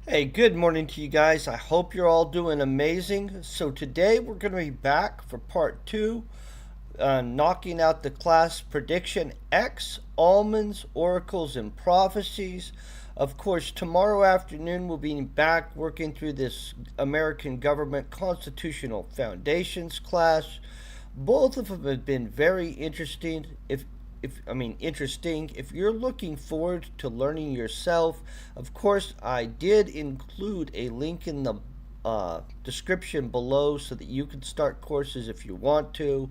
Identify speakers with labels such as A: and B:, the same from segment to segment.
A: Hey, good morning to you guys. I hope you're all doing amazing. So, today we're going to be back for part two, knocking out the class Prediction X, Omens, Oracles, and Prophecies. Of course, tomorrow afternoon we'll be back working through this American Government Constitutional Foundations class. Both of them have been very interesting. Interesting. If you're looking forward to learning yourself, of course, I did include a link in the description below so that you can start courses if you want to.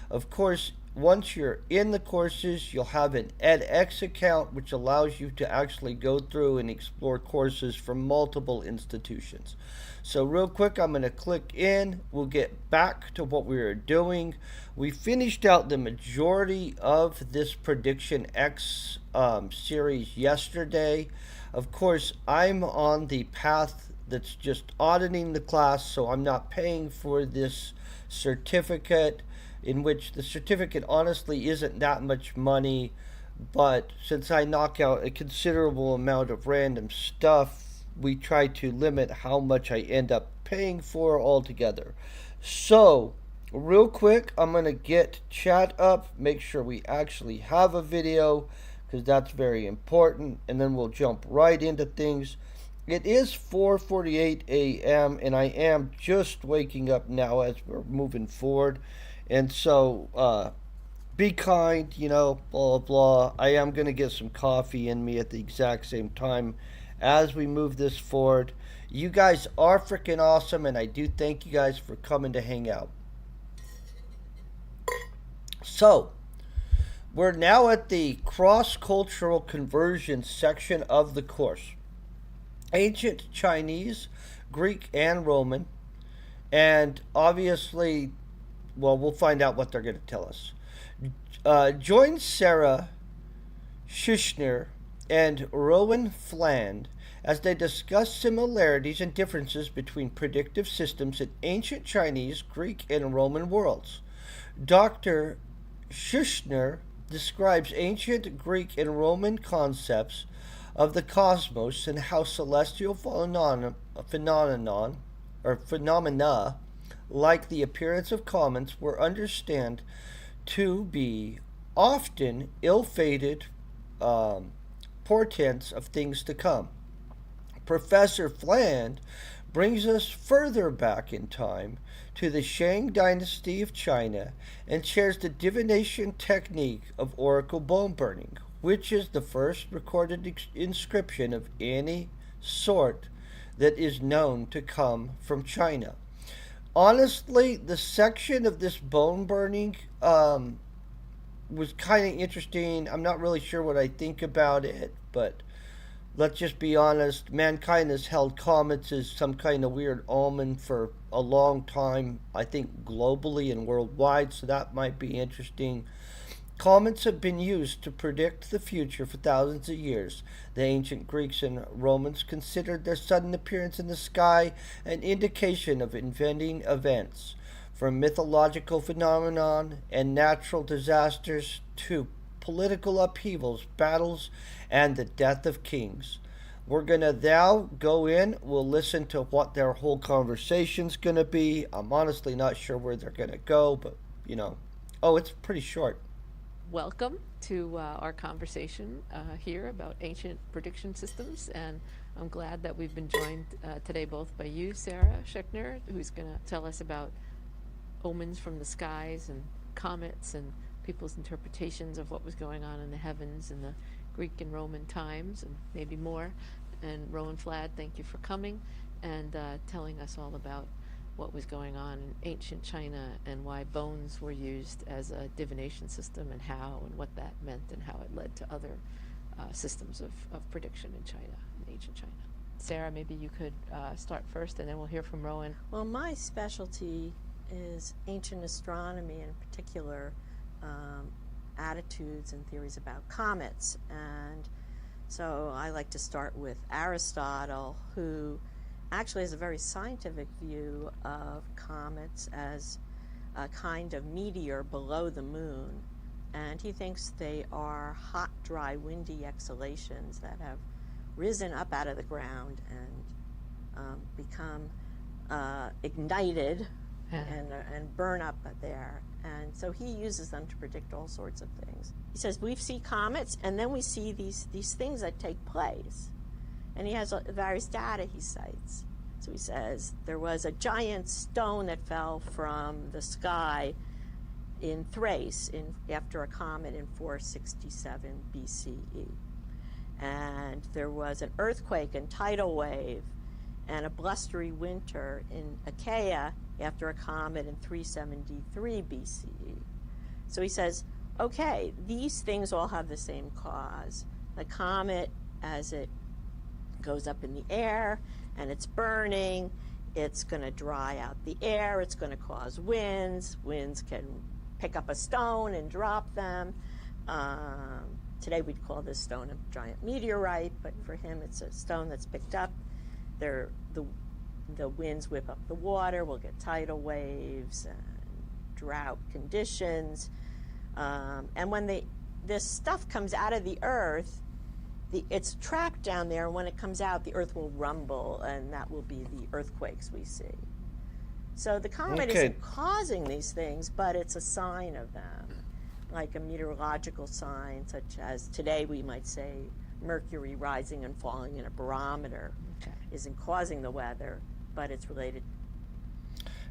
A: Of course, once you're in the courses, you'll have an edX account, which allows you to actually go through and explore courses from multiple institutions. So, real quick, I'm going to click in. We'll get back to what we were doing. We finished out the majority of this Prediction X series yesterday. Of course, I'm on the path that's just auditing the class, so I'm not paying for this certificate, in which the certificate honestly isn't that much money, but since I knock out a considerable amount of random stuff, we try to limit how much I end up paying for altogether. So, real quick, I'm going to get chat up, make sure we actually have a video, because that's very important, and then we'll jump right into things. It is 4:48 a.m. and I am just waking up now as we're moving forward. And so be kind, blah, blah, blah. I am going to get some coffee in me at the exact same time as we move this forward. You guys are freaking awesome, and I do thank you guys for coming to hang out. So, we're now at the cross cultural conversion section of the course. Ancient Chinese, Greek, and Roman, and obviously, well, we'll find out what they're going to tell us. Join Sarah Schuschner and Rowan Fland as they discuss similarities and differences between predictive systems in ancient Chinese, Greek, and Roman worlds. Dr. Schuschner describes ancient Greek and Roman concepts of the cosmos and how celestial phenomena like the appearance of comets were understood to be often ill-fated portents of things to come. Professor Fland brings us further back in time to the Shang dynasty of China and shares the divination technique of oracle bone burning, which is the first recorded inscription of any sort that is known to come from China. Honestly, the section of this bone burning was kind of interesting. I'm not really sure what I think about it, but let's just be honest. Mankind has held comets as some kind of weird omen for a long time, I think globally and worldwide, so that might be interesting. Comets have been used to predict the future for thousands of years. The ancient Greeks and Romans considered their sudden appearance in the sky an indication of impending events, from mythological phenomenon and natural disasters to political upheavals, battles, and the death of kings. We're going to now go in. We'll listen to what their whole conversation's going to be. I'm honestly not sure where they're going to go, but, Oh, it's pretty short.
B: Welcome to our conversation here about ancient prediction systems. And I'm glad that we've been joined today both by you, Sarah Schechner, who's going to tell us about omens from the skies and comets and people's interpretations of what was going on in the heavens in the Greek and Roman times and maybe more. And Rowan Flad, thank you for coming and telling us all about what was going on in ancient China and why bones were used as a divination system and how and what that meant and how it led to other systems of prediction in China, in ancient China. Sarah, maybe you could start first and then we'll hear from Rowan.
C: Well, my specialty is ancient astronomy, in particular attitudes and theories about comets. And so I like to start with Aristotle, who actually has a very scientific view of comets as a kind of meteor below the moon. And he thinks they are hot, dry, windy exhalations that have risen up out of the ground and become ignited
B: Yeah.
C: and burn up there. And so he uses them to predict all sorts of things. He says we see comets, and then we see these things that take place. And he has various data he cites. So he says there was a giant stone that fell from the sky in Thrace after a comet in 467 BCE. And there was an earthquake and tidal wave and a blustery winter in Achaia after a comet in 373 BCE. So he says, okay, these things all have the same cause. The comet, as it goes up in the air and it's burning, it's going to dry out the air, it's going to cause winds. Winds can pick up a stone and drop them. Today we'd call this stone a giant meteorite, but for him it's a stone that's picked up. The winds whip up the water, we'll get tidal waves and drought conditions. And when this stuff comes out of the earth, it's trapped down there, and when it comes out, the earth will rumble, and that will be the earthquakes we see. So the comet isn't causing these things, but it's a sign of them, like a meteorological sign, such as today we might say mercury rising and falling in a barometer isn't causing the weather, but it's related.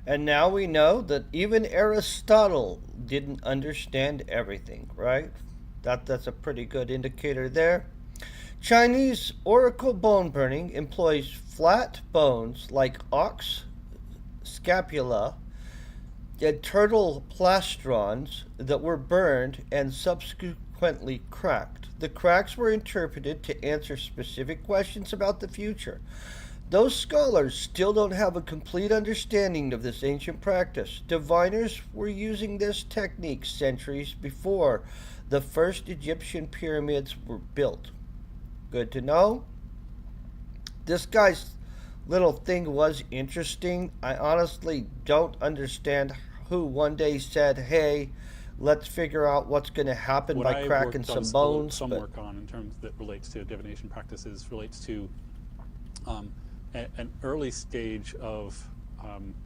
A: And now we know that even Aristotle didn't understand everything, right? That's a pretty good indicator there. Chinese oracle bone burning employs flat bones like ox scapula and turtle plastrons that were burned and subsequently cracked. The cracks were interpreted to answer specific questions about the future. Those scholars still don't have a complete understanding of this ancient practice. Diviners were using this technique centuries before the first Egyptian pyramids were built. Good to know. This guy's little thing was interesting. I honestly don't understand who one day said, hey, let's figure out what's going to happen
D: What
A: by
D: I
A: cracking
D: worked on
A: some bones.
D: Some work on in terms that relates to divination practices relates to an early stage of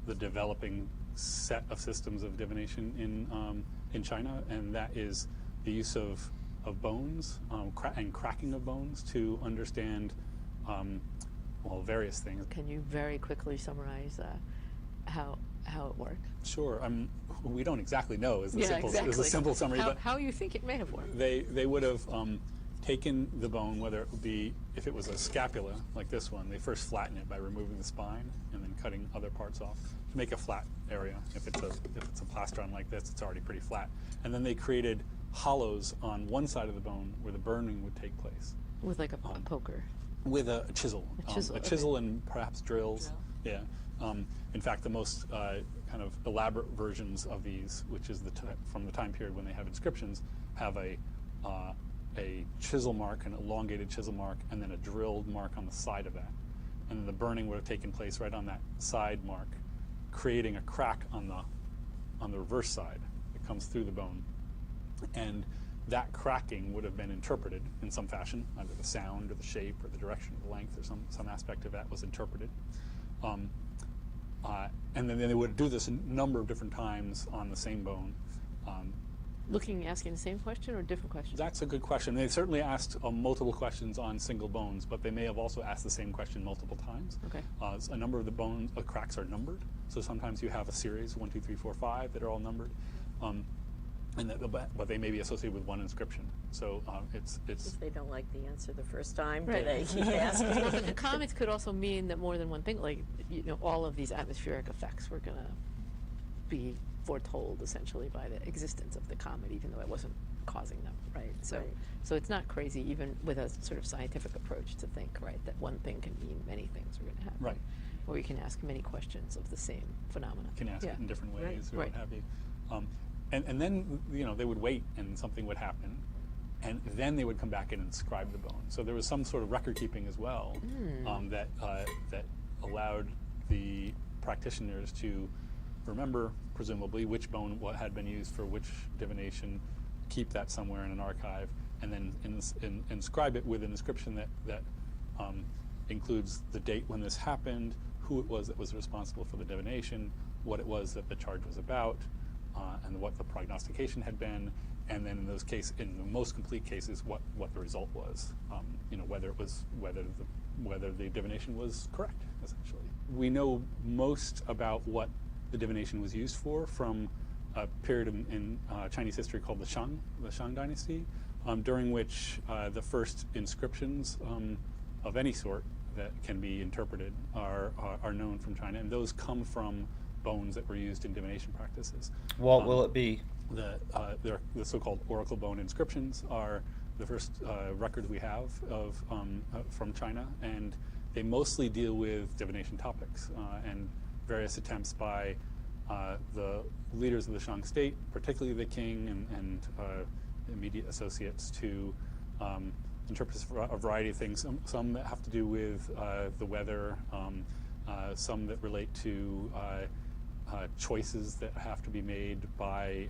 D: the developing set of systems of divination in China, and that is the use of bones and cracking of bones to understand various things.
B: Can you very quickly summarize how it worked?
D: Sure. We don't exactly know. Is the
B: Exactly.
D: simple summary. But
B: How you think it may have worked?
D: They would have taken the bone, whether it would be, if it was a scapula like this one, they first flatten it by removing the spine and then cutting other parts off to make a flat area. If it's a plastron like this, it's already pretty flat. And then they created hollows on one side of the bone where the burning would take place.
B: With like a poker.
D: With a chisel. A chisel and perhaps drills. Yeah. In fact, the most kind of elaborate versions of these, which is from the time period when they have inscriptions, have a chisel mark, an elongated chisel mark, and then a drilled mark on the side of that. And then the burning would have taken place right on that side mark, creating a crack on the reverse side that comes through the bone. And that cracking would have been interpreted in some fashion, either the sound or the shape or the direction or the length or some aspect of that was interpreted. And then they would do this a number of different times on the same bone.
B: Asking the same question or different questions?
D: That's a good question. They certainly asked multiple questions on single bones, but they may have also asked the same question multiple times.
B: Okay.
D: A number of the cracks are numbered, so sometimes you have a series, 1, 2, 3, 4, 5, that are all numbered. But they may be associated with one inscription. So it's.
C: If they don't like the answer the first time,
B: Right.
C: do they keep asking?
B: Well, the comets could also mean that more than one thing, like all of these atmospheric effects were going to be foretold essentially by the existence of the comet, even though it wasn't causing them, right? So it's not crazy, even with a sort of scientific approach, to think, right, that one thing can mean many things are going to happen.
D: Right.
B: Or you can ask many questions of the same phenomenon.
D: You can ask it in different ways, or
B: Right.
D: what have you. And then they would wait, and something would happen, and then they would come back and inscribe the bone. So there was some sort of record keeping as well that allowed the practitioners to remember, presumably, which bone had been used for which divination, keep that somewhere in an archive, and then inscribe it with an inscription that includes the date when this happened, who it was that was responsible for the divination, what it was that the charge was about, and what the prognostication had been, and then in those cases, in the most complete cases, what the result was. Whether the divination was correct, essentially. We know most about what the divination was used for from a period in Chinese history called the Shang Dynasty, during which the first inscriptions of any sort that can be interpreted are known from China, and those come from bones that were used in divination practices.
A: What will it be?
D: The so-called oracle bone inscriptions are the first records we have of from China, and they mostly deal with divination topics and various attempts by the leaders of the Shang state, particularly the king and immediate associates, to interpret a variety of things. Some that have to do with the weather, some that relate to choices that have to be made by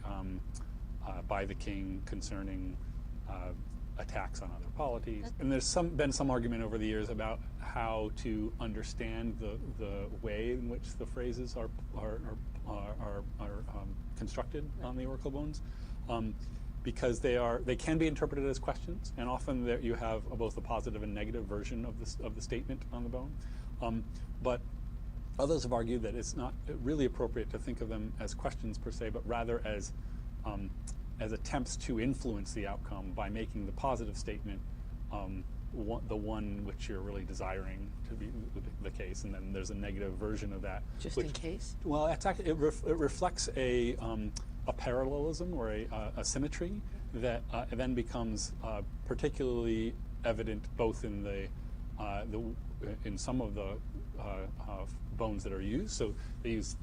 D: the king concerning attacks on other polities. And there's been some argument over the years about how to understand the way in which the phrases are constructed on the oracle bones, because they can be interpreted as questions, and often you have both a positive and negative version of the statement on the bone. But others have argued that it's not really appropriate to think of them as questions per se, but rather as attempts to influence the outcome by making the positive statement the one which you're really desiring to be the case, and then there's a negative version of that.
B: Just in case?
D: Well, it reflects a parallelism or a symmetry that then becomes particularly evident both in in some of the bones that are used. So they use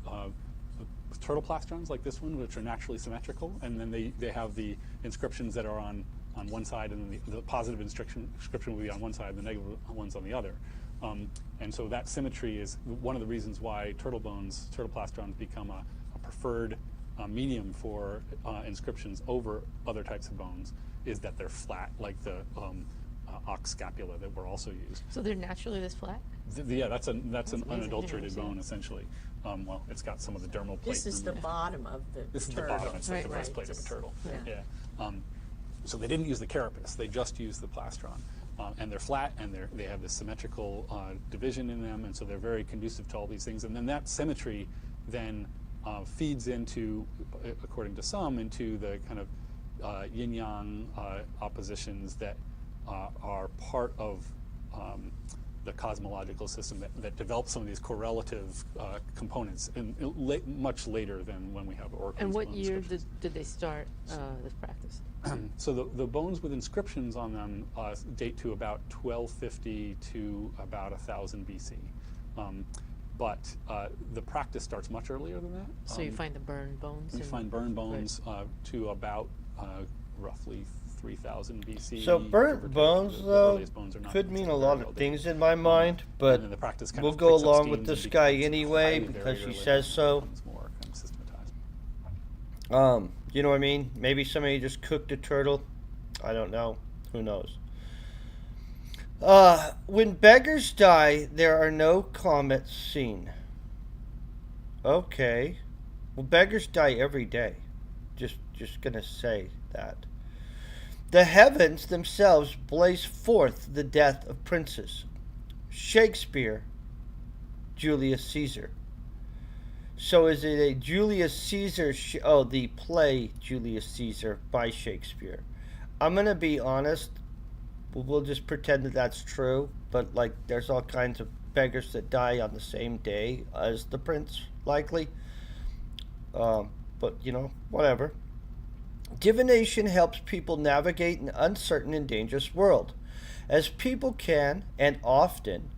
D: turtle plastrons like this one, which are naturally symmetrical, and then they have the inscriptions that are on one side, and then the positive inscription will be on one side, and the negative ones on the other. And so that symmetry is one of the reasons why turtle plastrons become a preferred medium for inscriptions over other types of bones, is that they're flat, like the ox scapula that were also used.
B: So they're naturally this flat?
D: Yeah, that's an
B: amazing.
D: unadulterated bone, essentially. Well, it's got some of the dermal plate.
C: This is the bottom of the
D: This is the
C: turtle.
D: bottom. It's like the
B: Right,
D: breastplate of a turtle.
C: Yeah.
D: Yeah. So they didn't use the carapace. They just used the plastron. And they're flat, and they have this symmetrical division in them, and so they're very conducive to all these things. And then that symmetry then feeds into, according to some, into the kind of yin-yang oppositions that are part of the cosmological system that develops some of these correlative components much later than when we have oracles.
B: And what year did they start this practice?
D: So the bones with inscriptions on them date to about 1250 to about 1000 BC. But the practice starts much earlier than that.
B: So you find the burned bones?
D: We find burned bones to about roughly 3000 BC.
A: So
D: give or
A: burnt
D: take.
A: bones,
D: The
A: though,
D: earliest bones are not
A: could mean a
D: considered
A: lot
D: very
A: of
D: well
A: things
D: dated.
A: in my mind, but
D: and then the practice kind
A: we'll
D: of
A: go
D: picks up
A: along
D: steam
A: with
D: and
A: this guy
D: becomes
A: anyway
D: highly
A: because
D: very
A: she
D: early
A: says
D: on,
A: so.
D: becomes more kind of systematized.
A: You know what I mean? Maybe somebody just cooked a turtle. I don't know. Who knows? When beggars die, there are no comets seen. Okay. Well, beggars die every day. Just gonna say that. The heavens themselves blaze forth the death of princes. Shakespeare, Julius Caesar. So is it a Julius Caesar? The play Julius Caesar by Shakespeare. I'm going to be honest. We'll just pretend that that's true. But, there's all kinds of beggars that die on the same day as the prince, likely. But, whatever. Divination helps people navigate an uncertain and dangerous world, as people can, and often,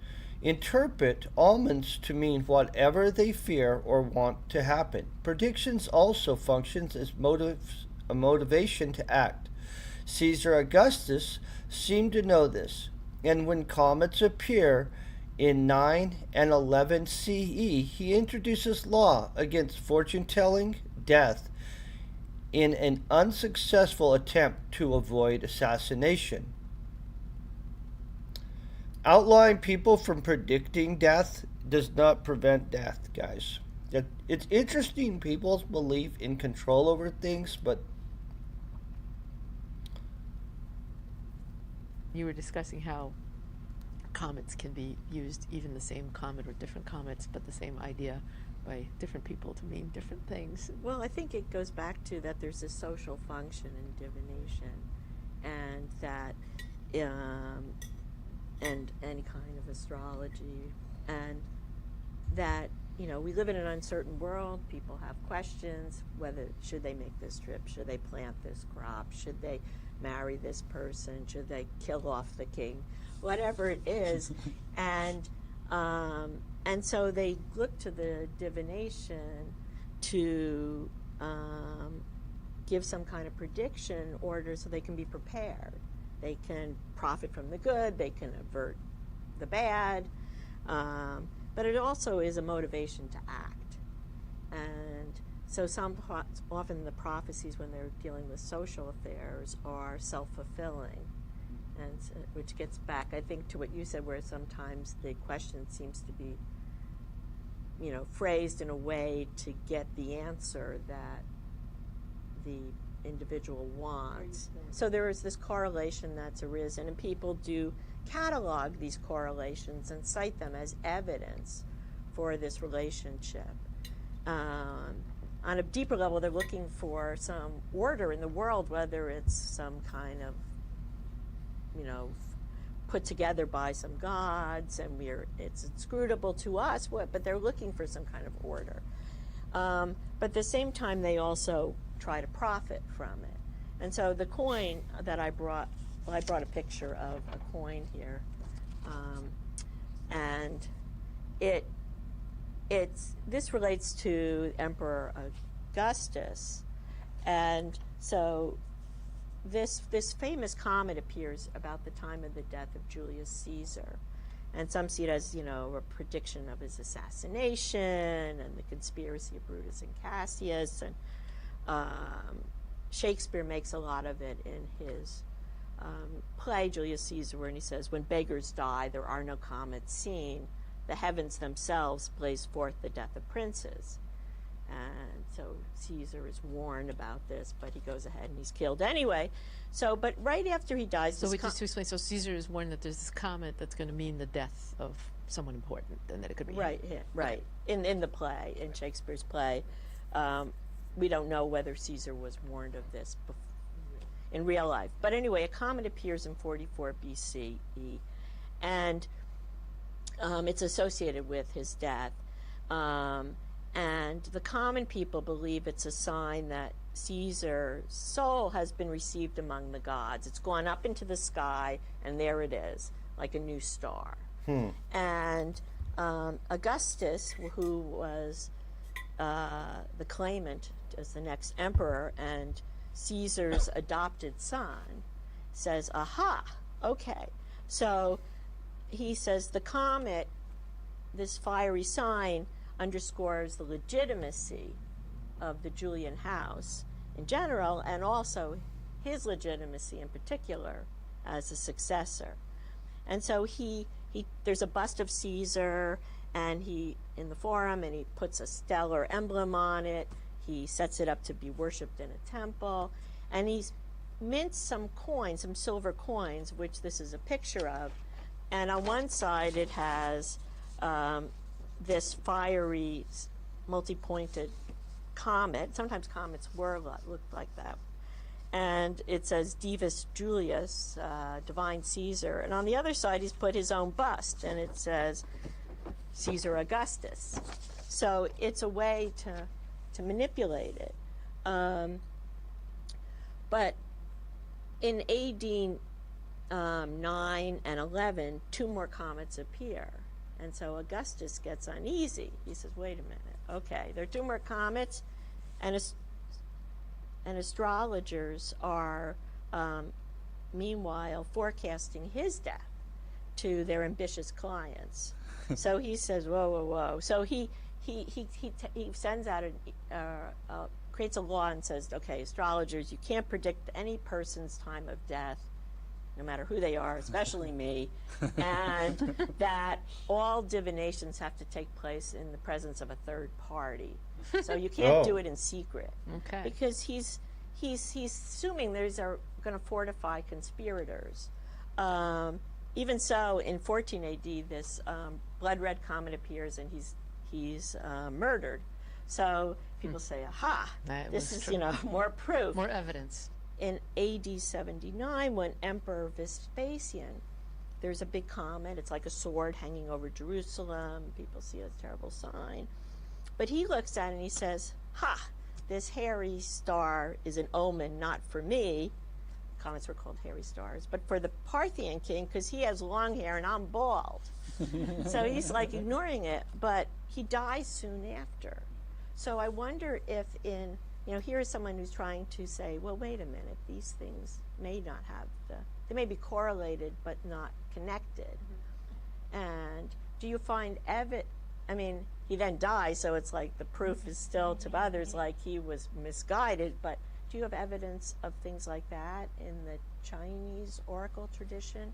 A: interpret omens to mean whatever they fear or want to happen. Predictions also functions as a motivation to act. Caesar Augustus seemed to know this, and when comets appear in 9 and 11 CE, he introduces law against fortune-telling, death, in an unsuccessful attempt to avoid assassination. outlawing people from predicting death does not prevent death, guys. It's interesting people's belief in control over things, but
B: You were discussing how comets can be used, even the same comet or different comets, but the same idea by different people to mean different things.
C: Well, I think it goes back to that there's a social function in divination, and that, and any kind of astrology, and that, we live in an uncertain world. People have questions, whether should they make this trip, should they plant this crop, should they marry this person, should they kill off the king, whatever it is, and so they look to the divination to give some kind of prediction order so they can be prepared. They can profit from the good, they can avert the bad, but it also is a motivation to act. And so often the prophecies, when they're dealing with social affairs, are self-fulfilling, and which gets back, I think, to what you said, where sometimes the question seems to be, phrased in a way to get the answer that the individual wants. So there is this correlation that's arisen, and people do catalog these correlations and cite them as evidence for this relationship. On a deeper level, they're looking for some order in the world, whether it's some kind of, put together by some gods, and it's inscrutable to us, but they're looking for some kind of order. But at the same time, they also try to profit from it. And so the coin that I brought a picture of a coin here, and this relates to Emperor Augustus, and so this famous comet appears about the time of the death of Julius Caesar, and some see it as a prediction of his assassination and the conspiracy of Brutus and Cassius, and Shakespeare makes a lot of it in his play Julius Caesar, where he says, "When beggars die, there are no comets seen. The heavens themselves blaze forth the death of princes." And so Caesar is warned about this, but he goes ahead and he's killed anyway. So, but right after he dies,
B: So just to explain, so Caesar is warned that there's this comet that's going to mean the death of someone important, and that it could be
C: right, right. In the play, in Shakespeare's play, we don't know whether Caesar was warned of this in real life. But anyway, a comet appears in 44 BCE, and it's associated with his death. And the common people believe it's a sign that Caesar's soul has been received among the gods. It's gone up into the sky, and there it is, like a new star. And Augustus, who was the claimant as the next emperor and Caesar's adopted son, says, aha, okay. So he says the comet, this fiery sign, underscores the legitimacy of the Julian house in general, and also his legitimacy in particular as a successor. And so there's a bust of Caesar, and in the forum, and he puts a stellar emblem on it. He sets it up to be worshipped in a temple, and he's mints some coins, some silver coins, which this is a picture of. And on one side it has this fiery, multi-pointed comet. Sometimes comets look like that. And it says Divus Julius, Divine Caesar. And on the other side, he's put his own bust, and it says Caesar Augustus. So it's a way to manipulate it. But in AD 9 and 11, two more comets appear. And so Augustus gets uneasy. He says, wait a minute, okay, there are two more comets, and astrologers are, meanwhile, forecasting his death to their ambitious clients. So he says, whoa, whoa, whoa. So he sends out creates a law and says, okay, astrologers, you can't predict any person's time of death no matter who they are, especially me, and that all divinations have to take place in the presence of a third party. So you can't do it in secret.
B: Okay.
C: Because he's assuming these are going to fortify conspirators. Even so, in 14 AD, this blood red comet appears, and he's murdered. So people say, aha, this is, more proof.
B: More evidence.
C: In AD 79, when Emperor Vespasian, there's a big comet. It's like a sword hanging over Jerusalem. People see a terrible sign. But he looks at it and he says, ha, this hairy star is an omen not for me. Comets were called hairy stars, but for the Parthian king, because he has long hair and I'm bald. So he's like ignoring it, but he dies soon after. So I wonder if here is someone who's trying to say, well, wait a minute, these things may not have they may be correlated but not connected. And do you find he then dies, so it's like the proof is still to others like he was misguided, but do you have evidence of things like that in the Chinese oracle tradition?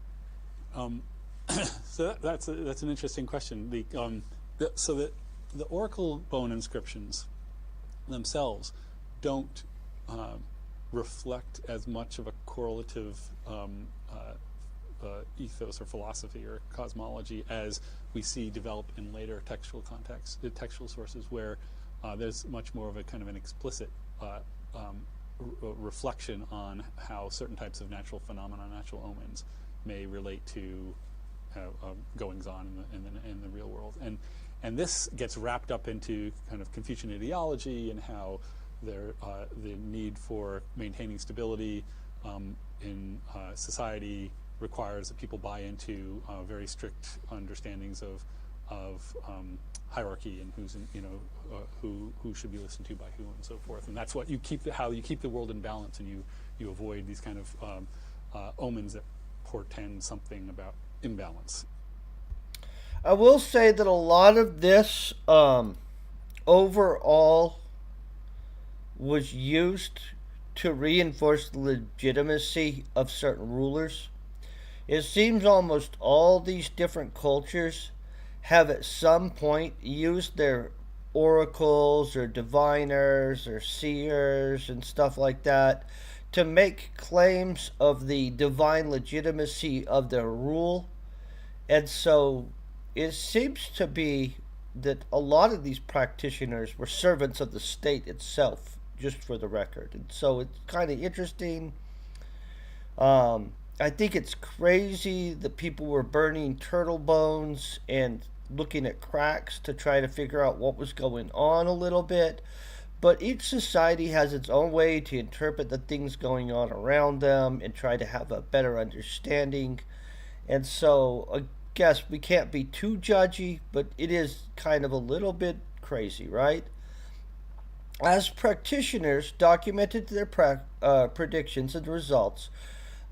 D: So that's an interesting question. The oracle bone inscriptions themselves don't reflect as much of a correlative ethos or philosophy or cosmology as we see develop in later textual contexts, textual sources, where there's much more of a kind of an explicit reflection on how certain types of natural phenomena, natural omens, may relate to goings on in the real world, and this gets wrapped up into kind of Confucian ideology and how the need for maintaining stability in society requires that people buy into very strict understandings of hierarchy and who should be listened to by who and so forth. And that's what how you keep the world in balance, and you avoid these kind of omens that portend something about imbalance.
A: I will say that a lot of this overall was used to reinforce the legitimacy of certain rulers. It seems almost all these different cultures have at some point used their oracles or diviners or seers and stuff like that to make claims of the divine legitimacy of their rule. And so it seems to be that a lot of these practitioners were servants of the state itself, just for the record. And so it's kind of interesting. I think it's crazy that people were burning turtle bones and looking at cracks to try to figure out what was going on a little bit. But each society has its own way to interpret the things going on around them and try to have a better understanding. And so I guess we can't be too judgy, but it is kind of a little bit crazy, right? As practitioners documented their predictions and results,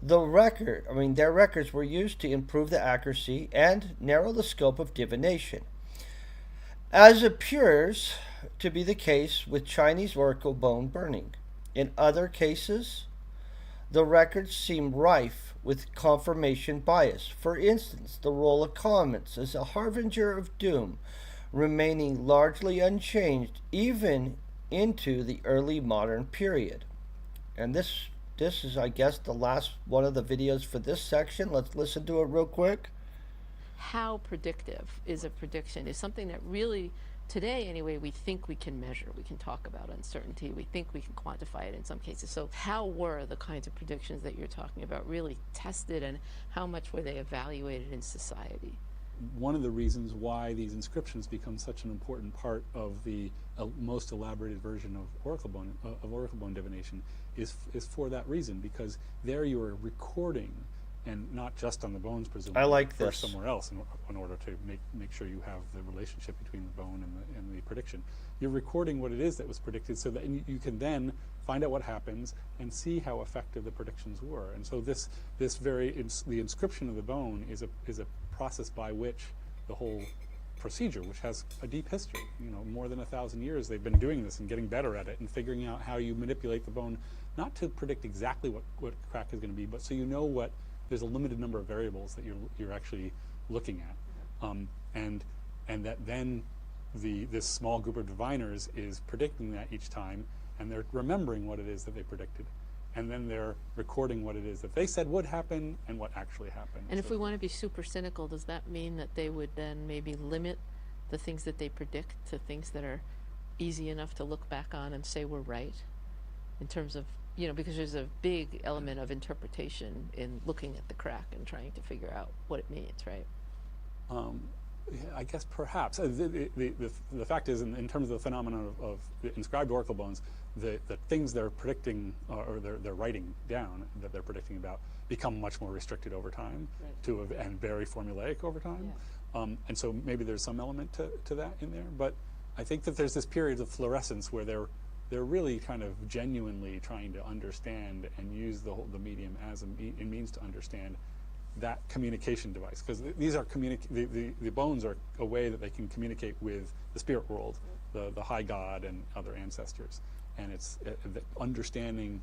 A: their records were used to improve the accuracy and narrow the scope of divination. As appears to be the case with Chinese oracle bone burning. In other cases, the records seem rife with confirmation bias. For instance, the role of comets as a harbinger of doom, remaining largely unchanged even into the early modern period. And this is, I guess, the last one of the videos for this section. Let's listen to it real quick.
B: How predictive is a prediction is something that really, today anyway, we think we can measure. We can talk about uncertainty. We think we can quantify it in some cases. So how were the kinds of predictions that you're talking about really tested, and how much were they evaluated in society?
D: One of the reasons why these inscriptions become such an important part of the most elaborated version of oracle bone divination is for that reason, because there you are recording, and not just on the bones, presumably,
A: I like
D: or
A: this.
D: somewhere else in order to make sure you have the relationship between the bone and the prediction. You're recording what it is that was predicted, so that you can then find out what happens and see how effective the predictions were. And so the inscription of the bone is a process by which the whole procedure, which has a deep history, more than 1,000 years they've been doing this and getting better at it and figuring out how you manipulate the bone, not to predict exactly what crack is going to be, but so you know what there's a limited number of variables that you're actually looking at, and that then this small group of diviners is predicting that each time, and they're remembering what it is that they predicted, and then they're recording what it is that they said would happen and what actually happened.
B: And if we want to be super cynical, does that mean that they would then maybe limit the things that they predict to things that are easy enough to look back on and say we're right, in terms of, because there's a big element of interpretation in looking at the crack and trying to figure out what it means, right?
D: Yeah, I guess perhaps. The fact is, in terms of the phenomenon of the inscribed oracle bones, the things they're predicting or they're writing down that they're predicting about become much more restricted over time, right, and very formulaic over time. Yeah. And so maybe there's some element to that in there. But I think that there's this period of fluorescence where they're really kind of genuinely trying to understand and use the medium as a means to understand that communication device, because these are the bones are a way that they can communicate with the spirit world, the high God and other ancestors, and it's understanding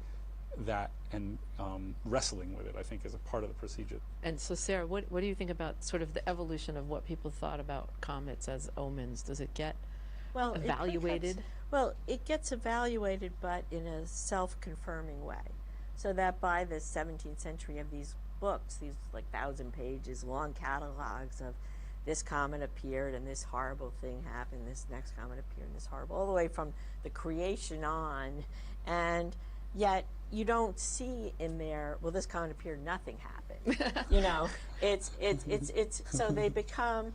D: that and wrestling with it, I think, is a part of the procedure.
B: And so, Sarah, what do you think about sort of the evolution of what people thought about comets as omens? Does it get evaluated?
C: It gets evaluated, but in a self-confirming way, so that by the 17th century of these books, these like 1,000 pages long catalogs of this comet appeared and this horrible thing happened, this next comet appeared and this horrible, all the way from the creation on, and yet you don't see in there, well, this comet appeared, nothing happened. It's so they become,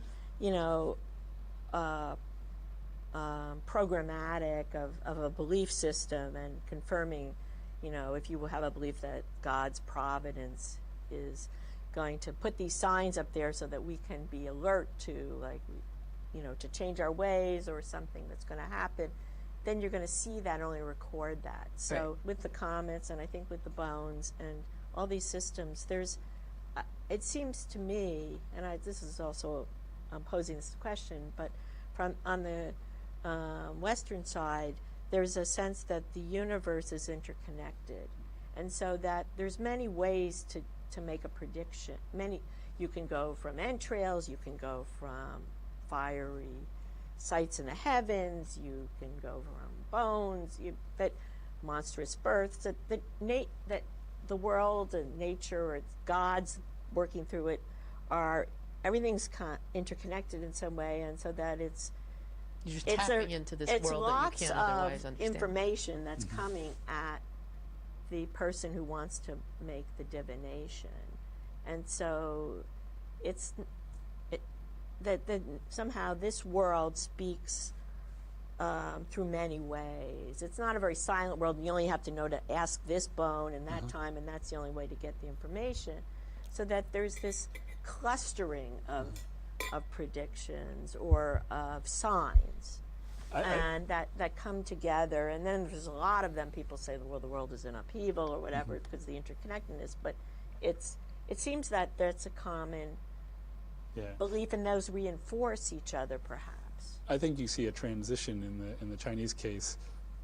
C: programmatic of a belief system and confirming, if you have a belief that God's providence is going to put these signs up there so that we can be alert to, like, to change our ways or something that's going to happen, then you're going to see that and only record that. So right, with the comets, and I think with the bones and all these systems, there's, it seems to me, and this is also, I'm posing this question, but on the Western side, there's a sense that the universe is interconnected, and so that there's many ways to make a prediction. You can go from entrails, you can go from fiery sights in the heavens, you can go from bones, that monstrous births, that the world and nature, or God's working through it, everything's interconnected in some way, and so that it's
B: you're just tapping into this world that you can't otherwise understand.
C: It's lots of information that's coming at the person who wants to make the divination, and so that somehow this world speaks through many ways. It's not a very silent world. You only have to know to ask this bone and that time, and that's the only way to get the information. So that there's this clustering of predictions or of signs, and that come together, and then there's a lot of them. People say the world is in upheaval or whatever because of the interconnectedness, but it seems that that's a common belief, and those reinforce each other, perhaps.
D: I think you see a transition in the Chinese case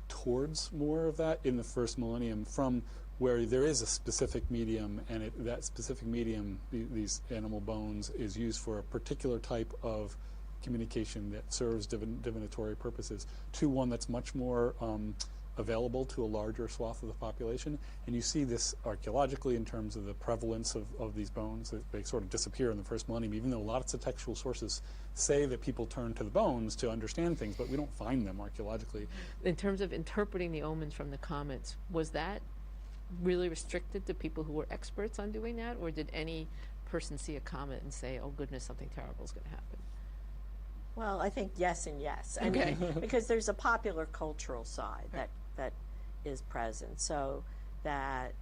D: towards more of that in the first millennium, from where there is a specific medium, and that specific medium, these animal bones, is used for a particular type of communication that serves divinatory purposes, to one that's much more available to a larger swath of the population. And you see this archaeologically in terms of the prevalence of these bones. They sort of disappear in the first millennium, even though lots of textual sources say that people turn to the bones to understand things, but we don't find them archaeologically.
B: In terms of interpreting the omens from the comets, was that really restricted to people who were experts on doing that, or did any person see a comet and say, oh goodness, something terrible is going to happen?
C: Well, I think yes and yes.
B: Okay.
C: I mean, because there's a popular cultural side that is present, so that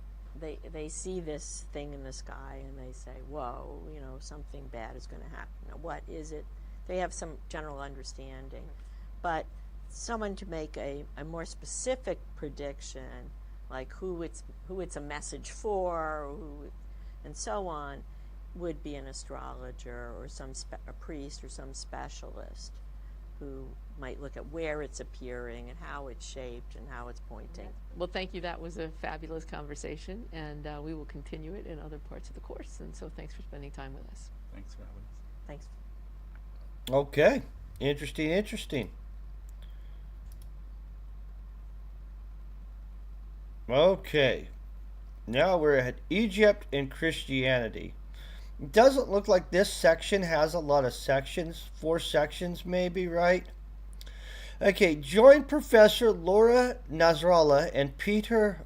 C: they see this thing in the sky and they say, whoa, something bad is going to happen. Now, what is it? They have some general understanding, but someone to make a more specific prediction, like who it's a message for, and so on, would be an astrologer or a priest or some specialist. who might look at where it's appearing and how it's shaped and how it's pointing.
B: Well, thank you. That was a fabulous conversation, and we will continue it in other parts of the course. And so thanks for spending time with us.
D: Thanks for having us.
C: Thanks.
A: Okay. Interesting, interesting. Okay. Now we're at Egypt and Christianity. It doesn't look like this section has a lot of sections. 4 sections, maybe, right? Okay, join Professor Laura Nasrallah and Peter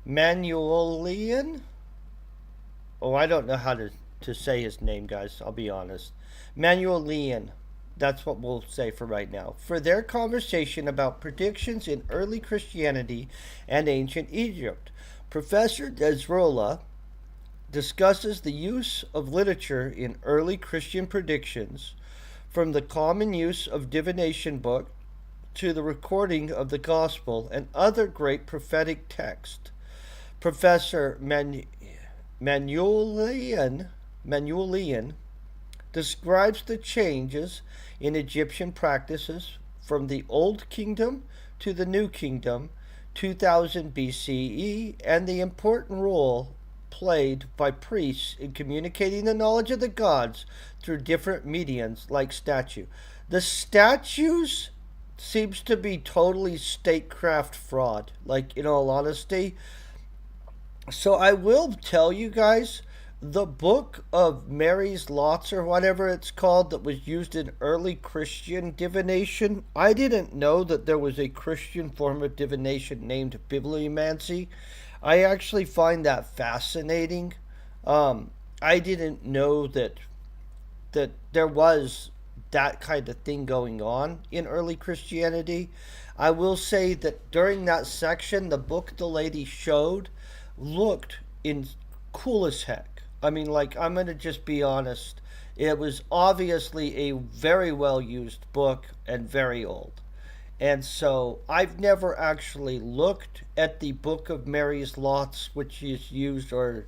A: Manuelian. Oh, I don't know how to say his name, guys. I'll be honest. Manuelian. That's what we'll say for right now. For their conversation about predictions in early Christianity and ancient Egypt. Professor Nasrallah discusses the use of literature in early Christian predictions, from the common use of divination book to the recording of the gospel and other great prophetic texts. Professor Manuelian describes the changes in Egyptian practices from the Old Kingdom to the New Kingdom, 2000 BCE, and the important role played by priests in communicating the knowledge of the gods through different mediums like statue. The statues seems to be totally statecraft fraud, like, in all honesty. So I will tell you guys, the Book of Mary's Lots, or whatever it's called, that was used in early Christian divination, I didn't know that there was a Christian form of divination named bibliomancy. I actually find that fascinating. I didn't know that there was that kind of thing going on in early Christianity. I will say that during that section, the book the lady showed looked cool as heck. I mean, like, I'm going to just be honest. It was obviously a very well used book and very old. And so I've never actually looked at the Book of Mary's Lots, which is used, or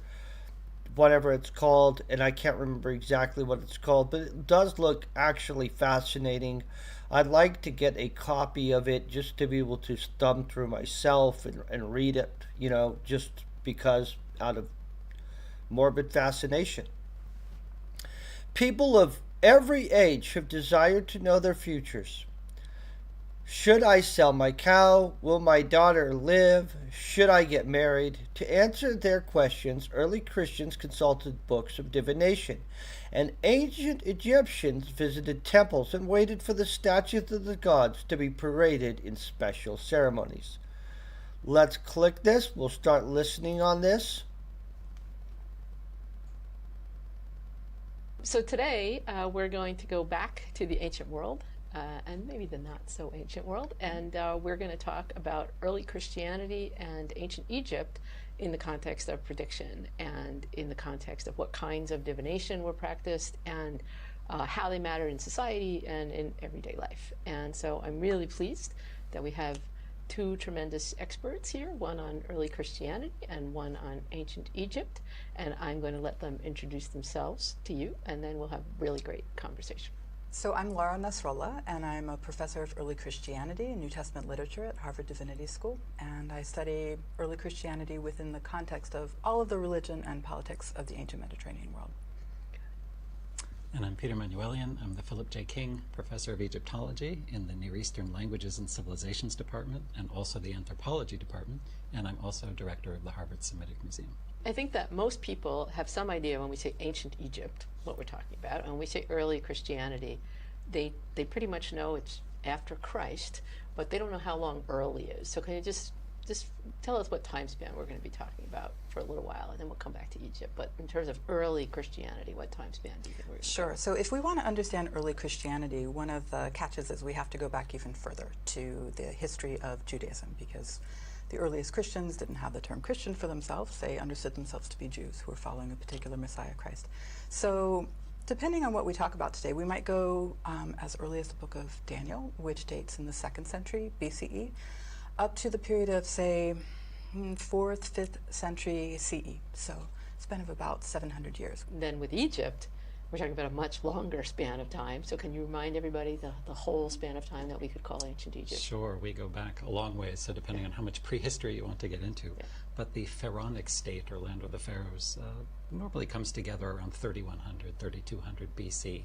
A: whatever it's called, and I can't remember exactly what it's called, but it does look actually fascinating. I'd like to get a copy of it just to be able to thumb through myself and read it, just because, out of morbid fascination. People of every age have desired to know their futures. Should I sell my cow? Will my daughter live? Should I get married? To answer their questions, early Christians consulted books of divination, and ancient Egyptians visited temples and waited for the statues of the gods to be paraded in special ceremonies. Let's click this. We'll start listening on this.
B: So today we're going to go back to the ancient world, and maybe the not so ancient world, and we're going to talk about early Christianity and ancient Egypt in the context of prediction, and in the context of what kinds of divination were practiced, and how they matter in society and in everyday life. And so I'm really pleased that we have 2 tremendous experts here, one on early Christianity and one on ancient Egypt, and I'm going to let them introduce themselves to you, and then we'll have a really great conversation.
E: So I'm Laura Nasrallah, and I'm a professor of early Christianity and New Testament literature at Harvard Divinity School, and I study early Christianity within the context of all of the religion and politics of the ancient Mediterranean world.
F: And I'm Peter Manuelian. I'm the Philip J. King Professor of Egyptology in the Near Eastern Languages and Civilizations Department, and also the Anthropology Department, and I'm also director of the Harvard Semitic Museum.
B: I think that most people have some idea when we say ancient Egypt, what we're talking about. And when we say early Christianity, they pretty much know it's after Christ, but they don't know how long early is. So can you just tell us what time span we're going to be talking about for a little while, and then we'll come back to Egypt. But in terms of early Christianity, what time span do you think we're going to
E: Sure. So if we want to understand early Christianity, one of the catches is we have to go back even further to the history of Judaism, because the earliest Christians didn't have the term Christian for themselves. They understood themselves to be Jews who were following a particular Messiah, Christ. So depending on what we talk about today, we might go as early as the book of Daniel, which dates in the 2nd century BCE, up to the period of, say, 4th, 5th century CE. So a span of about 700 years.
B: Then with Egypt, we're talking about a much longer span of time. So can you remind everybody the whole span of time that we could call ancient Egypt?
F: Sure, we go back a long way, so depending on how much prehistory you want to get into.
B: Yeah.
F: But the pharaonic state, or land of the pharaohs, normally comes together around 3100, 3200 BC,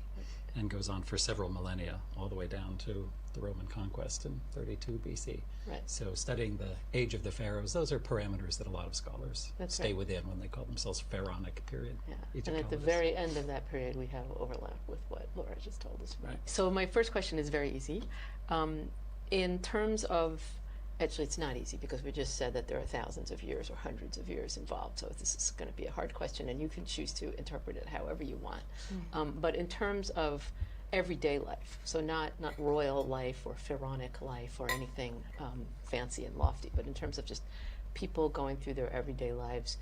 F: and goes on for several millennia, all the way down to the Roman conquest in 32 BC.
B: Right.
F: So studying the age of the pharaohs, those are parameters that a lot of scholars
B: That's
F: stay
B: right.
F: within when they call themselves pharaonic period.
B: Yeah. And at the
F: Egyptologists.
B: very end of that period, we have overlap with what Laura just told us.
F: Right.
B: So my first question is very easy. In terms of, actually it's not easy because we just said that there are thousands of years or hundreds of years involved. So this is going to be a hard question, and you can choose to interpret it however you want. But in terms of everyday life, so not royal life or pharaonic life or anything fancy and lofty, but in terms of just people going through their everyday lives,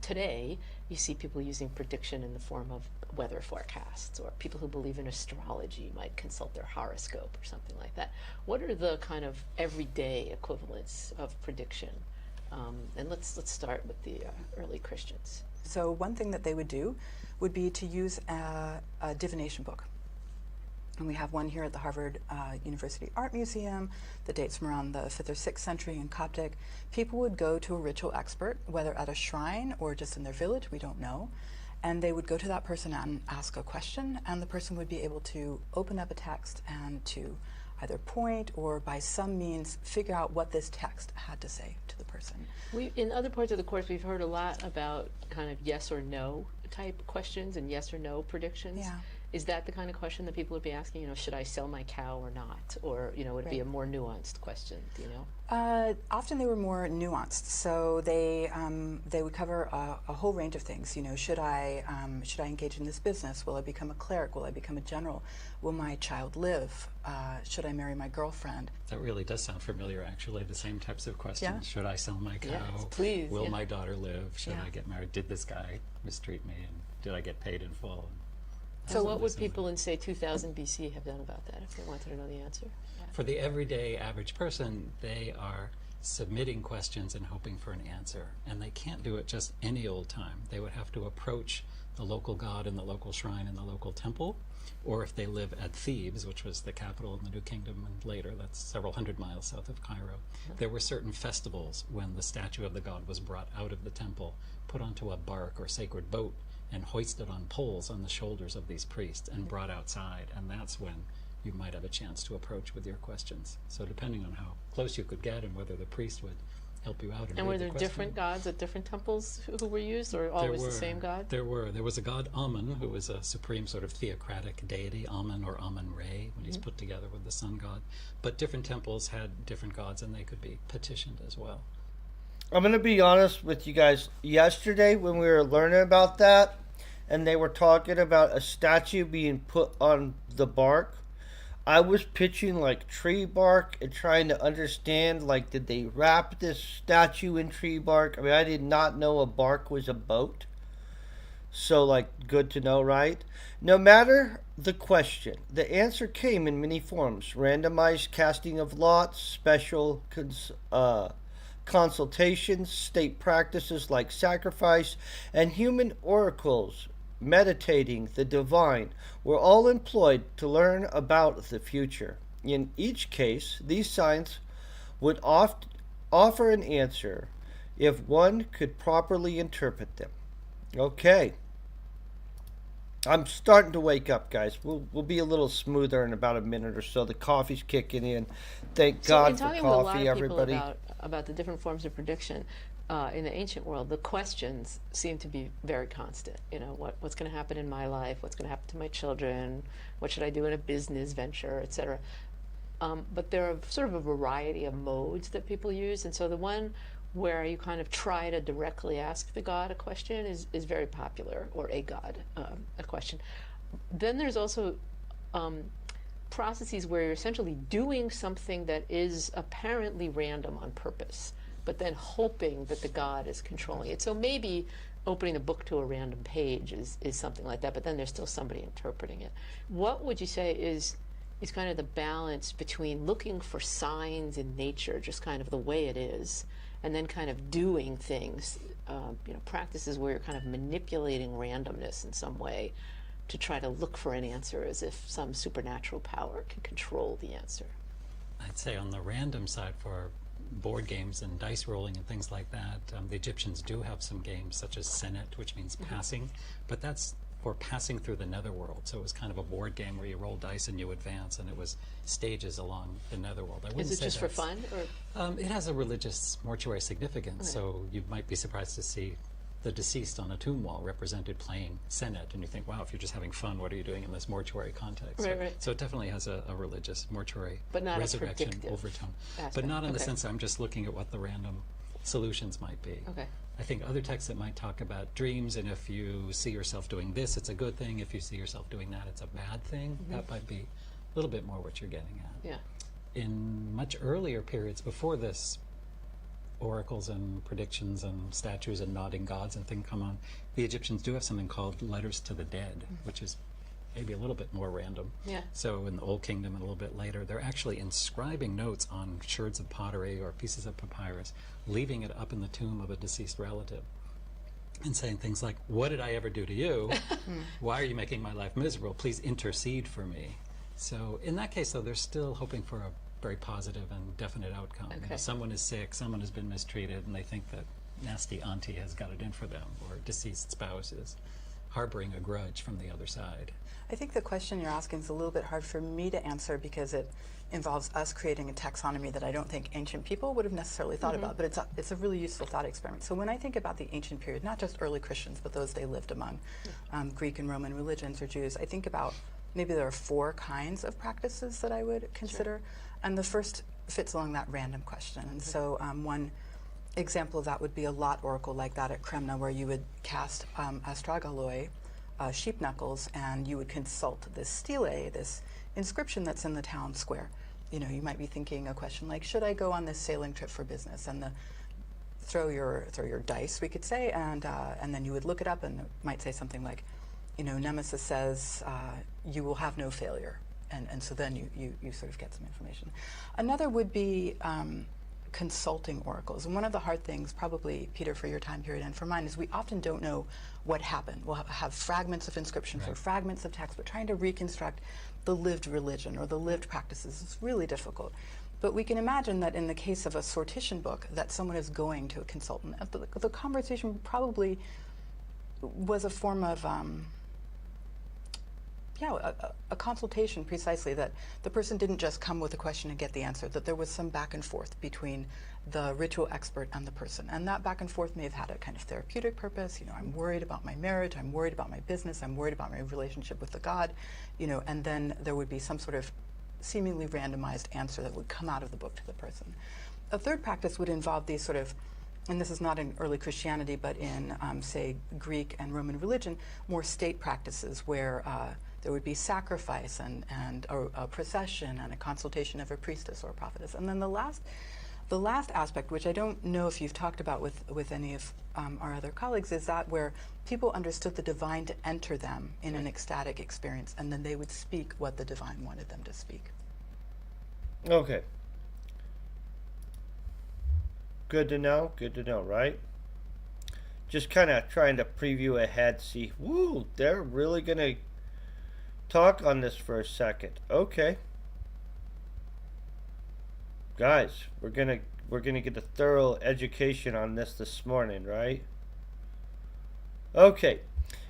B: today you see people using prediction in the form of weather forecasts, or people who believe in astrology might consult their horoscope or something like that. What are the kind of everyday equivalents of prediction? And let's start with the early Christians.
E: So one thing that they would do would be to use a divination book. And we have one here at the Harvard University Art Museum that dates from around the 5th or 6th century in Coptic. People would go to a ritual expert, whether at a shrine or just in their village, we don't know. And they would go to that person and ask a question, and the person would be able to open up a text and to either point or by some means figure out what this text had to say to the person.
B: In other parts of the course, we've heard a lot about kind of yes or no type questions and yes or no predictions.
E: Yeah.
B: Is that the kind of question that people would be asking? Should I sell my cow or not? Or would it be a more nuanced question? Do you know?
E: Often they were more nuanced. So they would cover a whole range of things. Should I engage in this business? Will I become a cleric? Will I become a general? Will my child live? Should I marry my girlfriend?
F: That really does sound familiar, actually, the same types of questions.
E: Yeah.
F: Should I sell my cow?
B: Yes, please,
F: Will
B: yeah.
F: my daughter live? Should
E: Yeah.
F: I get married? Did this guy mistreat me? And did I get paid in full?
B: So what would people in, say, 2000 BC have done about that if they wanted to know the answer?
F: For the everyday average person, they are submitting questions and hoping for an answer. And they can't do it just any old time. They would have to approach the local god in the local shrine in the local temple, or if they live at Thebes, which was the capital in the New Kingdom and later, that's several hundred miles south of Cairo, there were certain festivals when the statue of the god was brought out of the temple, put onto a bark or sacred boat, and hoisted on poles on the shoulders of these priests and brought outside. And that's when you might have a chance to approach with your questions. So depending on how close you could get and whether the priest would help you out.
B: And were there different gods at different temples who were used, or always the same god?
F: There were. There was a god, Amen, who was a supreme sort of theocratic deity, Amen or Amen-Re, when he's put together with the sun god. But different temples had different gods, and they could be petitioned as well.
A: I'm going to be honest with you guys. Yesterday, when we were learning about that, and they were talking about a statue being put on the bark, I was pitching like tree bark and trying to understand, like, did they wrap this statue in tree bark? I mean, I did not know a bark was a boat. So, like, good to know, right? No matter the question, the answer came in many forms. Randomized casting of lots, special consultations, state practices like sacrifice, and human oracles meditating the divine were all employed to learn about the future. In each case, these signs would offer an answer if one could properly interpret them. Okay. I'm starting to wake up, guys. We'll be a little smoother in about a minute or so. The coffee's kicking in. Thank God for
B: talking with a lot
A: coffee,
B: of people
A: everybody.
B: about the different forms of prediction, in the ancient world, the questions seem to be very constant. What's going to happen in my life? What's going to happen to my children? What should I do in a business venture, etc. But there are sort of a variety of modes that people use, and so the one where you kind of try to directly ask the god a question is very popular, or a god a question. Then there's also processes where you're essentially doing something that is apparently random on purpose, but then hoping that the god is controlling it. So maybe opening a book to a random page is something like that, but then there's still somebody interpreting it. What would you say is kind of the balance between looking for signs in nature, just kind of the way it is, and then kind of doing things, practices where you're kind of manipulating randomness in some way? to try to look for an answer as if some supernatural power can control the answer.
F: I'd say on the random side for board games and dice rolling and things like that, the Egyptians do have some games such as Senet, which means passing, but that's for passing through the netherworld. So it was kind of a board game where you roll dice and you advance, and it was stages along the netherworld.
B: Is it just for fun? Or?
F: It has a religious mortuary significance, so you might be surprised to see the deceased on a tomb wall represented playing Senet, and you think, wow, if you're just having fun, what are you doing in this mortuary context?
B: Right.
F: So it definitely has a religious mortuary
B: but not
F: resurrection
B: a
F: overtone.
B: aspect.
F: But not in the
B: Okay.
F: sense I'm just looking at what the random solutions might be.
B: Okay.
F: I think other texts that might talk about dreams, and if you see yourself doing this, it's a good thing. If you see yourself doing that, it's a bad thing. That might be a little bit more what you're getting at.
B: Yeah.
F: In much earlier periods before this, oracles and predictions and statues and nodding gods and things come on, the Egyptians do have something called letters to the dead, which is maybe a little bit more random.
B: Yeah.
F: So in the Old Kingdom and a little bit later, they're actually inscribing notes on sherds of pottery or pieces of papyrus, leaving it up in the tomb of a deceased relative, and saying things like, what did I ever do to you? Why are you making my life miserable? Please intercede for me. So in that case, though, they're still hoping for a very positive and definite outcome. You know,
B: Okay.
F: someone is sick, someone has been mistreated, and they think that nasty auntie has got it in for them, or deceased spouse is harboring a grudge from the other side.
E: I think the question you're asking is a little bit hard for me to answer because it involves us creating a taxonomy that I don't think ancient people would have necessarily thought about, but it's a really useful thought experiment. So when I think about the ancient period, not just early Christians, but those they lived among, Greek and Roman religions or Jews, I think about maybe there are 4 kinds of practices that I would consider. And the first fits along that random question. And so one example of that would be a lot oracle like that at Kremna, where you would cast astragaloi, sheep knuckles, and you would consult this stele, this inscription that's in the town square. You know, you might be thinking a question like, should I go on this sailing trip for business? And throw your dice, we could say, and then you would look it up, and it might say something like, you know, Nemesis says you will have no failure. And so then you sort of get some information. Another would be consulting oracles. And one of the hard things, probably, Peter, for your time period and for mine, is we often don't know what happened. We'll have fragments of inscriptions or fragments of text, but trying to reconstruct the lived religion or the lived practices is really difficult. But we can imagine that in the case of a sortition book, that someone is going to a consultant. The conversation probably was a form of a consultation, precisely, that the person didn't just come with a question and get the answer, that there was some back and forth between the ritual expert and the person. And that back and forth may have had a kind of therapeutic purpose. You know, I'm worried about my marriage, I'm worried about my business, I'm worried about my relationship with the God, you know, and then there would be some sort of seemingly randomized answer that would come out of the book to the person. A third practice would involve these sort of, and this is not in early Christianity, but in, say, Greek and Roman religion, more state practices where there would be sacrifice and a procession and a consultation of a priestess or a prophetess. And then the last aspect, which I don't know if you've talked about with any of our other colleagues, is that where people understood the divine to enter them in an ecstatic experience, and then they would speak what the divine wanted them to speak.
A: Okay. Good to know, right? Just kind of trying to preview ahead, see, woo, they're really going to talk on this for a second. Okay. Guys, we're going to get a thorough education on this morning, right? Okay.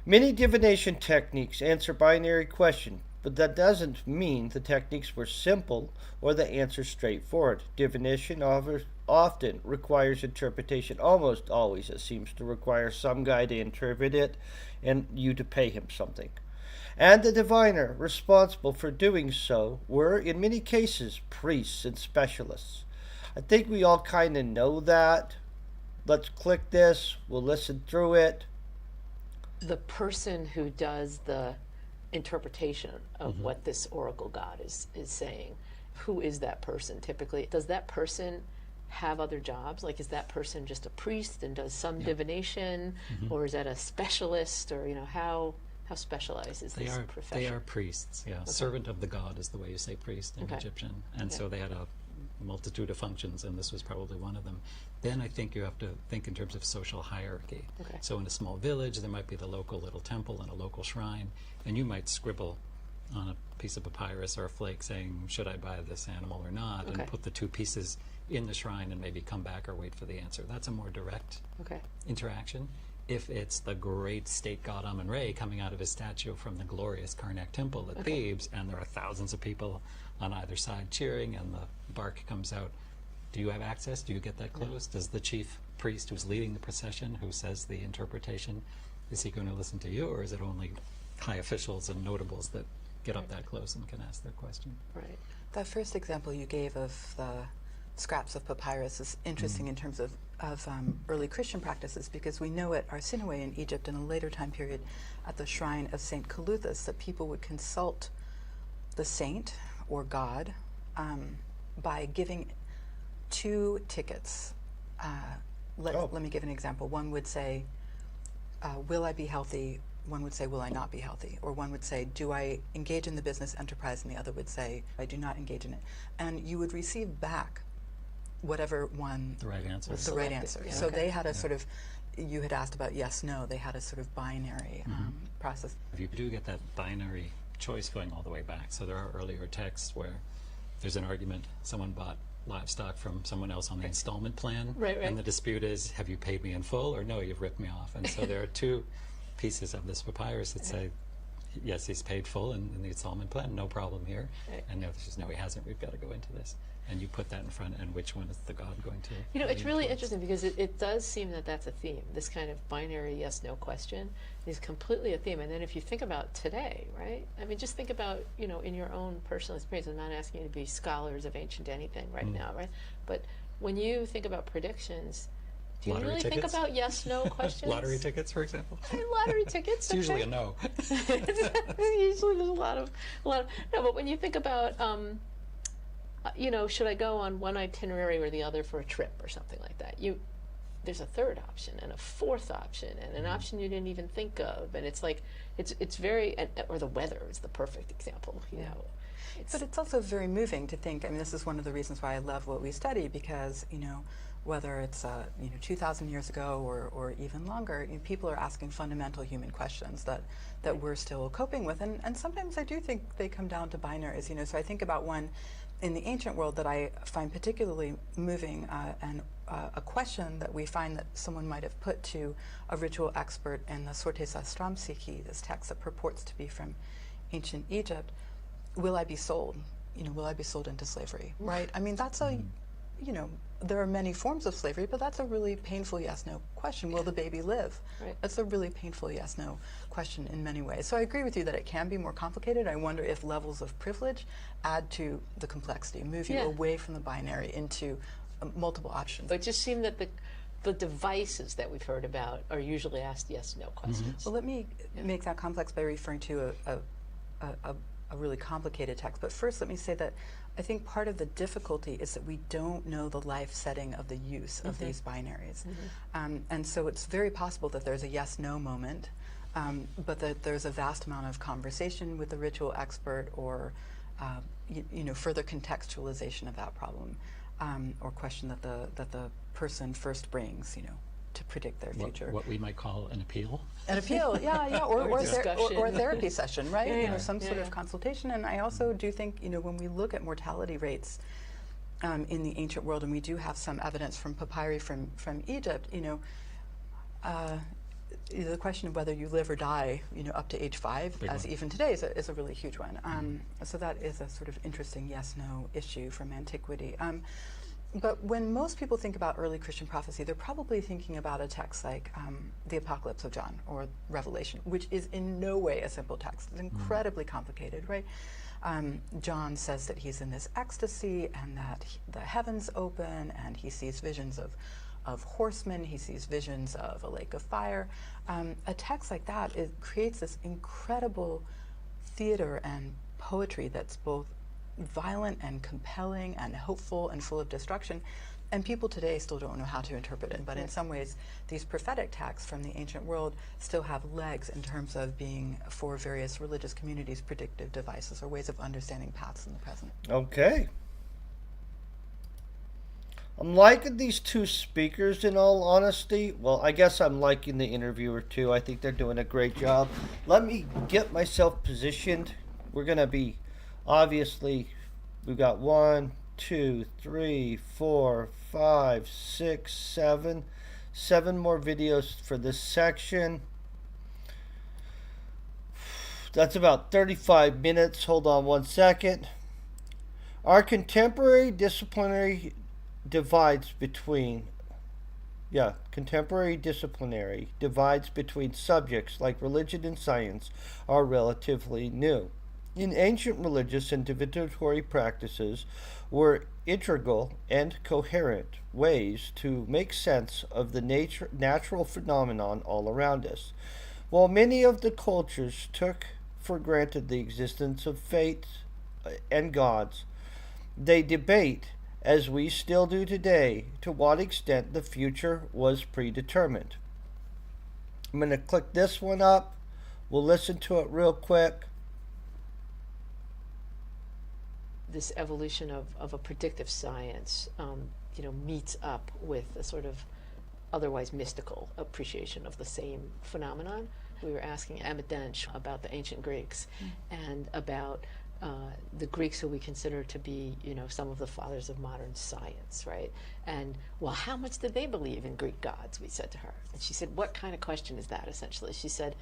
A: Many divination techniques answer binary questions, but that doesn't mean the techniques were simple or the answer straightforward. Divination often requires interpretation. Almost always it seems to require some guy to interpret it and you to pay him something. And the diviner responsible for doing so were, in many cases, priests and specialists. I think we all kind of know that. Let's click this. We'll listen through it.
B: The person who does the interpretation of what this oracle god is saying, who is that person typically? Does that person have other jobs? Like, is that person just a priest and does some divination, or is that a specialist, or, you know, how specialized is this profession?
F: They are priests, yeah. Okay. Servant of the god is the way you say priest in Egyptian. And so they had a a multitude of functions, and this was probably one of them. Then I think you have to think in terms of social hierarchy.
B: Okay.
F: So in a small village, there might be the local little temple and a local shrine, and you might scribble on a piece of papyrus or a flake saying, should I buy this animal or not,
B: Okay.
F: and put the two pieces in the shrine and maybe come back or wait for the answer. That's a more direct
B: Okay.
F: interaction. If it's the great state god Amun-Re coming out of his statue from the glorious Karnak temple at Thebes, and there are thousands of people on either side cheering, and the bark comes out, do you have access? Do you get that close? Does the chief priest who's leading the procession, who says the interpretation, is he going to listen to you, or is it only high officials and notables that get up that close and can ask their question?
B: Right.
E: That first example you gave of the scraps of papyrus is interesting in terms of early Christian practices, because we know at Arsinoe in Egypt in a later time period at the shrine of Saint Caluthus that people would consult the saint or god by giving two tickets. Let me give an example. One would say, will I be healthy? One would say, will I not be healthy? Or one would say, do I engage in the business enterprise? And the other would say, I do not engage in it. And you would receive back whatever one
F: The right answer.
E: was the right
B: Selected,
E: answer.
B: yeah.
E: So
B: Okay.
E: they had a sort of, you had asked about yes, no, they had a sort of binary process.
F: If you do get that binary choice going all the way back, so there are earlier texts where there's an argument, someone bought livestock from someone else on the installment plan,
B: Right, right.
F: and the dispute is, have you paid me in full, or no, you've ripped me off? And so there are two pieces of this papyrus that say, yes, he's paid full in the installment plan, no problem here.
B: Right.
F: And the other says, no, he hasn't, we've got to go into this. And you put that in front, and which one is the God going to?
B: You know, it's
F: lean
B: really
F: towards?
B: interesting because it does seem that that's a theme. This kind of binary yes/no question is completely a theme. And then if you think about today, right? I mean, just think about, you know, in your own personal experience. I'm not asking you to be scholars of ancient anything right now, right? But when you think about predictions, do you
F: Lottery
B: really think
F: tickets?
B: about yes/no questions?
F: Lottery tickets, for example.
B: Lottery tickets.
F: It's usually a
B: okay.
F: no.
B: Usually there's a lot of no. But when you think about you know, should I go on one itinerary or the other for a trip or something like that? There's a third option and a fourth option and an option you didn't even think of, and it's like it's very or the weather is the perfect example. You know,
E: But it's also very moving to think. I mean, this is one of the reasons why I love what we study, because you know, whether it's 2,000 years ago or even longer, you know, people are asking fundamental human questions that we're still coping with, and sometimes I do think they come down to binaries. You know, so I think about one in the ancient world that I find particularly moving, and a question that we find that someone might have put to a ritual expert in the Sortes Astram Psyche, this text that purports to be from ancient Egypt. Will I be sold? You know, will I be sold into slavery? Right? I mean, that's a, you know, there are many forms of slavery, but that's a really painful yes/no question. Will the baby live?
B: Right.
E: That's a really painful yes/no question in many ways. So I agree with you that it can be more complicated. I wonder if levels of privilege add to the complexity, move you
B: Yeah.
E: away from the binary into multiple options.
B: It just seemed that the devices that we've heard about are usually asked yes/no questions.
E: Well, let me make that complex by referring to a really complicated text. But first, let me say that I think part of the difficulty is that we don't know the life setting of the use of these binaries. And so it's very possible that there's a yes/no moment, but that there's a vast amount of conversation with the ritual expert or you know, further contextualization of that problem or question that the person first brings, you know, to predict their future.
F: What we might call an appeal.
E: An appeal, yeah, or
B: discussion.
E: or a therapy session, right? You know,
B: Yeah.
E: some sort
B: Yeah.
E: of consultation. And I also do think, you know, when we look at mortality rates in the ancient world, and we do have some evidence from papyri from Egypt, you know, the question of whether you live or die, you know, up to age 5,
F: Big
E: as
F: one.
E: even today, is a really huge one. So that is a sort of interesting yes/no issue from antiquity. But when most people think about early Christian prophecy, they're probably thinking about a text like the Apocalypse of John or Revelation, which is in no way a simple text. It's incredibly complicated, right? John says that he's in this ecstasy and that the heavens open and he sees visions of horsemen, he sees visions of a lake of fire. A text like that, it creates this incredible theater and poetry that's both violent and compelling and hopeful and full of destruction, and people today still don't know how to interpret it. But in some ways, these prophetic texts from the ancient world still have legs in terms of being, for various religious communities, predictive devices or ways of understanding paths in the present.
A: Okay. I'm liking these two speakers in all honesty. Well, I guess I'm liking the interviewer too. I think they're doing a great job. Let me get myself positioned. We're going to be, obviously, we've got 1, 2, 3, 4, 5, 6, 7. 7 more videos for this section. That's about 35 minutes. Hold on one second. Our contemporary disciplinary divides between contemporary disciplinary divides between subjects like religion and science are relatively new. In ancient religious and divinatory practices were integral and coherent ways to make sense of the natural phenomenon all around us. While many of the cultures took for granted the existence of fate and gods, they debate, as we still do today, to what extent the future was predetermined. I'm going to click this one up. We'll listen to it real quick.
B: This evolution of a predictive science, meets up with a sort of otherwise mystical appreciation of the same phenomenon. We were asking Emmett Dench about the ancient Greeks and about the Greeks who we consider to be, some of the fathers of modern science, right? And, well, how much did they believe in Greek gods, we said to her. And she said, what kind of question is that, essentially? She said,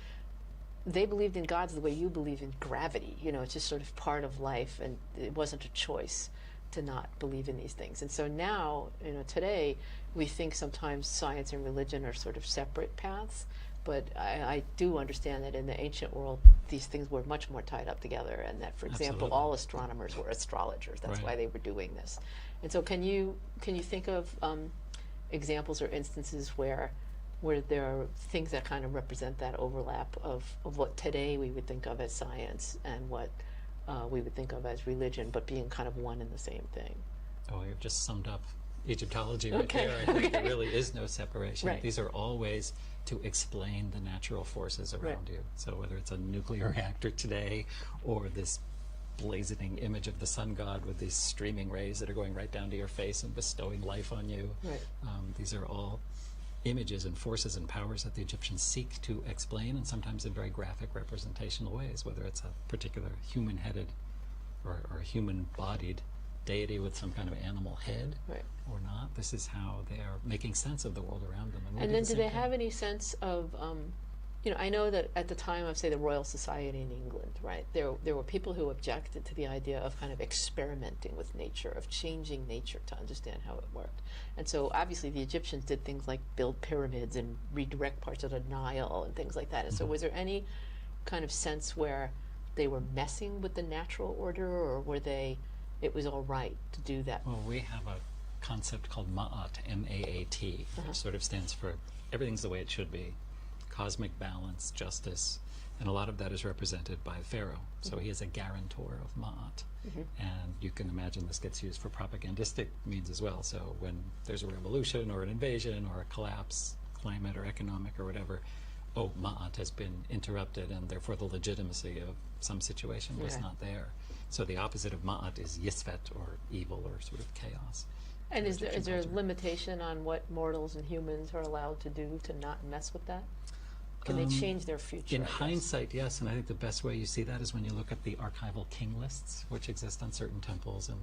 B: they believed in gods the way you believe in gravity. It's just sort of part of life, and it wasn't a choice to not believe in these things. And so now, today, we think sometimes science and religion are sort of separate paths. But I do understand that in the ancient world, these things were much more tied up together, and that, for example, all astronomers were astrologers. That's why they were doing this. And so, can you think of examples or instances where there are things that kind of represent that overlap of what today we would think of as science and what we would think of as religion, but being kind of one and the same thing?
F: Oh, you've just summed up Egyptology right there. I think there really is no separation.
B: Right.
F: These are all ways to explain the natural forces around you. So whether it's a nuclear reactor today or this blazoning image of the sun god with these streaming rays that are going right down to your face and bestowing life on you, these are all images and forces and powers that the Egyptians seek to explain, and sometimes in very graphic representational ways, whether it's a particular human-headed or human-bodied deity with some kind of animal head or not. This is how they are making sense of the world around them.
B: And then do they have any sense of, I know that at the time of, say, the Royal Society in England, right, there were people who objected to the idea of kind of experimenting with nature, of changing nature to understand how it worked. And so obviously the Egyptians did things like build pyramids and redirect parts of the Nile and things like that. And so was there any kind of sense where they were messing with the natural order, or it was all right to do that?
F: Well, we have a concept called Ma'at, M-A-A-T, which sort of stands for everything's the way it should be. Cosmic balance, justice, and a lot of that is represented by Pharaoh. So he is a guarantor of Ma'at. And you can imagine this gets used for propagandistic means as well. So when there's a revolution or an invasion or a collapse, climate or economic or whatever, Ma'at has been interrupted, and therefore the legitimacy of some situation was not there. So the opposite of Ma'at is Yisvet, or evil, or sort of chaos.
B: And is there a limitation on what mortals and humans are allowed to do to not mess with that? Can they change their future?
F: In hindsight, yes, and I think the best way you see that is when you look at the archival king lists, which exist on certain temples and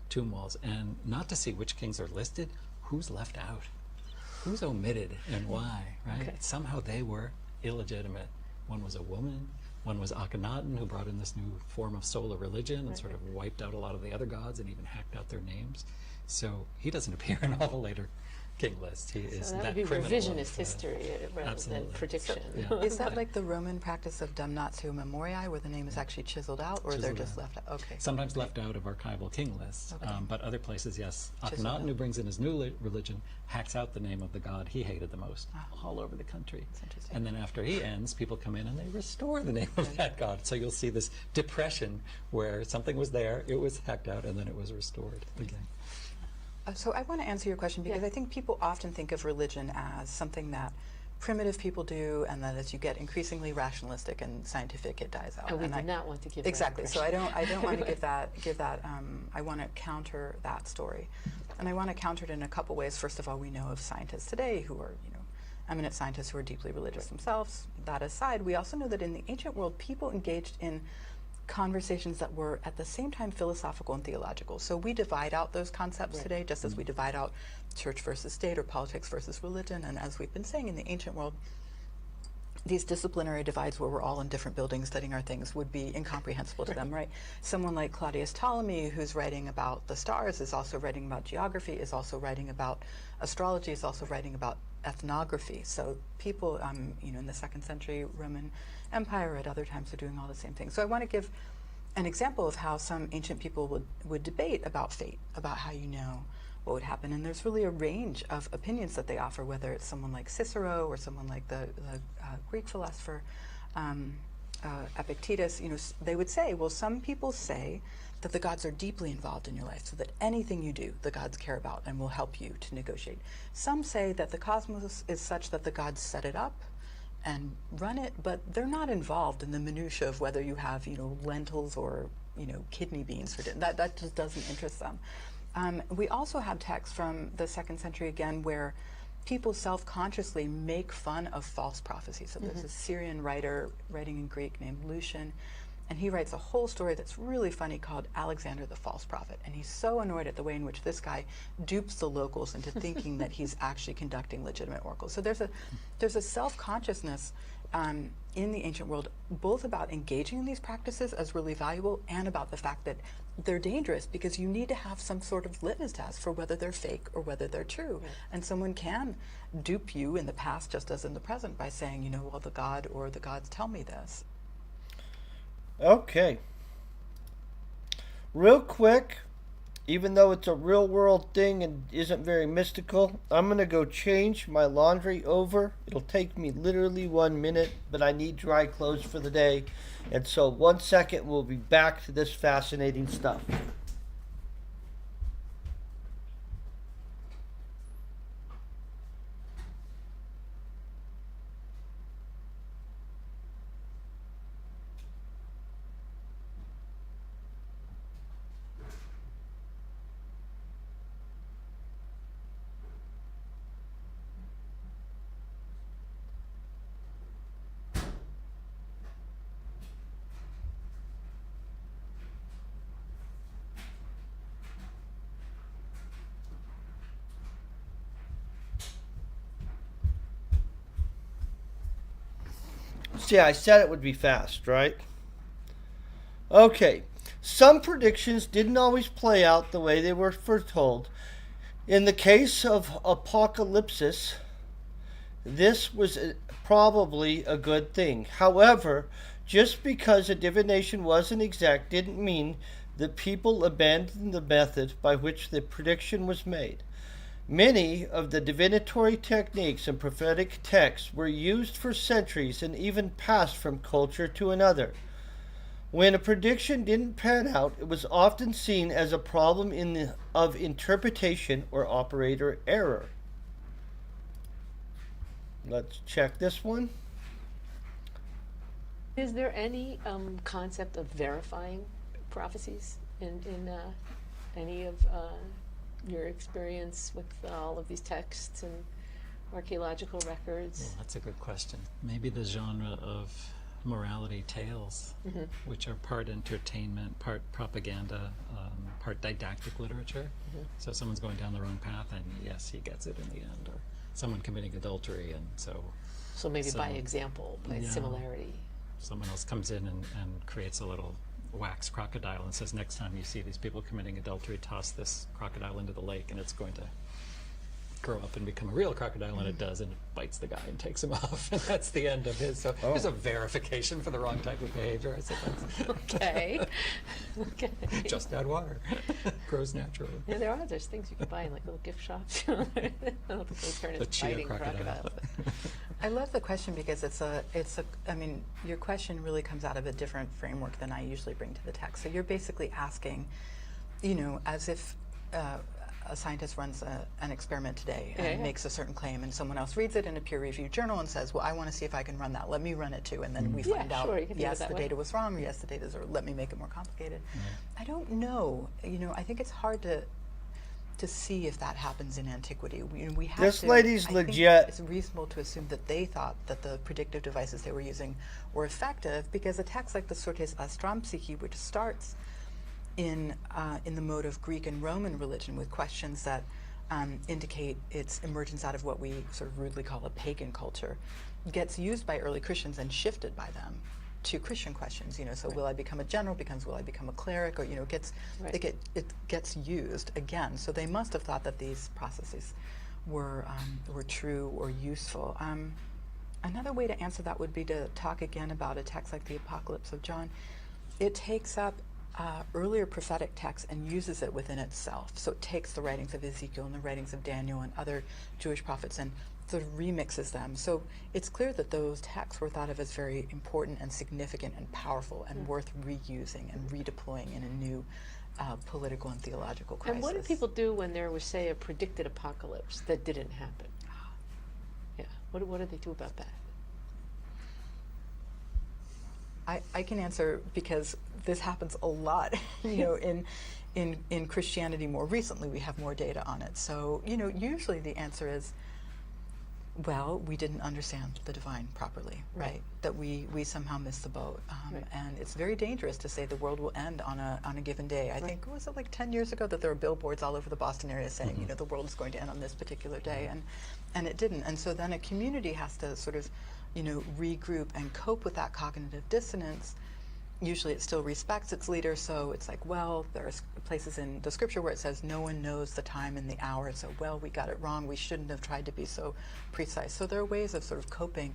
F: tomb walls, and not to see which kings are listed, who's left out, who's omitted, and why, right? Somehow they were illegitimate. One was a woman, one was Akhenaten, who brought in this new form of solar religion and sort of wiped out a lot of the other gods and even hacked out their names. So he doesn't appear in all the later king lists. He is
B: So that
F: that
B: would be
F: criminal
B: revisionist history rather than prediction.
E: Is that like the Roman practice of damnatio memoriae, where the name is actually chiseled out, or they're just left out? Okay.
F: Sometimes left out of archival king lists, but other places, yes. Akhenaten, who brings in his new religion, hacks out the name of the god he hated the most all over the country.
E: That's interesting.
F: And then after he ends, people come in and they restore the name of that god. So you'll see this depression where something was there, it was hacked out, and then it was restored again.
E: So I want to answer your question, because I think people often think of religion as something that primitive people do, and then as you get increasingly rationalistic and scientific, it dies out.
B: And we do not want to give
E: exactly.
B: that
E: So I don't want to give that. I want to counter that story. And I want to counter it in a couple ways. First of all, we know of scientists today who are, eminent scientists who are deeply religious themselves. That aside, we also know that in the ancient world, people engaged in conversations that were at the same time philosophical and theological. So we divide out those concepts today, just as we divide out church versus state or politics versus religion. And as we've been saying, in the ancient world, these disciplinary divides where we're all in different buildings studying our things would be incomprehensible to them, right? Someone like Claudius Ptolemy, who's writing about the stars, is also writing about geography, is also writing about astrology, is also writing about ethnography. So people, in the 2nd century Roman Empire at other times are doing all the same things. So I want to give an example of how some ancient people would debate about fate, about how you know what would happen. And there's really a range of opinions that they offer, whether it's someone like Cicero or someone like the Greek philosopher Epictetus. They would say, well, some people say that the gods are deeply involved in your life, so that anything you do, the gods care about and will help you to negotiate. Some say that the cosmos is such that the gods set it up and run it, but they're not involved in the minutiae of whether you have, lentils or, kidney beans for dinner. That just doesn't interest them. We also have texts from the 2nd century, again, where people self-consciously make fun of false prophecies. So there's a Syrian writer writing in Greek named Lucian, and he writes a whole story that's really funny called Alexander the False Prophet. And he's so annoyed at the way in which this guy dupes the locals into thinking that he's actually conducting legitimate oracles. So there's a self-consciousness in the ancient world, both about engaging in these practices as really valuable and about the fact that they're dangerous, because you need to have some sort of litmus test for whether they're fake or whether they're true. Right. And someone can dupe you in the past just as in the present by saying, well, the god or the gods tell me this.
A: Okay. Real quick, even though it's a real world thing and isn't very mystical, I'm going to go change my laundry over. It'll take me literally 1 minute, but I need dry clothes for the day. And so 1 second, we'll be back to this fascinating stuff. See, I said it would be fast, right? Okay. Some predictions didn't always play out the way they were foretold. In the case of apocalypsis, this was probably a good thing. However, just because a divination wasn't exact didn't mean that people abandoned the method by which the prediction was made. Many of the divinatory techniques and prophetic texts were used for centuries and even passed from culture to another. When a prediction didn't pan out, it was often seen as a problem of interpretation or operator error. Let's check this one.
B: Is there any concept of verifying prophecies in any of your experience with all of these texts and archaeological records?
F: Well, that's a good question. Maybe the genre of morality tales, which are part entertainment, part propaganda, part didactic literature. So someone's going down the wrong path, and yes, he gets it in the end. Or someone committing adultery, and
B: so maybe by example, by similarity.
F: Someone else comes in and creates a little wax crocodile and says, next time you see these people committing adultery, toss this crocodile into the lake and it's going to grow up and become a real crocodile, and it does, and it bites the guy and takes him off, and that's the end of his. So there's a verification for the wrong type of behavior, I suppose.
B: Okay. Okay.
F: Just add water. Grows naturally.
B: Yeah, there's things you can buy in like little gift shops. I don't think they turn into biting crocodiles.
E: I love the question because I mean, your question really comes out of a different framework than I usually bring to the text. So you're basically asking, as if a scientist runs an experiment today and makes a certain claim, and someone else reads it in a peer-reviewed journal and says, well, I want to see if I can run that. Let me run it too. And then we find out, yes, the data was wrong, or yes, the data's, or let me make it more complicated. I don't know. I think it's hard to to see if that happens in antiquity. We have
A: This
E: to,
A: lady's
E: I think
A: legit.
E: it's reasonable to assume that they thought that the predictive devices they were using were effective, because a text like the Sortes Astrampsyche, which starts in the mode of Greek and Roman religion with questions that indicate its emergence out of what we sort of rudely call a pagan culture, gets used by early Christians and shifted by them to Christian questions. So will I become a general becomes will I become a cleric, or it gets used again. So they must have thought that these processes were true or useful. Another way to answer that would be to talk again about a text like the Apocalypse of John. It takes up earlier prophetic texts and uses it within itself. So it takes the writings of Ezekiel and the writings of Daniel and other Jewish prophets and sort of remixes them. So it's clear that those texts were thought of as very important and significant and powerful and worth reusing and redeploying in a new political and theological crisis.
B: And what did people do when there was, say, a predicted apocalypse that didn't happen? Yeah. What did they do about that?
E: I can answer, because this happens a lot. In Christianity more recently, we have more data on it. So usually the answer is, well, we didn't understand the divine properly, right? That we somehow missed the boat, and it's very dangerous to say the world will end on a given day. I think, was it like 10 years ago that there were billboards all over the Boston area saying, the world is going to end on this particular day, and it didn't. And so then a community has to sort of, regroup and cope with that cognitive dissonance. Usually it still respects its leader, so it's like, well, there's places in the scripture where it says no one knows the time and the hour, so, well, we got it wrong, we shouldn't have tried to be so precise. So there are ways of sort of coping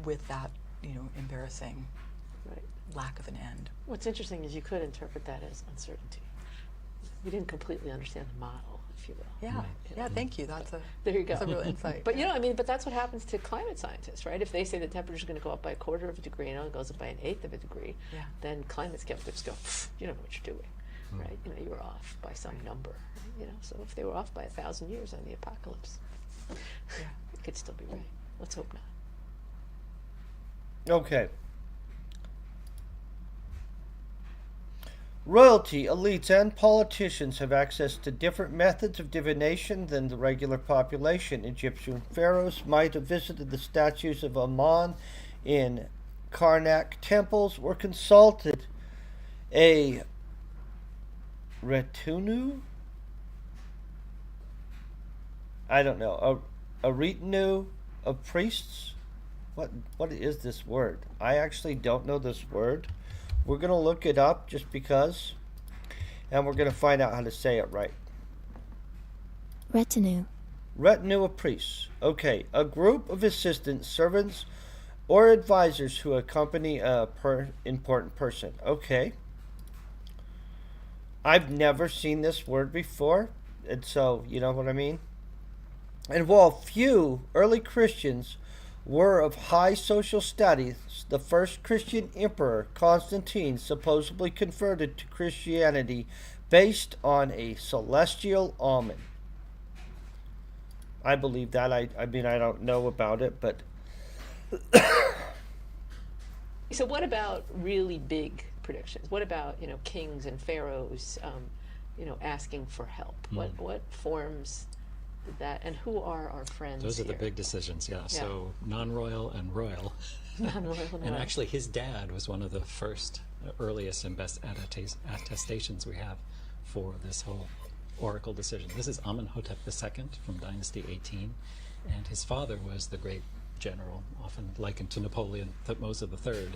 E: with that, embarrassing lack of an end.
B: What's interesting is you could interpret that as uncertainty. We didn't completely understand the model, if you will.
E: Yeah, thank you. That's a real insight.
B: But but that's what happens to climate scientists, right? If they say the temperature is going to go up by 1/4 of a degree and it only goes up by 1/8 of a degree, then climate skeptics go, you don't know what you're doing, right? You were off by some number. So if they were off by 1,000 years on the apocalypse, it could still be right. Let's hope not.
A: Okay. Royalty, elites, and politicians have access to different methods of divination than the regular population. Egyptian pharaohs might have visited the statues of Amun in Karnak temples or consulted a retinue? I don't know. A retinue of priests? What is this word? I actually don't know this word. We're going to look it up just because, and we're going to find out how to say it right.
G: Retinue.
A: Retinue of priests. Okay, a group of assistants, servants, or advisors who accompany a important person. Okay. I've never seen this word before, and so, you know what I mean? And while few early Christians were of high social status, the first Christian emperor, Constantine, supposedly converted to Christianity based on a celestial omen. I believe that. I mean, I don't know about it, but...
B: So what about really big predictions? What about, kings and pharaohs, asking for help? What forms... that, and who are our friends?
F: Those are
B: here?
F: the big decisions, yeah. So non-royal and royal.
B: Non-royal and
F: And
B: royal.
F: actually his dad was one of the first, earliest and best attestations we have for this whole oracle decision. This is Amenhotep II from Dynasty 18, and his father was the great general, often likened to Napoleon, Thutmose III.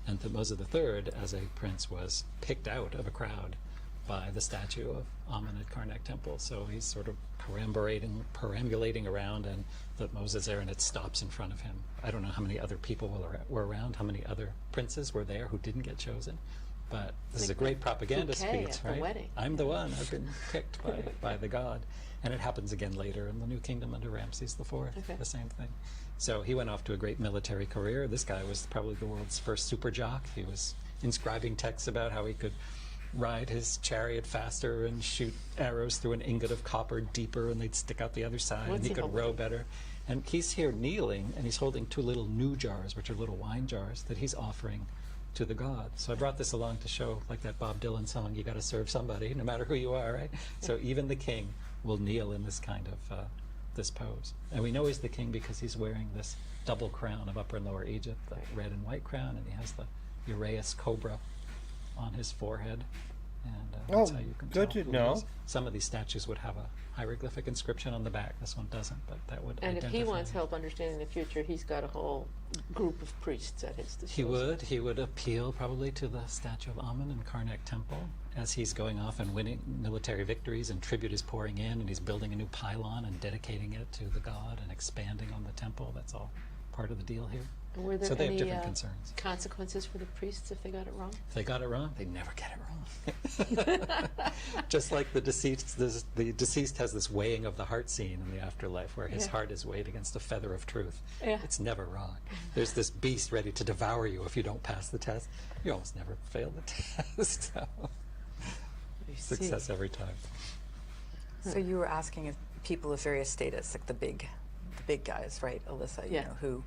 F: And Thutmose III, as a prince, was picked out of a crowd by the statue of Amen at Karnak Temple. So he's sort of perambulating around, and Thutmose is there, and it stops in front of him. I don't know how many other people were around, how many other princes were there who didn't get chosen. But this is a great propaganda
B: bouquet
F: speech,
B: at the
F: right?
B: wedding.
F: I'm the one. I've been picked by the god. And it happens again later in the New Kingdom under Ramses IV, the same thing. So he went off to a great military career. This guy was probably the world's first super jock. He was inscribing texts about how he could ride his chariot faster and shoot arrows through an ingot of copper deeper, and they'd stick out the other side, and he could row better. And he's here kneeling, and he's holding two little new jars, which are little wine jars, that he's offering to the god. So I brought this along to show, like that Bob Dylan song, you got to serve somebody, no matter who you are, right? So even the king will kneel in this kind of this pose. And we know he's the king because he's wearing this double crown of Upper and Lower Egypt, the red and white crown, and he has the Uraeus cobra on his forehead. And that's how you can
A: good
F: tell
A: to
F: who
A: know.
F: he is. Some of these statues would have a hieroglyphic inscription on the back. This one doesn't, but that would
B: And if he
F: identify
B: wants
F: him.
B: help understanding the future, he's got a whole group of priests at his disposal.
F: He would appeal probably to the statue of Amun in Karnak Temple as he's going off and winning military victories, and tribute is pouring in, and he's building a new pylon and dedicating it to the god and expanding on the temple. That's all part of the deal here.
B: And were there
F: So they have
B: any
F: different concerns.
B: consequences for the priests if they got it wrong?
F: If they got it wrong, they never get it wrong. Just like the deceased has this weighing of the heart scene in the afterlife where his heart is weighed against a feather of truth.
B: Yeah.
F: It's never wrong. There's this beast ready to devour you if you don't pass the test. You almost never fail the test. So success every time.
E: So you were asking if people of various status, like the big guys, right, Alyssa, you know, who,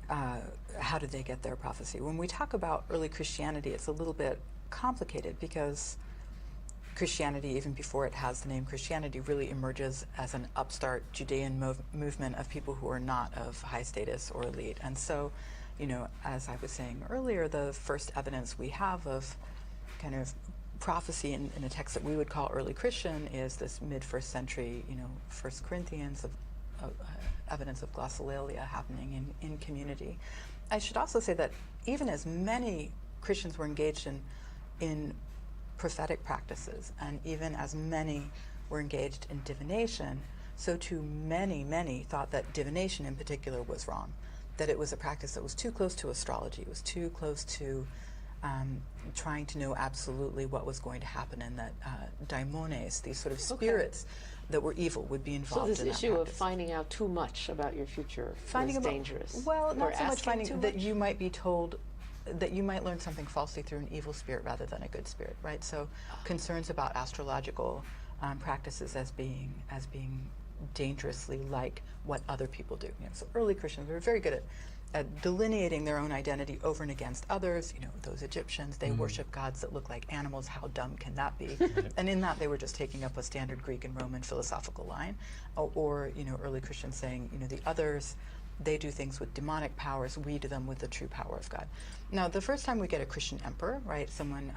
E: how did they get their prophecy? When we talk about early Christianity, it's a little bit complicated because Christianity, even before it has the name Christianity, really emerges as an upstart Judean movement of people who are not of high status or elite. And so, you know, as I was saying earlier, the first evidence we have of kind of prophecy in a text that we would call early Christian is this mid-first century, you know, 1 Corinthians of evidence of glossolalia happening in community. I should also say that even as many Christians were engaged in prophetic practices, and even as many were engaged in divination, so too many thought that divination in particular was wrong, that it was a practice that was too close to astrology, it was too close to trying to know absolutely what was going to happen, and that daimones, these sort of spirits that were evil, would be involved in that
B: So this issue of
E: practice.
B: finding out too much about your future is dangerous.
E: Well,
B: Or
E: not so much
B: asking
E: finding
B: too
E: that
B: much?
E: you might be told that you might learn something falsely through an evil spirit rather than a good spirit, right? So concerns about astrological practices as being dangerously like what other people do. You know, so early Christians were very good at delineating their own identity over and against others. You know, those Egyptians, they worship gods that look like animals. How dumb can that be? And in that, they were just taking up a standard Greek and Roman philosophical line. Or you know, early Christians saying, you know, the others, they do things with demonic powers. We do them with the true power of God. Now, the first time we get a Christian emperor, right, someone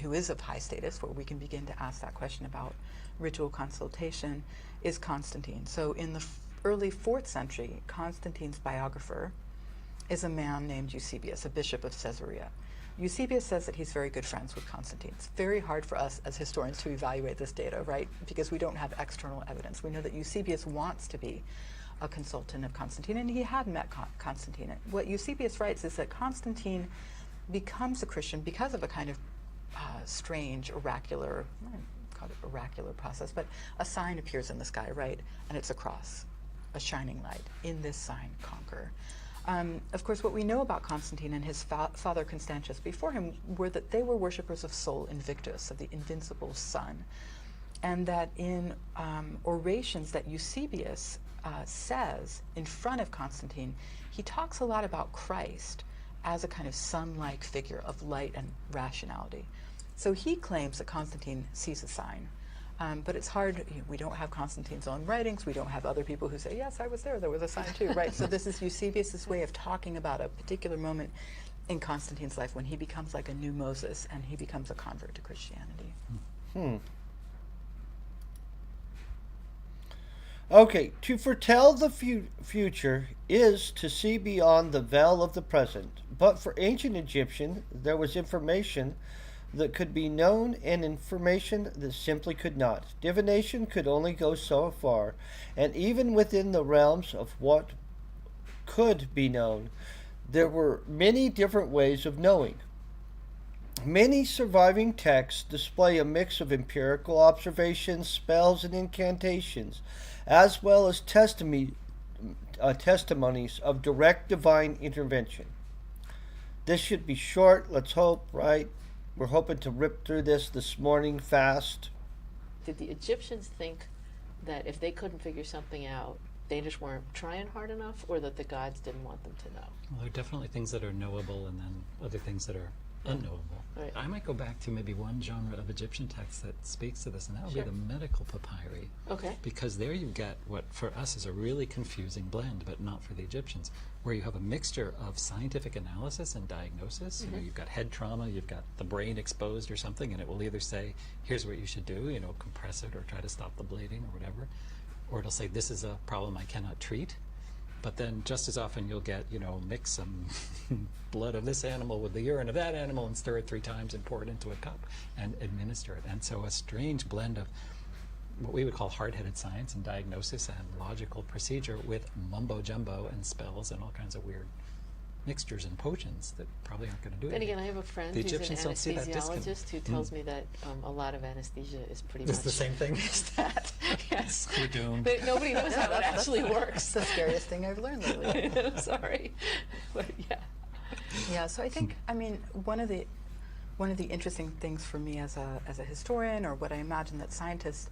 E: who is of high status, where we can begin to ask that question about ritual consultation, is Constantine. So in the early 4th century, Constantine's biographer is a man named Eusebius, a bishop of Caesarea. Eusebius says that he's very good friends with Constantine. It's very hard for us as historians to evaluate this data, right? Because we don't have external evidence. We know that Eusebius wants to be a consultant of Constantine, and he had met Constantine. What Eusebius writes is that Constantine becomes a Christian because of a kind of strange, oracular, I don't call it oracular process, but a sign appears in the sky, right? And it's a cross, a shining light. In this sign, conquer. Of course, what we know about Constantine and his father Constantius before him were that they were worshippers of Sol Invictus, of the invincible sun, and that in orations that Eusebius says in front of Constantine, he talks a lot about Christ as a kind of sun-like figure of light and rationality. So he claims that Constantine sees a sign. But it's hard, we don't have Constantine's own writings, we don't have other people who say, yes, I was there was a sign too, right? So this is Eusebius' way of talking about a particular moment in Constantine's life when he becomes like a new Moses and he becomes a convert to Christianity.
A: Okay, to foretell the future is to see beyond the veil of the present. But for ancient Egyptian, there was information that could be known and information that simply could not. Divination could only go so far, and even within the realms of what could be known, there were many different ways of knowing. Many surviving texts display a mix of empirical observations, spells, and incantations, as well as testimonies of direct divine intervention. This should be short, let's hope, right? We're hoping to rip through this morning fast.
B: Did the Egyptians think that if they couldn't figure something out, they just weren't trying hard enough, or that the gods didn't want them to know?
F: Well, there are definitely things that are knowable and then other things that are unknowable.
B: Right.
F: I might go back to maybe one genre of Egyptian text that speaks to this, and that would
B: Sure.
F: be the medical papyri.
B: Okay.
F: Because there you get what for us is a really confusing blend, but not for the Egyptians, where you have a mixture of scientific analysis and diagnosis. You know, you've got head trauma, you've got the brain exposed or something, and it will either say, here's what you should do, you know, compress it or try to stop the bleeding or whatever, or it'll say, this is a problem I cannot treat. But then just as often you'll get, you know, mix some blood of this animal with the urine of that animal and stir it 3 times and pour it into a cup and administer it. And so a strange blend of what we would call hard-headed science and diagnosis and logical procedure with mumbo-jumbo and spells and all kinds of weird mixtures and potions that probably aren't going to do
B: Then
F: anything.
B: again, I have a friend
F: The
B: who's an
F: Egyptians don't see that disconnect.
B: anesthesiologist who tells me that a lot of anesthesia is pretty
F: It's
B: much
F: the same thing.
B: is that. Yes.
F: We're doomed.
B: But nobody knows how it actually works.
E: That's the scariest thing I've learned lately.
B: I'm sorry. But yeah.
E: Yeah, so I think, I mean, one of the interesting things for me as a historian, or what I imagine that scientists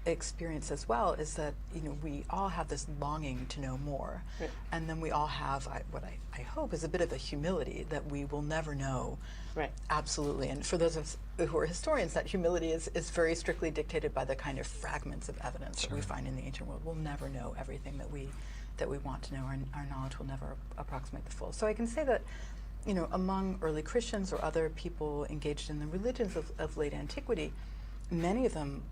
E: experience as well, is that, you know, we all have this longing to know more.
B: Right.
E: And then we all have what I hope is a bit of a humility that we will never know.
B: Right.
E: Absolutely. And for those of us who are historians, that humility is very strictly dictated by the kind of fragments of evidence that we find in the ancient world. We'll never know everything that we want to know. Our knowledge will never approximate the full. So I can say that, you know, among early Christians or other people engaged in the religions of late antiquity, many of them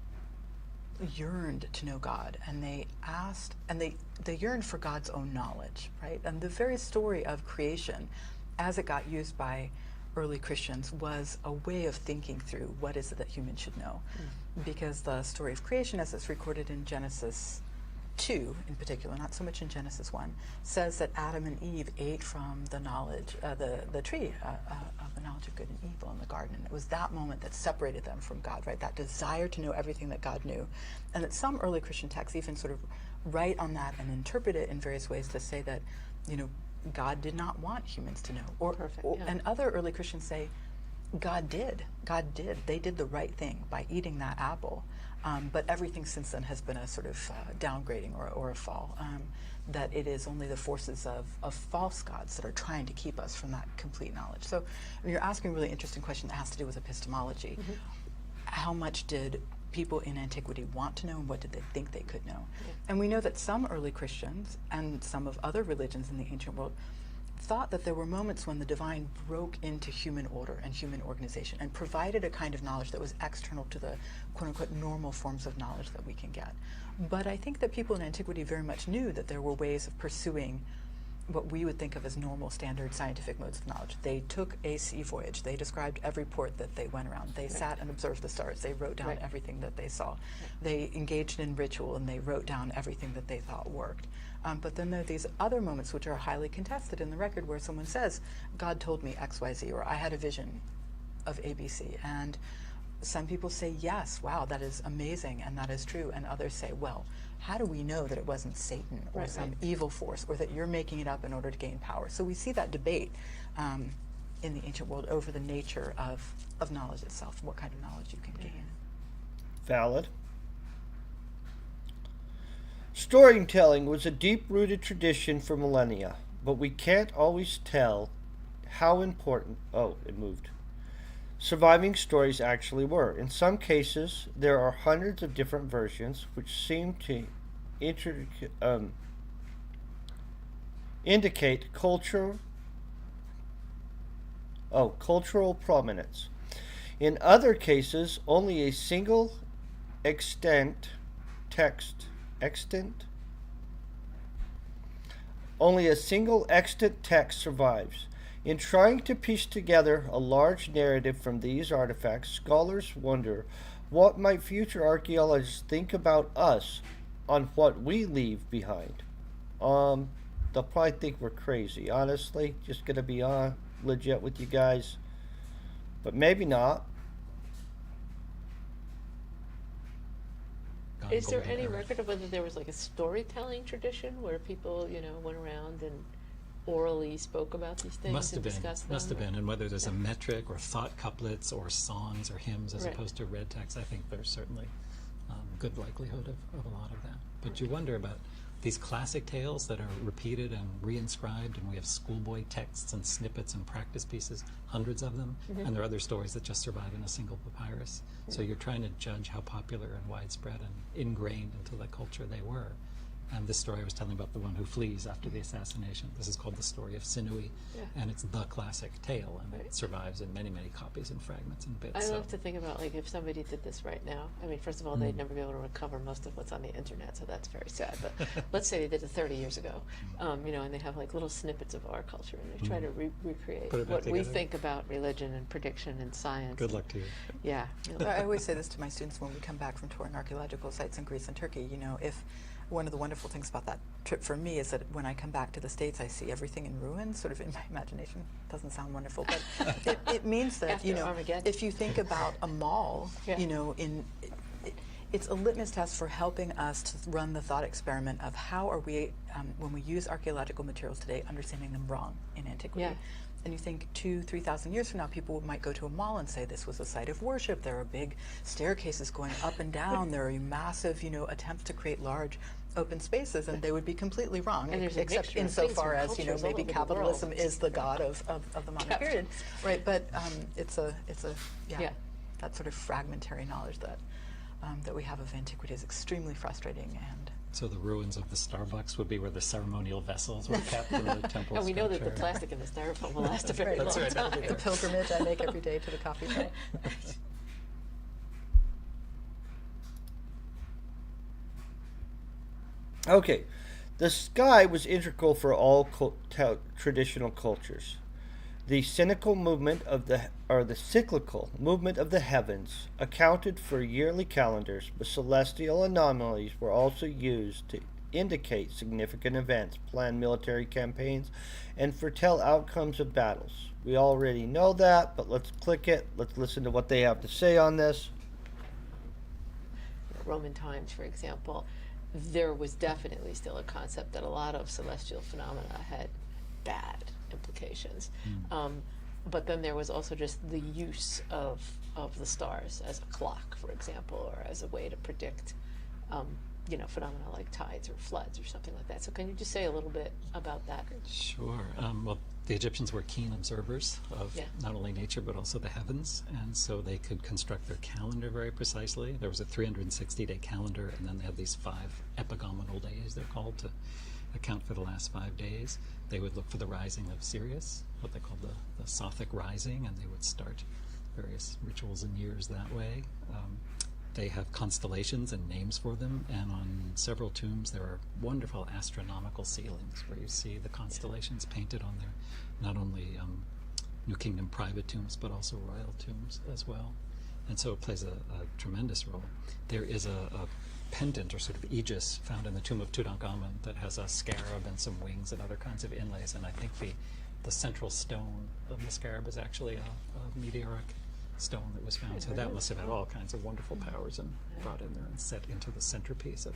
E: yearned to know God, and they asked, and they yearned for God's own knowledge, right? And the very story of creation, as it got used by early Christians, was a way of thinking through what is it that humans should know. Because the story of creation, as it's recorded in Genesis 2 in particular, not so much in Genesis 1, says that Adam and Eve ate from the knowledge, the tree of the knowledge of good and evil in the garden. And it was that moment that separated them from God, right? That desire to know everything that God knew. And that some early Christian texts even sort of write on that and interpret it in various ways to say that, you know, God did not want humans to know.
B: Perfect, yeah.
E: And other early Christians say, God did. God did. They did the right thing by eating that apple. But everything since then has been a sort of downgrading or a fall. That it is only the forces of false gods that are trying to keep us from that complete knowledge. So I mean, you're asking a really interesting question that has to do with epistemology. How much did people in antiquity want to know, and what did they think they could know?
B: Yeah.
E: And we know that some early Christians and some of other religions in the ancient world thought that there were moments when the divine broke into human order and human organization and provided a kind of knowledge that was external to the quote-unquote normal forms of knowledge that we can get. But I think that people in antiquity very much knew that there were ways of pursuing what we would think of as normal standard scientific modes of knowledge. They took a sea voyage. They described every port that they went around. They sat and observed the stars. They wrote down everything that they saw. They engaged in ritual, and they wrote down everything that they thought worked. But then there are these other moments which are highly contested in the record, where someone says, God told me X, Y, Z, or I had a vision of ABC. And some people say, yes, wow, that is amazing, and that is true. And others say, well, how do we know that it wasn't Satan or some evil force, or that you're making it up in order to gain power? So we see that debate in the ancient world over the nature of knowledge itself, what kind of knowledge you can gain.
A: Valid. Storytelling was a deep-rooted tradition for millennia, but we can't always tell how important, surviving stories actually were. In some cases, there are hundreds of different versions which seem to indicate cultural prominence. In other cases, only a single extant text survives. In trying to piece together a large narrative from these artifacts, scholars wonder what might future archaeologists think about us on what we leave behind. They'll probably think we're crazy. Honestly, just gonna be legit with you guys, but maybe not.
B: Is there any record of whether there was like a storytelling tradition where people, you know, went around and orally spoke about these things
F: Must have
B: and
F: been.
B: discussed them?
F: Must have been. And whether there's a metric or thought couplets or songs or hymns as
B: Right.
F: opposed to read text, I think there's certainly good likelihood of a lot of that. But you wonder about these classic tales that are repeated and reinscribed, and we have schoolboy texts and snippets and practice pieces, hundreds of them, and there are other stories that just survive in a single papyrus. So you're trying to judge how popular and widespread and ingrained into the culture they were. And this story I was telling about the one who flees after the assassination. This is called the story of Sinui, and it's the classic tale, and it survives in many, many copies and fragments and bits.
B: I love to think about, like, if somebody did this right now. I mean, first of all, they'd never be able to recover most of what's on the internet, so that's very sad. But let's say they did it 30 years ago, you know, and they have like little snippets of our culture, and they try to recreate
F: Put it back
B: what we
F: together.
B: think about religion and prediction and science.
F: Good luck to you.
B: Yeah. You know,
E: I always say this to my students when we come back from touring archaeological sites in Greece and Turkey. You know, if one of the wonderful things about that trip for me is that when I come back to the States, I see everything in ruins, sort of in my imagination. Doesn't sound wonderful, but it means that,
B: After
E: you know,
B: Armageddon.
E: if you think about a mall, you know, it's a litmus test for helping us to run the thought experiment of how are we, when we use archaeological materials today, understanding them wrong in antiquity.
B: Yeah.
E: And you think 2,000-3,000 years from now, people might go to a mall and say this was a site of worship. There are big staircases going up and down. There are massive, you know, attempts to create large open spaces, and they would be completely wrong,
B: And there's a
E: except
B: mixture of
E: insofar
B: things from
E: as, you know,
B: cultures all
E: maybe
B: over the
E: capitalism
B: world.
E: is the god of the modern period, right? But it's a
B: Yeah.
E: that sort of fragmentary knowledge that that we have of antiquity is extremely frustrating. And
F: So the ruins of the Starbucks would be where the ceremonial vessels were kept in the temple.
B: and we know that the
F: structure.
B: plastic and the styrofoam will last a very
E: That's
B: long
E: right.
B: time.
E: The pilgrimage I make every day to the coffee shop.
A: Okay, the sky was integral for all traditional cultures. The cyclical movement of the heavens accounted for yearly calendars, but celestial anomalies were also used to indicate significant events, plan military campaigns, and foretell outcomes of battles. We already know that, but let's click it. Let's listen to what they have to say on this.
B: Roman times, for example, there was definitely still a concept that a lot of celestial phenomena had bad implications. But then there was also just the use of the stars as a clock, for example, or as a way to predict, you know, phenomena like tides or floods or something like that. So can you just say a little bit about that?
F: Sure. Well, the Egyptians were keen observers of not only nature but also the heavens, and so they could construct their calendar very precisely. There was a 360-day calendar, and then they had these 5 epigomenal days, they're called, to account for the last 5 days. They would look for the rising of Sirius, what they called the Sothic rising, and they would start various rituals and years that way. They have constellations and names for them, and on several tombs there are wonderful astronomical ceilings where you see the constellations painted on there, not only New Kingdom private tombs, but also royal tombs as well. And so it plays a tremendous role. There is a pendant or sort of aegis found in the tomb of Tutankhamun that has a scarab and some wings and other kinds of inlays, and I think the central stone of the scarab is actually a meteoric stone that was found. So that must have had all kinds of wonderful powers and brought in there and set into the centerpiece of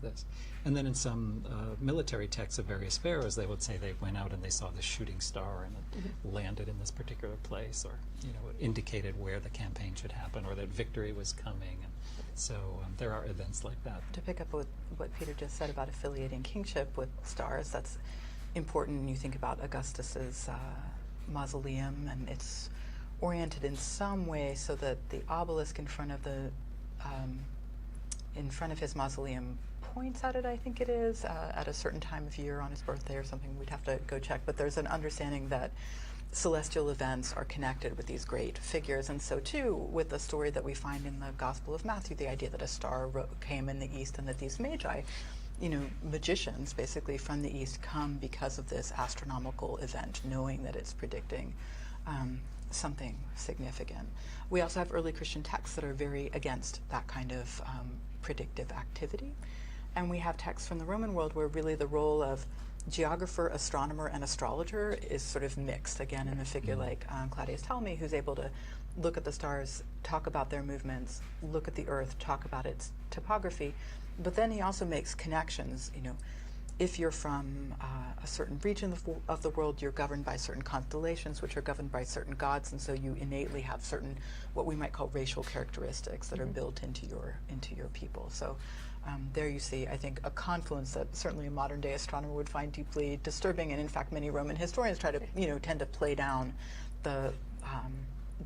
F: this. And then in some military texts of various pharaohs, they would say they went out and they saw this shooting star and it landed in this particular place, or, you know, it indicated where the campaign should happen, or that victory was coming. And so there are events like that.
E: To pick up with what Peter just said about affiliating kingship with stars, that's important when you think about Augustus's mausoleum, and it's oriented in some way so that the obelisk in front of his mausoleum points at it, I think it is, at a certain time of year on his birthday or something. We'd have to go check, but there's an understanding that celestial events are connected with these great figures, and so too with the story that we find in the Gospel of Matthew, the idea that a star came in the east and that these magi, you know, magicians basically from the east, come because of this astronomical event, knowing that it's predicting something significant. We also have early Christian texts that are very against that kind of predictive activity. And we have texts from the Roman world where really the role of geographer, astronomer, and astrologer is sort of mixed, again, in a figure like Claudius Ptolemy, who's able to look at the stars, talk about their movements, look at the earth, talk about its topography, but then he also makes connections, you know, if you're from a certain region of the world, you're governed by certain constellations, which are governed by certain gods, and so you innately have certain, what we might call racial characteristics that are built into your people. So there you see, I think, a confluence that certainly a modern-day astronomer would find deeply disturbing, and in fact, many Roman historians try to, tend to play down the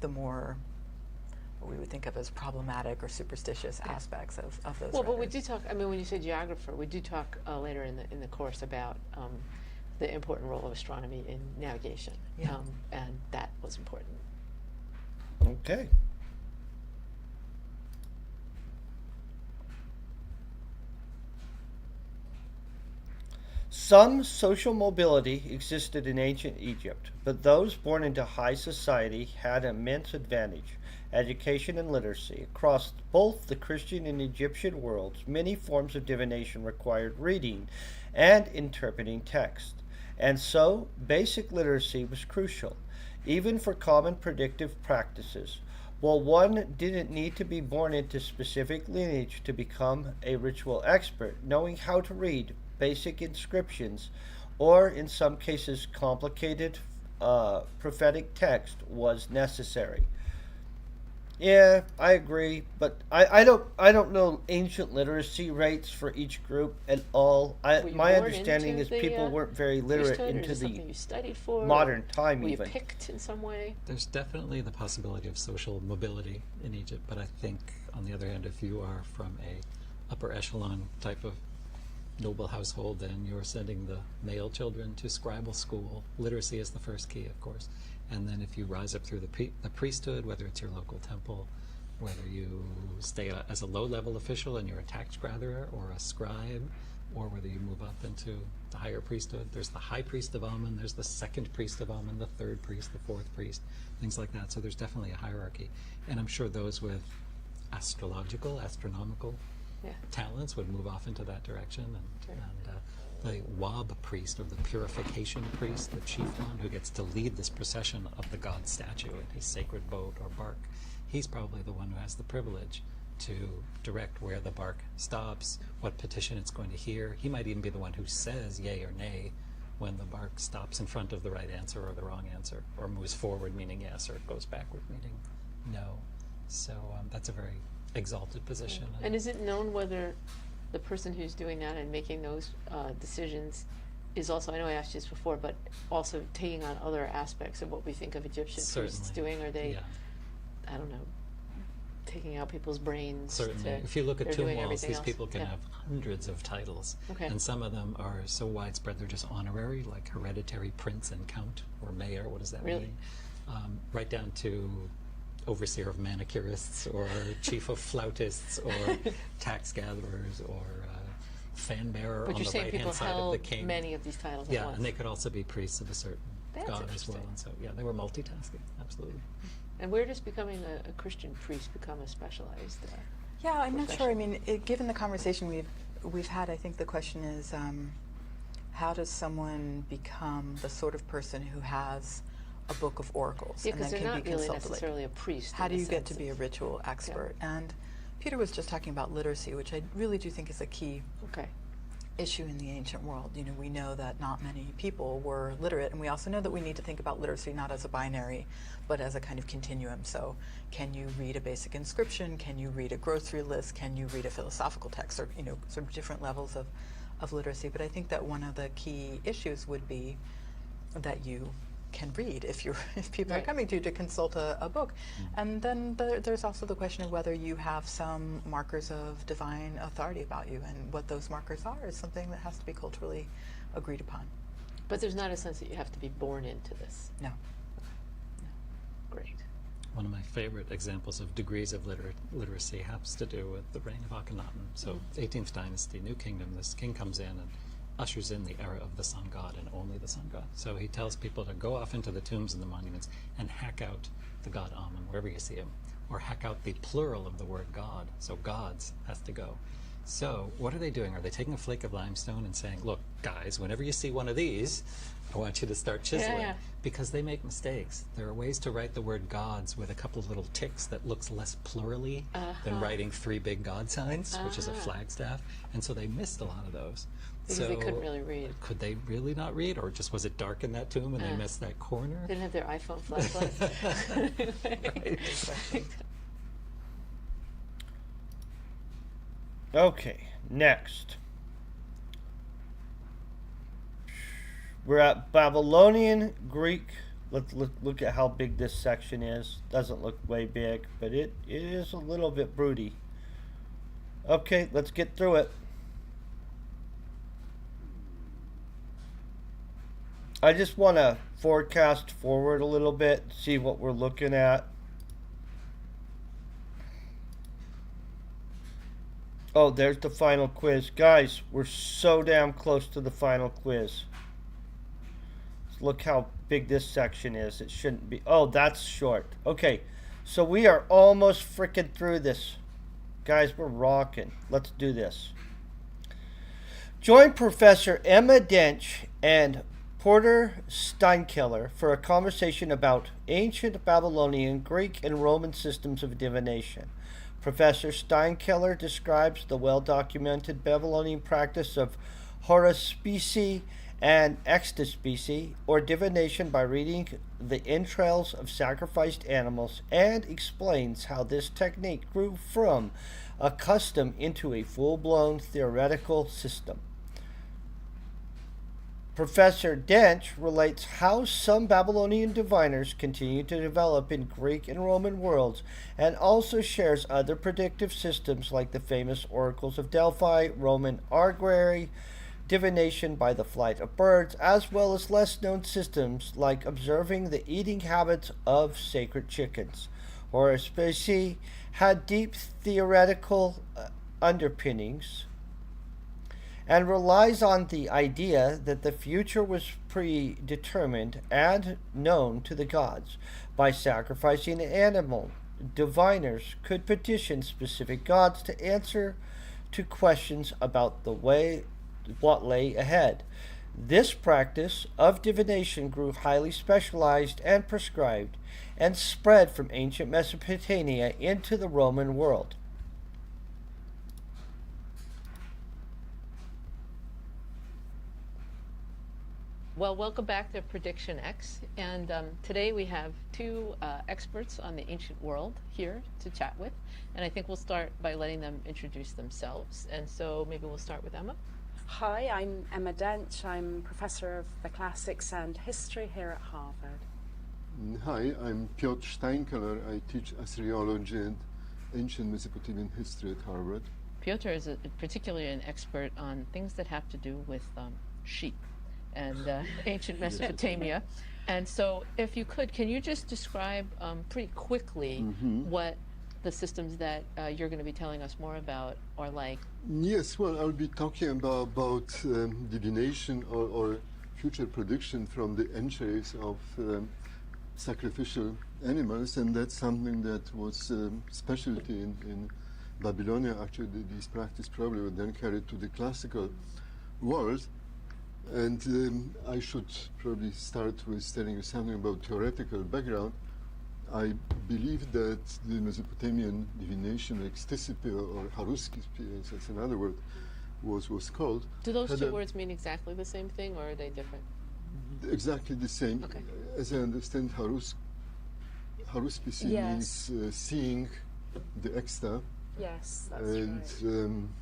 E: more what we would think of as problematic or superstitious aspects of those.
B: Well, but we
E: writers.
B: do talk. I mean, when you say geographer, we do talk later in the course about the important role of astronomy in navigation, and that was important.
A: Okay. Some social mobility existed in ancient Egypt, but those born into high society had immense advantage. Education and literacy. Across both the Christian and Egyptian worlds, many forms of divination required reading and interpreting text. And so, basic literacy was crucial, even for common predictive practices. While one didn't need to be born into specific lineage to become a ritual expert, knowing how to read basic inscriptions, or in some cases complicated prophetic text, was necessary. Yeah, I agree, but I don't know ancient literacy rates for each group at all.
B: Were you
A: My
B: born
A: understanding
B: into
A: is
B: the,
A: people weren't very literate
B: priesthood, or
A: into
B: is it
A: the
B: something you studied for?
A: modern time
B: Were you
A: even.
B: picked in some way?
F: There's definitely the possibility of social mobility in Egypt, but I think, on the other hand, if you are from a upper echelon type of noble household, then you're sending the male children to scribal school. Literacy is the first key, of course. And then if you rise up through the priesthood, whether it's your local temple, whether you stay as a low-level official and you're a tax gatherer or a scribe, or whether you move up into the higher priesthood. There's the high priest of Amun, there's the second priest of Amun, the third priest, the fourth priest, things like that. So there's definitely a hierarchy. And I'm sure those with astronomical talents would move off into that direction. And the Wab priest, or the purification priest, the chief one who gets to lead this procession of the god statue in his sacred boat or bark, he's probably the one who has the privilege to direct where the bark stops, what petition it's going to hear. He might even be the one who says yay or nay when the bark stops in front of the right answer or the wrong answer, or moves forward meaning yes, or it goes backward meaning no. So that's a very exalted position.
B: And is it known whether the person who's doing that and making those decisions is also, I know I asked you this before, but also taking on other aspects of what we think of Egyptian priests doing? Are they, I don't know, taking out people's brains?
F: Certainly. If you look at tomb walls, these people can have hundreds of titles. And some of them are so widespread they're just honorary, like hereditary prince and count or mayor. What does that mean? Right down to overseer of manicurists, or chief of flautists, or tax gatherers, or fan bearer on the right-hand side of the king.
B: Many of these titles at once.
F: And they could also be priests of a certain god as well. And so, they were multitasking, absolutely.
B: And where does becoming a Christian priest become a specialized
E: I'm not sure. I mean, given the conversation we've had, I think the question is, how does someone become the sort of person who has a book of oracles and then
B: they're
E: can
B: not
E: be
B: really
E: consulted?
B: necessarily a priest.
E: How do you get to be a ritual expert? And Peter was just talking about literacy, which I really do think is a key issue in the ancient world. You know, we know that not many people were literate, and we also know that we need to think about literacy not as a binary, but as a kind of continuum. So can you read a basic inscription? Can you read a grocery list? Can you read a philosophical text? Or, sort of different levels of literacy. But I think that one of the key issues would be that you can read if people are coming to you to consult a book. And then there's also the question of whether you have some markers of divine authority about you, and what those markers are is something that has to be culturally agreed upon.
B: But there's not a sense that you have to be born into this.
E: No.
B: Great.
F: One of my favorite examples of degrees of literacy has to do with the reign of Akhenaten. So 18th dynasty, New Kingdom, this king comes in and ushers in the era of the sun god and only the sun god. So he tells people to go off into the tombs and the monuments and hack out the god Amun wherever you see him, or hack out the plural of the word god. So gods has to go. So what are they doing? Are they taking a flake of limestone and saying, look, guys, whenever you see one of these, I want you to start chiseling?
B: Yeah.
F: Because they make mistakes. There are ways to write the word gods with a couple of little ticks that looks less plurally than writing 3 big God signs, which is a flagstaff. And so they missed a lot of those.
B: Because they couldn't really read.
F: Could they really not read? Or just was it dark in that tomb and they missed that corner?
B: They didn't have their iPhone flashlights.
A: Okay, next. We're at Babylonian Greek. Let's look at how big this section is. Doesn't look way big, but it is a little bit broody. Okay, let's get through it. I just want to forecast forward a little bit, see what we're looking at. Oh, there's the final quiz. Guys, we're so damn close to the final quiz. Look how big this section is. It shouldn't be. Oh, that's short. Okay, so we are almost freaking through this. Guys, we're rocking. Let's do this. Join Professor Emma Dench and Porter Steinkeller for a conversation about ancient Babylonian, Greek, and Roman systems of divination. Professor Steinkeller describes the well-documented Babylonian practice of horospicy and ecstaspicy, or divination by reading the entrails of sacrificed animals, and explains how this technique grew from a custom into a full-blown theoretical system. Professor Dench relates how some Babylonian diviners continue to develop in Greek and Roman worlds, and also shares other predictive systems like the famous oracles of Delphi, Roman augury, divination by the flight of birds, as well as less-known systems like observing the eating habits of sacred chickens. Horospicy had deep theoretical underpinnings and relies on the idea that the future was predetermined and known to the gods. By sacrificing an animal, diviners could petition specific gods to answer to questions about what lay ahead. This practice of divination grew highly specialized and prescribed, and spread from ancient Mesopotamia into the Roman world.
B: Well, welcome back to PredictionX, and today we have 2 experts on the ancient world here to chat with, and I think we'll start by letting them introduce themselves. And so maybe we'll start with Emma.
G: Hi, I'm Emma Dench. I'm Professor of the Classics and History here at Harvard.
H: Hi, I'm Piotr Steinkeller. I teach Assyriology and Ancient Mesopotamian History at Harvard.
B: Piotr is particularly an expert on things that have to do with sheep and ancient Mesopotamia. And so if you could, can you just describe pretty quickly what the systems that you're going to be telling us more about are like?
H: Yes, well, I'll be talking about divination or future prediction from the entrails of sacrificial animals, and that's something that was specialty in Babylonia. Actually, this practice probably was then carried to the classical world. And I should probably start with telling you something about theoretical background. I believe that the Mesopotamian divination, like Stesipe or Haruspicy, as that's another word, was called.
B: Do those 2 words mean exactly the same thing, or are they different?
H: Exactly the same.
B: Okay.
H: As I understand, Haruspicy
G: Yes.
H: means seeing the extra.
G: Yes, that's
H: And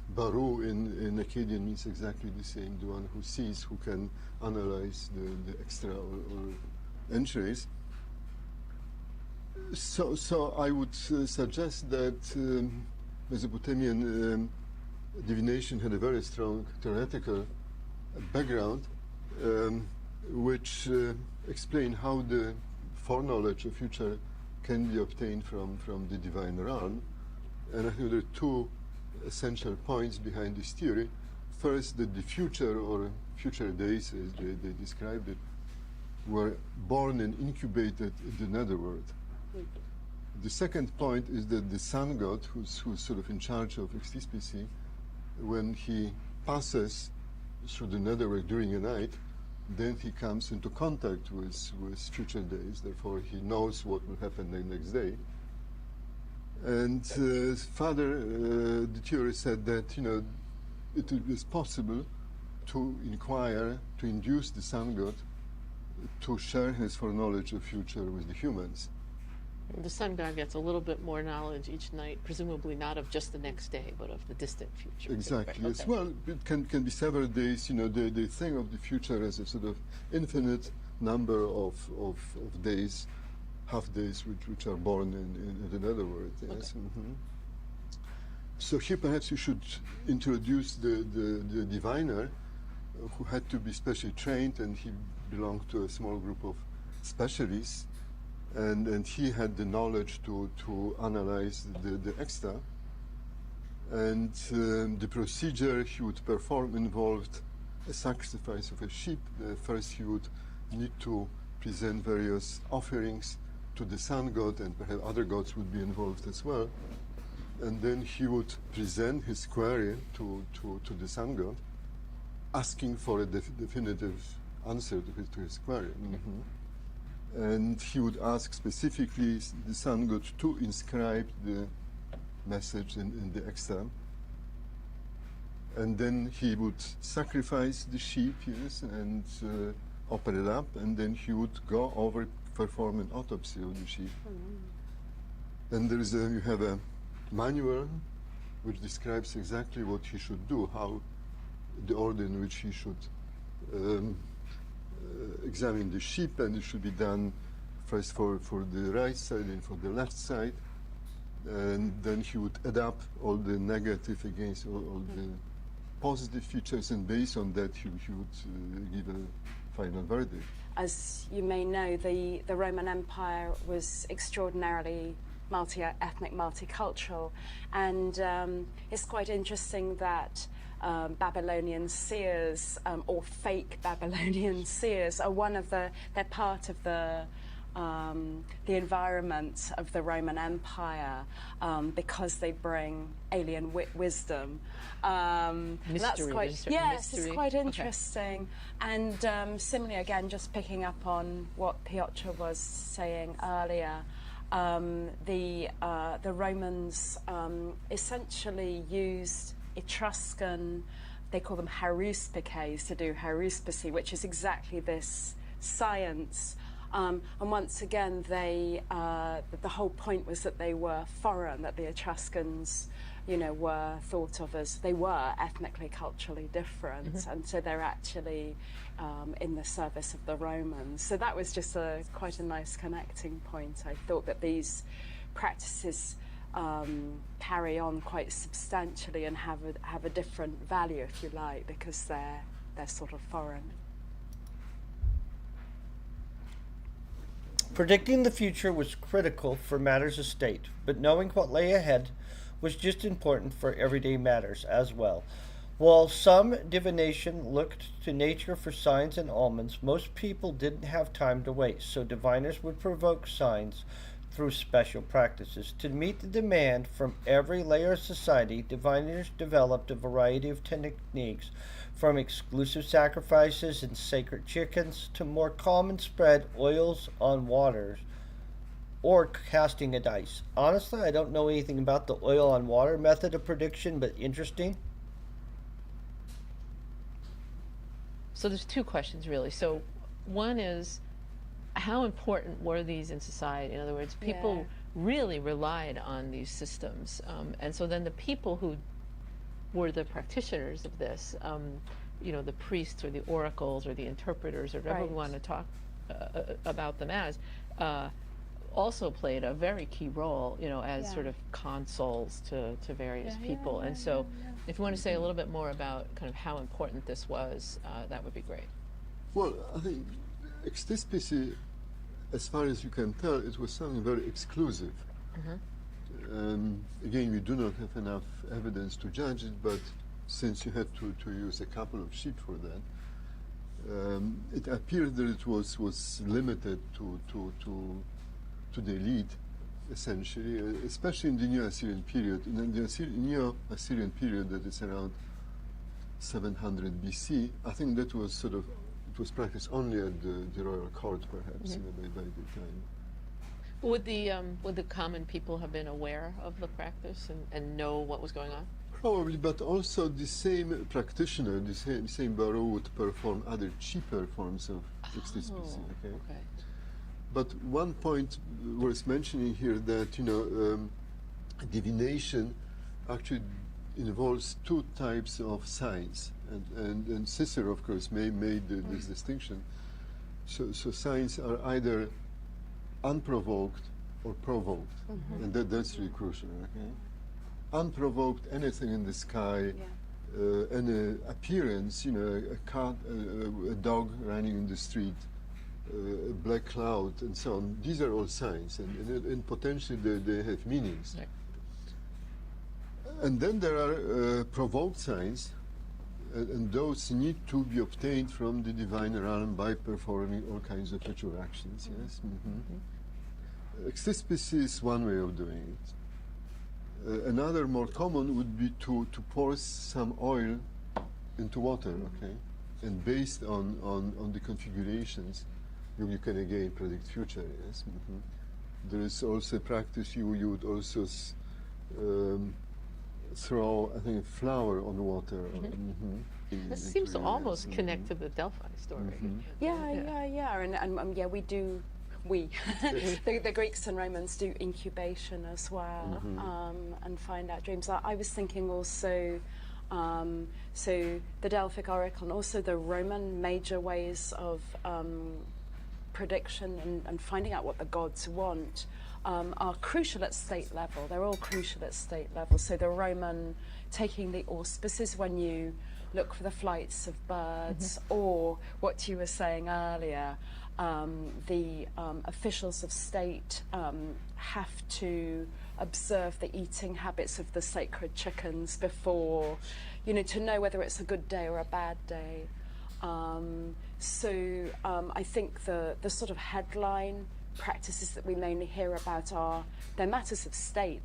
G: right.
H: Baru in Akkadian means exactly the same, the one who sees, who can analyze the extra or entries. So I would suggest that Mesopotamian divination had a very strong theoretical background, which explain how the foreknowledge of future can be obtained from the divine realm. And I think there are 2 essential points behind this theory. First, that the future or future days, as they described it, were born and incubated in the netherworld. The second point is that the sun god, who's sort of in charge of ecstaspicy, when he passes through the netherworld during a night, then he comes into contact with future days. Therefore, he knows what will happen the next day. And Father the theory said that it is possible to inquire, to induce the sun god to share his foreknowledge of future with the humans.
B: The sun god gets a little bit more knowledge each night, presumably not of just the next day, but of the distant future.
H: Exactly.
B: Right,
H: Yes.
B: okay.
H: Well, it can be several days. They think of the future as a sort of infinite number of days, half days, which are born in the netherworld. Yes.
B: Okay.
H: Mm-hmm. So here, perhaps you should introduce the diviner, who had to be specially trained, and he belonged to a small group of specialists. And he had the knowledge to analyze the extra. And the procedure he would perform involved a sacrifice of a sheep. First, he would need to present various offerings to the sun god, and perhaps other gods would be involved as well. And then he would present his query to the sun god, asking for a definitive answer to his query. Mm-hmm. And he would ask specifically the sun god to inscribe the message in the extra. And then he would sacrifice the sheep, yes, and open it up, and then he would go over, perform an autopsy of the sheep. And there is you have a manual which describes exactly what he should do, how the order in which he should examine the sheep, and it should be done first for the right side and for the left side, and then he would add up all the negative against all the positive features, and based on that he would give a final verdict.
G: As you may know, the Roman Empire was extraordinarily multi-ethnic, multicultural, and it's quite interesting that Babylonian seers or fake Babylonian seers are they're part of the environment of the Roman Empire because they bring alien wisdom. That's quite, yes,
B: mystery.
G: it's quite interesting. Okay. And similarly, again, just picking up on what Piotr was saying earlier, the Romans essentially used Etruscan, they call them haruspices, to do haruspicy, which is exactly this science. And once again, the whole point was that they were foreign, that the Etruscans, were thought of as, they were ethnically, culturally different, and so they're actually in the service of the Romans. So that was just quite a nice connecting point. I thought that these practices carry on quite substantially and have a different value, if you like, because they're sort of foreign.
A: Predicting the future was critical for matters of state, but knowing what lay ahead was just important for everyday matters as well. While some divination looked to nature for signs and omens, most people didn't have time to wait, so diviners would provoke signs through special practices. To meet the demand from every layer of society, diviners developed a variety of techniques, from exclusive sacrifices and sacred chickens to more common spread oils on waters or casting a dice. Honestly, I don't know anything about the oil on water method of prediction, but interesting.
B: So there's two questions really. So one is, how important were these in society? In other words, people really relied on these systems. And so then the people who were the practitioners of this, the priests or the oracles or the interpreters or whatever we want to talk about them as, also played a very key role, as sort of consuls to various people. And so if you want to say a little bit more about kind of how important this was, that would be great.
H: Well, I think extispicy, as far as you can tell, it was something very exclusive. Again, we do not have enough evidence to judge it, but since you had to use a couple of sheep for that, it appeared that it was limited to the elite, essentially, especially in the Neo-Assyrian period. In the Neo-Assyrian period, that is around 700 BC, I think that was sort of, it was practiced only at the royal court, perhaps, by the time.
B: Would the common people have been aware of the practice and know what was going on?
H: Probably, but also the same practitioner, the same Baruch would perform other cheaper forms of ecstasy. Okay?
B: Okay.
H: But one point worth mentioning here that divination actually involves two types of signs, and Cicero, of course, made this distinction. So signs are either unprovoked or provoked, and that's really crucial. Okay? Unprovoked, anything in the sky, any appearance, a cat, a dog running in the street, a black cloud, and so on. These are all signs, and potentially they have meanings.
B: Right.
H: And then there are provoked signs, and those need to be obtained from the divine realm by performing all kinds of ritual actions. Yes. Ecstasy is one way of doing it. Another more common would be to pour some oil into water, okay? And based on the configurations, you can again predict future, yes? There is also a practice you would also throw, I think, flour on water.
B: This seems to almost connect to the Delphi story.
G: Yeah, and we do. The Greeks and Romans do incubation as well, and find out dreams. I was thinking also, so the Delphic oracle and also the Roman major ways of prediction and finding out what the gods want are crucial at state level. They're all crucial at state level. So the Roman taking the auspices when you look for the flights of birds, or what you were saying earlier, the officials of state have to observe the eating habits of the sacred chickens before, to know whether it's a good day or a bad day. So I think the sort of headline practices that we mainly hear about they're matters of state.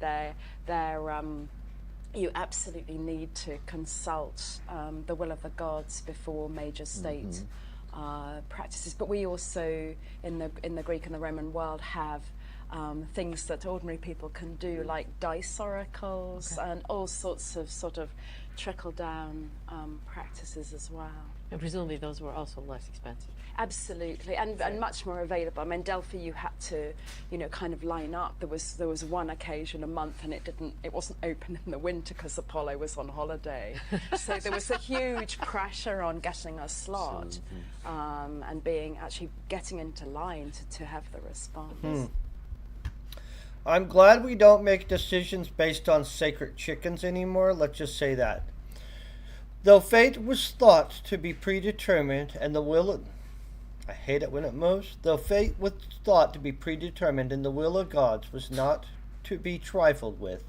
G: You absolutely need to consult the will of the gods before major state practices. But we also, in the Greek and the Roman world, have things that ordinary people can do, like dice oracles and all sorts of sort of trickle-down practices as well.
B: And presumably those were also less expensive.
G: Absolutely, and much more available. I mean, Delphi, you had to, kind of line up. There was one occasion a month, and it wasn't open in the winter because Apollo was on holiday. So there was a huge pressure on getting a slot, and actually getting into line to have the response.
A: I'm glad we don't make decisions based on sacred chickens anymore. Let's just say that. Though fate was thought to be predetermined and the will of... I hate it when it moves. Though fate was thought to be predetermined and the will of gods was not to be trifled with,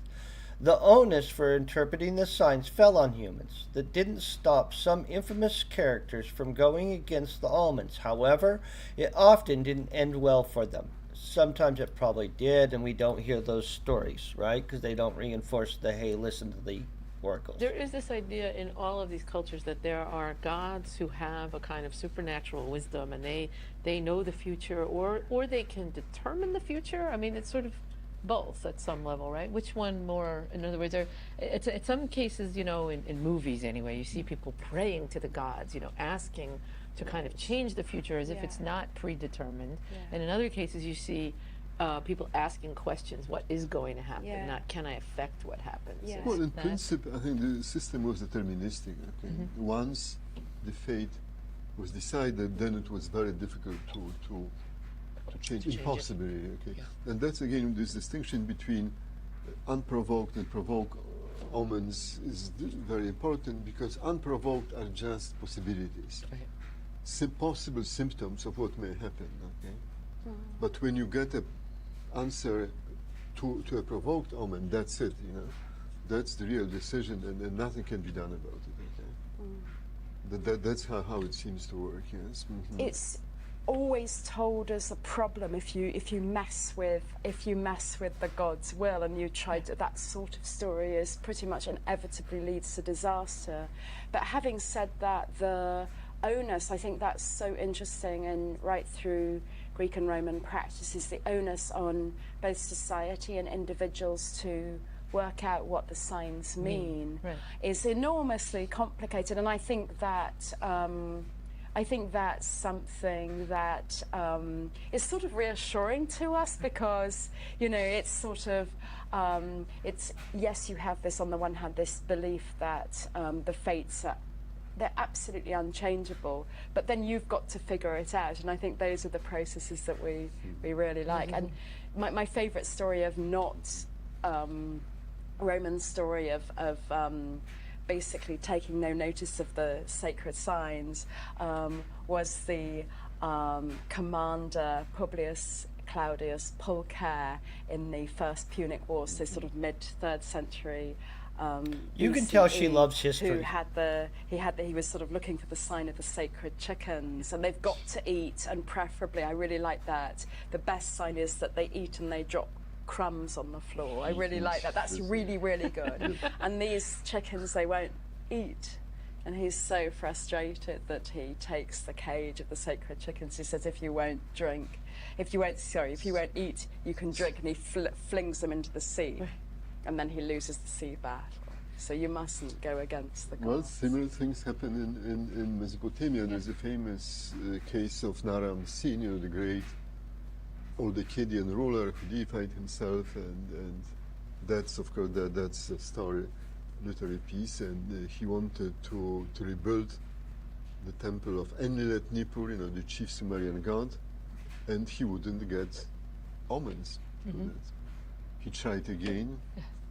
A: the onus for interpreting the signs fell on humans. That didn't stop some infamous characters from going against the omens. However, it often didn't end well for them. Sometimes it probably did, and we don't hear those stories, right? Because they don't reinforce the, hey, listen to the oracles.
B: There is this idea in all of these cultures that there are gods who have a kind of supernatural wisdom, and they know the future, or they can determine the future. I mean, it's sort of both at some level, right? Which one more? In other words, it's some cases, in movies anyway, you see people praying to the gods, asking to kind of change the future as if it's not predetermined. And in other cases, you see people asking questions, what is going to happen, not can I affect what happens.
H: Well, in principle, I think the system was deterministic. Okay? Once the fate was decided, then it was very difficult to change, impossibly. And that's again this distinction between unprovoked and provoked omens is very important, because unprovoked are just possibilities, possible symptoms of what may happen. But when you get an answer to a provoked omen, that's it. That's the real decision, and nothing can be done about it. That's how it seems to work. Yes.
G: always told as a problem if you mess with the God's will, and you try to, that sort of story is pretty much inevitably leads to disaster. But having said that, the onus, I think that's so interesting, and right through Greek and Roman practices, the onus on both society and individuals to work out what the signs mean is enormously complicated. And I think that that's something that is sort of reassuring to us, because, you know, it's sort of, it's, yes, you have this, on the one hand, this belief that the fates are, they're absolutely unchangeable, but then you've got to figure it out. And I think those are the processes that we really like. And my favourite story of not Roman story of basically taking no notice of the sacred signs was the commander Publius Claudius Pulcher in the First Punic War, so sort of mid-3rd century.
A: You can tell she loves history.
G: He was sort of looking for the sign of the sacred chickens, and they've got to eat, and preferably, I really like that, the best sign is that they eat and they drop crumbs on the floor. I really like that. That's really, really good. And these chickens, they won't eat. And he's so frustrated that he takes the cage of the sacred chickens. He says, if you won't eat, you can drink. And he flings them into the sea. And then he loses the sea battle. So you mustn't go against the gods.
H: Well, similar things happen in Mesopotamia. There's a famous case of Naram Sin, you know, the great old Akkadian ruler who deified himself, and that's, of course, that's a story, literary piece, and he wanted to rebuild the temple of Enlil Nippur, you know, the chief Sumerian god, and he wouldn't get omens to that. He tried again,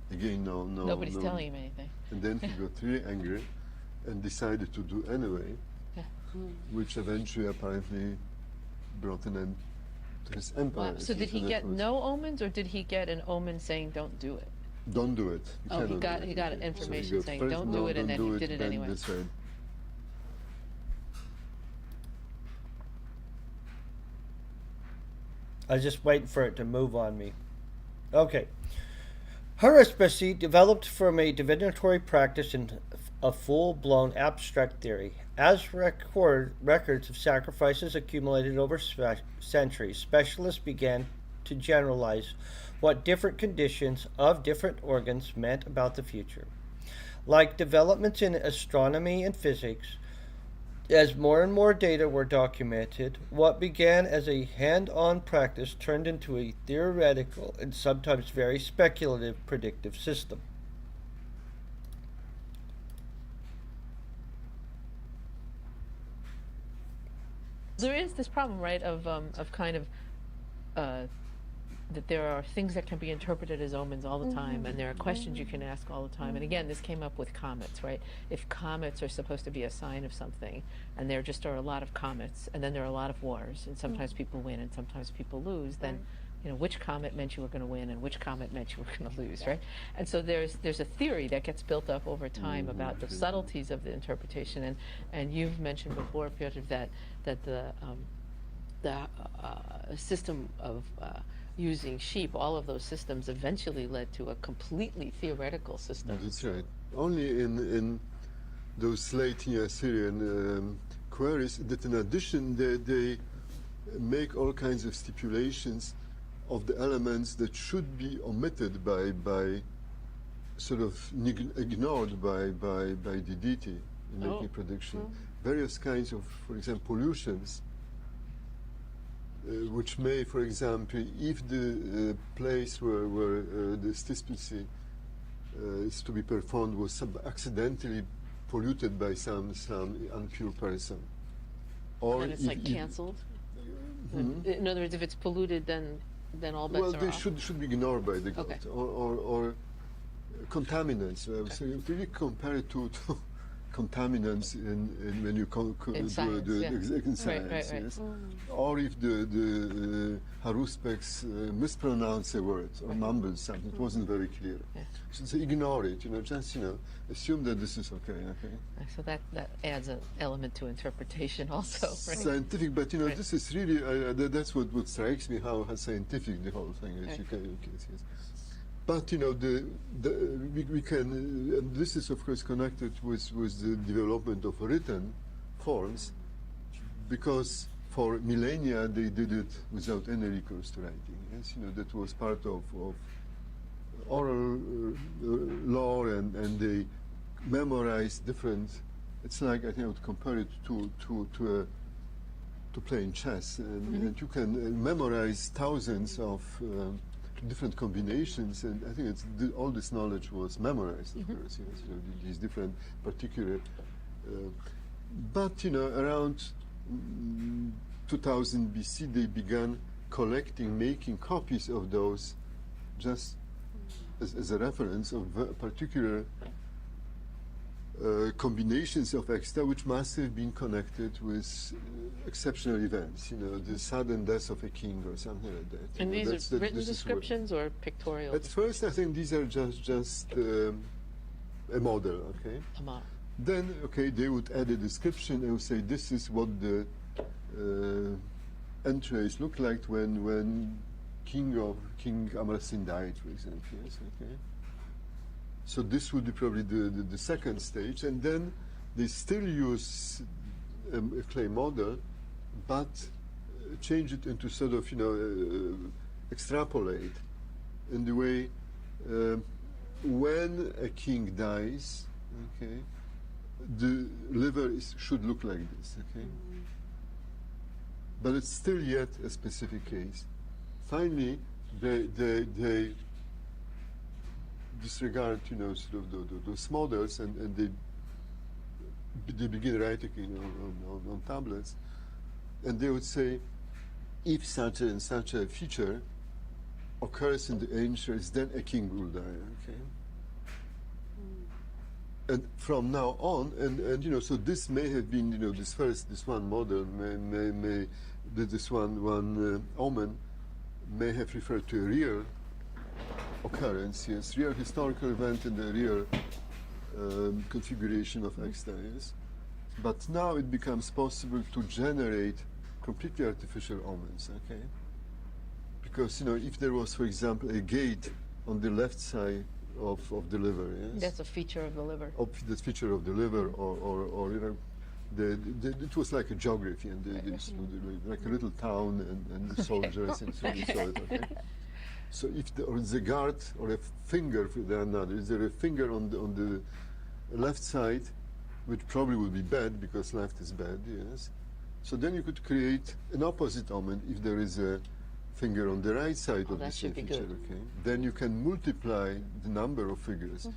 H: no.
B: Nobody's telling him anything.
H: And then he got really angry and decided to do anyway, which eventually apparently brought an end to his empire.
B: Wow. So did he get no omens, or did he get an omen saying don't do it?
H: Don't do it.
B: He got information saying don't do it, and then he did it anyway.
H: That's right.
A: I was just waiting for it to move on me. Okay. Haruspicy developed from a divinatory practice into a full-blown abstract theory. As records of sacrifices accumulated over centuries, specialists began to generalize what different conditions of different organs meant about the future. Like developments in astronomy and physics, as more and more data were documented, what began as a hand-on practice turned into a theoretical and sometimes very speculative predictive system.
B: There is this problem, right, of kind of that there are things that can be interpreted as omens all the time, and there are questions you can ask all the time. And again, this came up with comets, right? If comets are supposed to be a sign of something, and there just are a lot of comets, and then there are a lot of wars, and sometimes people win and sometimes people lose, then you know, which comet meant you were going to win and which comet meant you were going to lose, right? And so there's a theory that gets built up over time about the subtleties of the interpretation. And you've mentioned before, Piotr, that the system of using sheep, all of those systems eventually led to a completely theoretical system.
H: That's right. Only in those late Assyrian queries that in addition they make all kinds of stipulations of the elements that should be omitted by sort of ignored by the deity in making prediction. Various kinds of, for example, pollutions, which may, for example, if the place where the stispicy is to be performed was accidentally polluted by some impure person, or
B: and it's like cancelled. In other words, if it's polluted, then all bets are off.
H: Well, they should be ignored by the god, or contaminants. So if you really compare it to contaminants in when you
B: In science, yeah.
H: in science,
B: right.
H: yes. Or if the HarvardX mispronounce a word or mumble something, it wasn't very clear.
B: Yeah.
H: So ignore it, just assume that this is okay.
B: So that adds an element to interpretation also, right?
H: Scientific, but
B: Right.
H: this is really that's what strikes me, how scientific the whole thing is.
B: Right.
H: You can yes. But we can, and this is of course connected with the development of written forms, because for millennia they did it without any recourse to writing. Yes, that was part of oral law, and they memorized different. It's like, I think I would compare it to playing chess, and you can memorize thousands of different combinations, and I think all this knowledge was memorized, of course, yes, these different particular. But around 2000 BC, they began collecting, making copies of those, just as a reference of particular combinations of extra, which must have been connected with exceptional events, the sudden death of a king or something like that.
B: And these are written descriptions or pictorial?
H: At first, I think these are just a model, okay?
B: A model.
H: Then, okay, they would add a description and would say, this is what the entries looked like when King Amarsin died, for example. Yes, okay. So this would be probably the second stage, and then they still use a clay model, but change it into sort of extrapolate in the way when a king dies, okay, the liver should look like this, okay, but it's still yet a specific case. Finally, they disregard, sort of those models, and they begin writing, on tablets, and they would say, if such and such a feature occurs in the ancients, then a king will die. Okay. And from now on, and so this may have been, this one model this one omen may have referred to a real occurrence, yes, real historical event in the real configuration of extra, yes. But now it becomes possible to generate completely artificial omens, okay? Because, if there was, for example, a gate on the left side of the liver, yes?
B: That's a feature of the liver.
H: The feature of the liver, or it was like a geography, and like a little town and the soldiers, and so you saw it, okay? So if the guard or a finger, is there a finger on the left side, which probably would be bad because left is bad, yes. So then you could create an opposite omen if there is a finger on the right side of the same feature, okay. Then you can multiply the number of figures.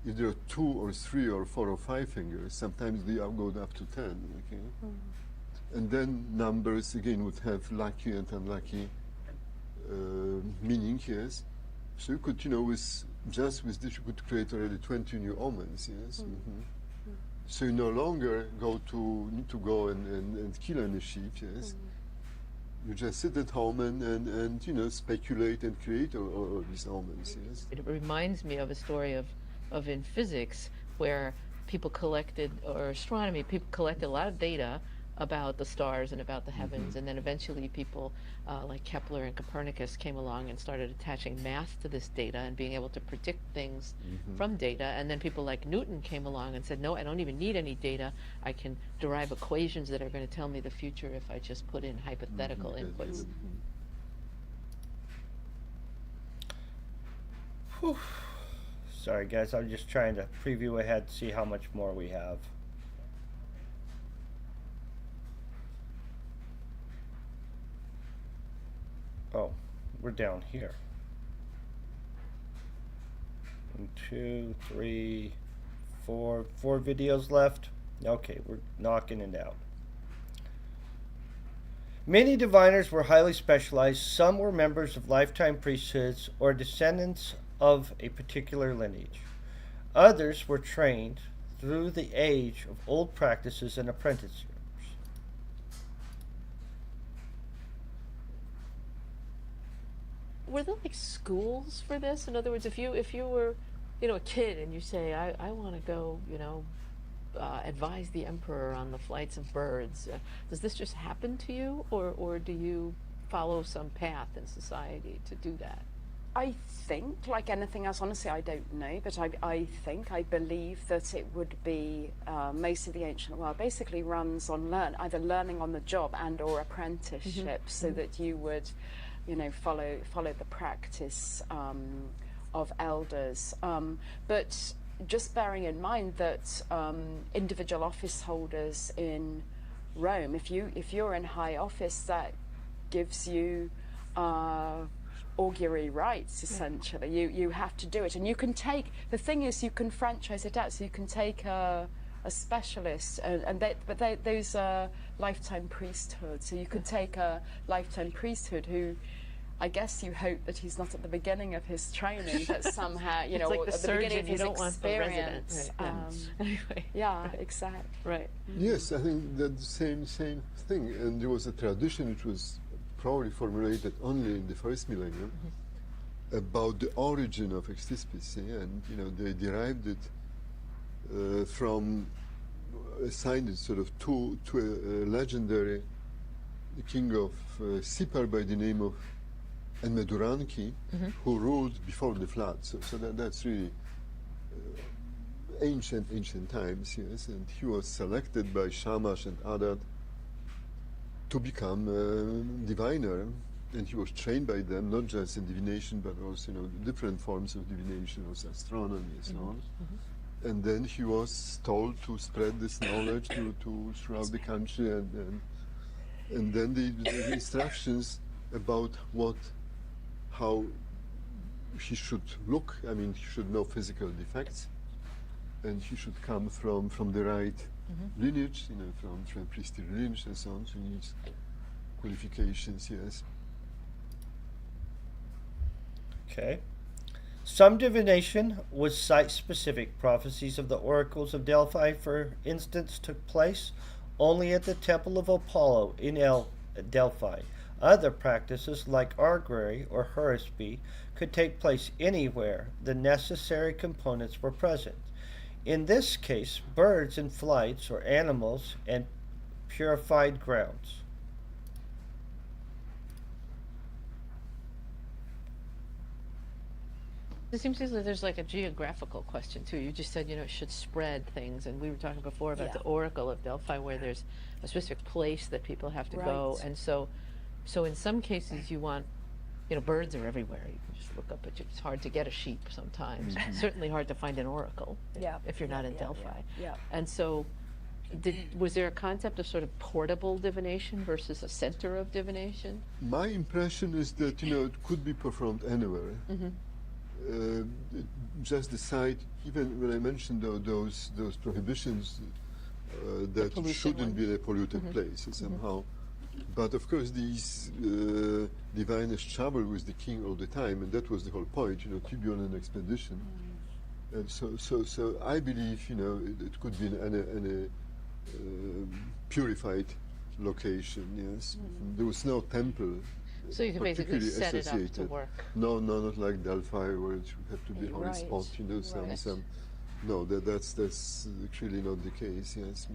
H: If there are 2 or 3 or 4 or 5 fingers, sometimes they go up to 10, okay. And then numbers again would have lucky and unlucky meaning, yes. So you could, with this you could create already 20 new omens, yes. So you no longer need to go and kill any sheep, yes. You just sit at home and speculate and create all these omens, yes.
B: It reminds me of a story of in physics where people collected, or astronomy, people collected a lot of data about the stars and about the heavens, and then eventually people like Kepler and Copernicus came along and started attaching math to this data and being able to predict things from data, and then people like Newton came along and said, no, I don't even need any data, I can derive equations that are going to tell me the future if I just put in hypothetical inputs.
A: Sorry guys, I'm just trying to preview ahead, see how much more we have. Oh, we're down here. 1, 2, 3, 4 videos left. Okay, we're knocking it out. Many diviners were highly specialized. Some were members of lifetime priesthoods or descendants of a particular lineage. Others were trained through the age of old practices and apprenticeships.
B: Were there like schools for this? In other words, if you were, a kid and you say, I want to go, advise the emperor on the flights of birds, does this just happen to you, or do you follow some path in society to do that?
G: I think, like anything else, honestly, I don't know, but I believe that it would be most of the ancient world basically runs on either learning on the job and or apprenticeships, so that you would, follow the practice of elders. But just bearing in mind that individual office holders in Rome, if you're in high office, that gives you augury rights, essentially. You have to do it, and you can take, the thing is, you can franchise it out, so you can take a specialist, but those are lifetime priesthood, so you could take a lifetime priesthood who, I guess you hope that he's not at the beginning of his training, but somehow,
B: It's like the
G: at the beginning
B: surgeon,
G: of
B: you
G: his
B: don't want the resident.
G: experience.
B: Right, anyway.
G: Yeah, exactly.
B: Right.
H: Yes, I think that the same thing. And there was a tradition which was probably formulated only in the first millennium about the origin of extispicy, and they derived it from, assigned it sort of to a legendary king of Sipar by the name of Enmeduranki, who ruled before the flood. So that's really ancient times, yes. And he was selected by Shamash and Adad to become a diviner, and he was trained by them, not just in divination, but also different forms of divination, also astronomy and so on. And then he was told to spread this knowledge to throughout the country, and then the instructions about how he should look. I mean, he should know physical defects, and he should come from the right lineage, from priestly lineage and so on. So he needs qualifications, yes.
A: Okay. Some divination was site-specific. Prophecies of the oracles of Delphi, for instance, took place only at the Temple of Apollo in Delphi. Other practices, like augury or haruspice, could take place anywhere the necessary components were present. In this case, birds in flights, or animals, and purified grounds.
B: It seems like there's like a geographical question too. You just said, it should spread things, and we were talking before about the Oracle of Delphi, where there's a specific place that people have to go, and so in some cases you want, birds are everywhere. You can just look up at it. It's hard to get a sheep sometimes. Certainly hard to find an oracle if you're not in Delphi. And so, was there a concept of sort of portable divination versus a center of divination?
H: My impression is that it could be performed anywhere. Just the site, even when I mentioned those prohibitions, that it shouldn't be a polluted place somehow. But of course, these diviners travel with the king all the time, and that was the whole point, to be on an expedition. And so I believe, it could be in a purified location. Yes, there was no temple.
B: So you can basically set it up to work.
H: No, not like Delphi, where it would have to be on the spot. Some. No, that's actually not the case. Yes.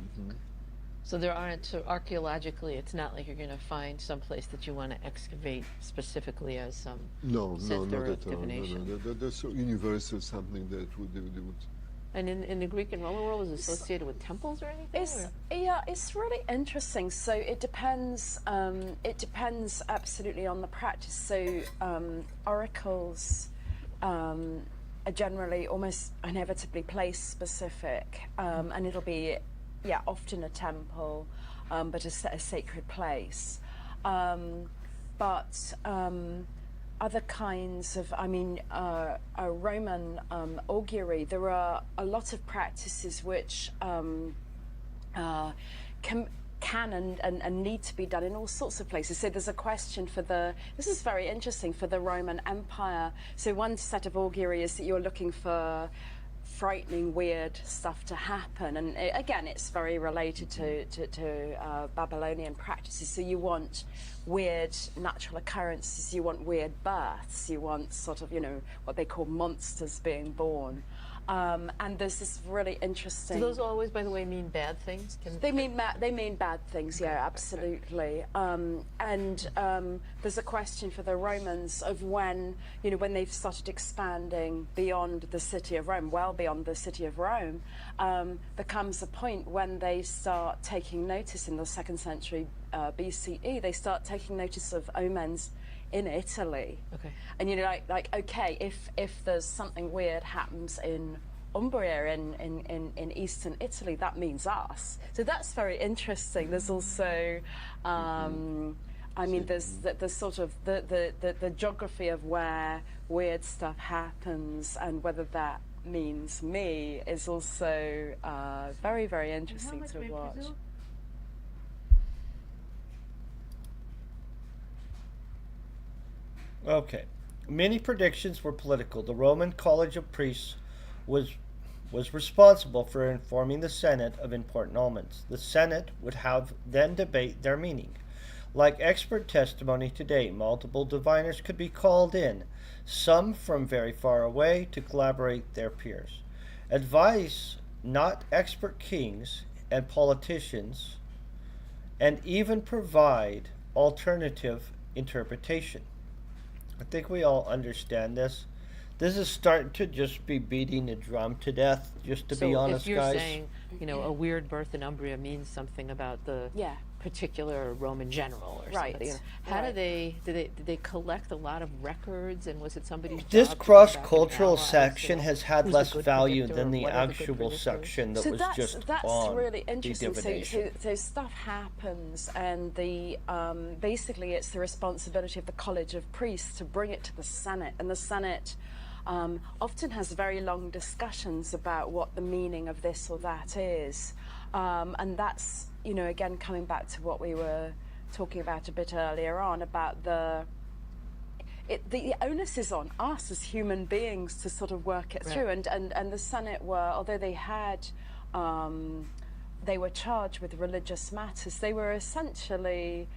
B: So there aren't, so archaeologically, it's not like you're going to find some place that you want to excavate specifically as some center of divination.
H: No. That's so universal, something that they would.
B: And in the Greek and Roman world, is it associated with temples or anything?
G: It's really interesting. So it depends. It depends absolutely on the practice. So oracles are generally almost inevitably place specific, and it'll be often a temple, but a sacred place. But other kinds of, a Roman augury, there are a lot of practices which can and need to be done in all sorts of places. So there's a question this is very interesting, for the Roman Empire. So one set of augury is that you're looking for frightening, weird stuff to happen. And again, it's very related to Babylonian practices. So you want weird natural occurrences, you want weird births, you want sort of, what they call monsters being born. And there's this really interesting.
B: Do those always, by the way, mean bad things?
G: They mean bad things, yeah, absolutely. There's a question for the Romans of when they've started expanding beyond the city of Rome, well beyond the city of Rome, there comes a point when they start taking notice in the 2nd century BCE. They start taking notice of omens in Italy.
B: Okay.
G: And okay, if there's something weird happens in Umbria in eastern Italy, that means us. So that's very interesting. There's also there's sort of the geography of where weird stuff happens and whether that means me is also very, very interesting to watch.
A: Okay. Many predictions were political. The Roman College of Priests was responsible for informing the Senate of important omens. The Senate would have then debate their meaning. Like expert testimony today, multiple diviners could be called in, some from very far away, to collaborate their peers. Advise not expert kings and politicians, and even provide alternative interpretation. I think we all understand this. This is starting to just be beating the drum to death, just to be honest,
B: if you're
A: guys.
B: saying, a weird birth in Umbria means something about the particular Roman general or
G: Right.
B: somebody. How did they collect a lot of records, and was it somebody's job
A: This
B: to go
A: cross-cultural
B: back and
A: section
B: analyze,
A: has had
B: who's a
A: less
B: good
A: value
B: predictor
A: than
B: and
A: the
B: what are the good
A: actual
B: predictors?
A: section that
G: So
A: was just
G: that's
A: on
G: really
A: the
G: interesting.
A: divination.
G: So stuff happens, and the basically it's the responsibility of the College of Priests to bring it to the Senate, and the Senate often has very long discussions about what the meaning of this or that is, and that's again coming back to what we were talking about a bit earlier on about the onus is on us as human beings to sort of work it through, and the Senate were, although they were charged with religious matters, they were essentially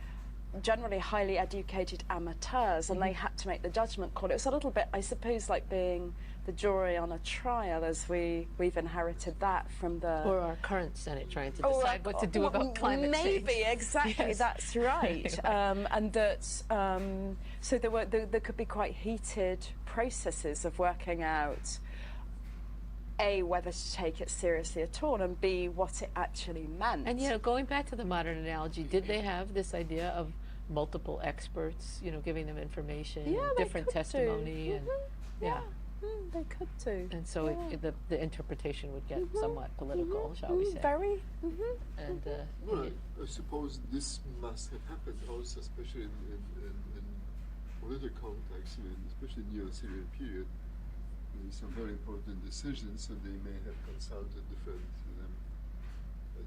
G: generally highly educated amateurs, and they had to make the judgment call. It was a little bit, I suppose, like being the jury on a trial, as we've inherited that from the
B: Or our current Senate trying to decide what to do about climate change.
G: Maybe, exactly,
B: Yes.
G: that's right. And that so there could be quite heated processes of working out A, whether to take it seriously at all, and B, what it actually meant.
B: And going back to the modern analogy, did they have this idea of multiple experts, giving them information,
G: Yeah,
B: and
G: they
B: different
G: could do.
B: testimony, and
G: They could do.
B: and so the interpretation would get somewhat political, shall we say?
G: Very.
B: And
H: Well, I suppose this must have happened also, especially in political context, especially in the Neo-Assyrian period. Some very important decisions, so they may have consulted different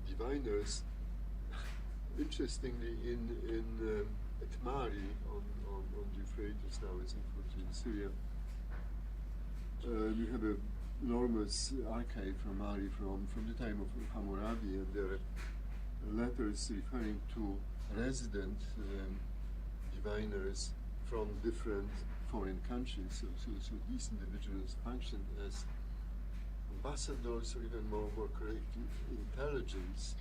H: diviners. Interestingly, at Mari on the Euphrates, now it's unfortunately in Syria, we have an enormous archive from Mari from the time of Hammurabi, and there are letters referring to resident diviners from different foreign countries. So these individuals function as ambassadors, or even more correctly, intelligence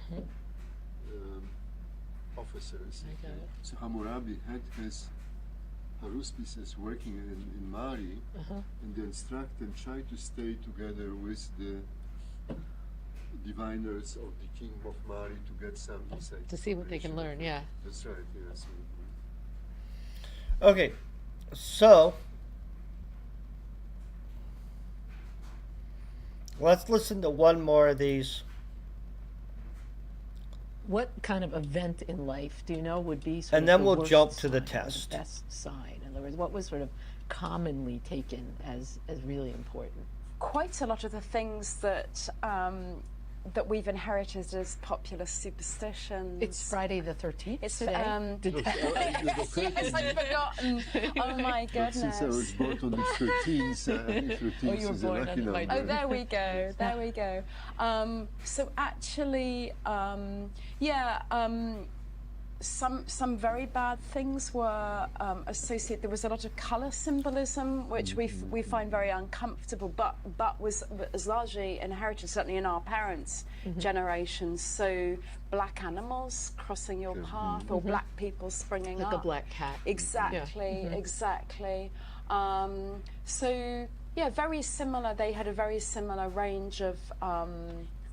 H: officers.
B: I got it.
H: So Hammurabi had his haruspices working in Mari, and they instruct and try to stay together with the diviners of the king of Mari to get some insight.
B: to see what they can learn, yeah.
H: That's right, yes.
A: Okay, so let's listen to one more of these.
B: What kind of event in life do you know would be sort
A: And
B: of
A: then
B: the
A: we'll
B: worst
A: jump to the
B: sign or
A: test.
B: the best sign? In other words, what was sort of commonly taken as really important?
G: Quite a lot of the things that that we've inherited as popular superstitions.
B: It's Friday the 13th
G: It's
B: today.
G: yes, I've forgotten. Oh my
H: But since I was
G: goodness.
H: born on the 13th, I think 13th
B: you were
H: is a
B: born
H: lucky
B: on the
H: number.
B: right-
G: Oh, there we go. There we go. So actually, some very bad things were associated. There was a lot of colour symbolism, which we find very uncomfortable, but was largely inherited, certainly in our parents' generations. So black animals crossing your path, or black people springing
B: Like
G: up.
B: a black cat.
G: Exactly, exactly. So yeah, very similar. They had a very similar range of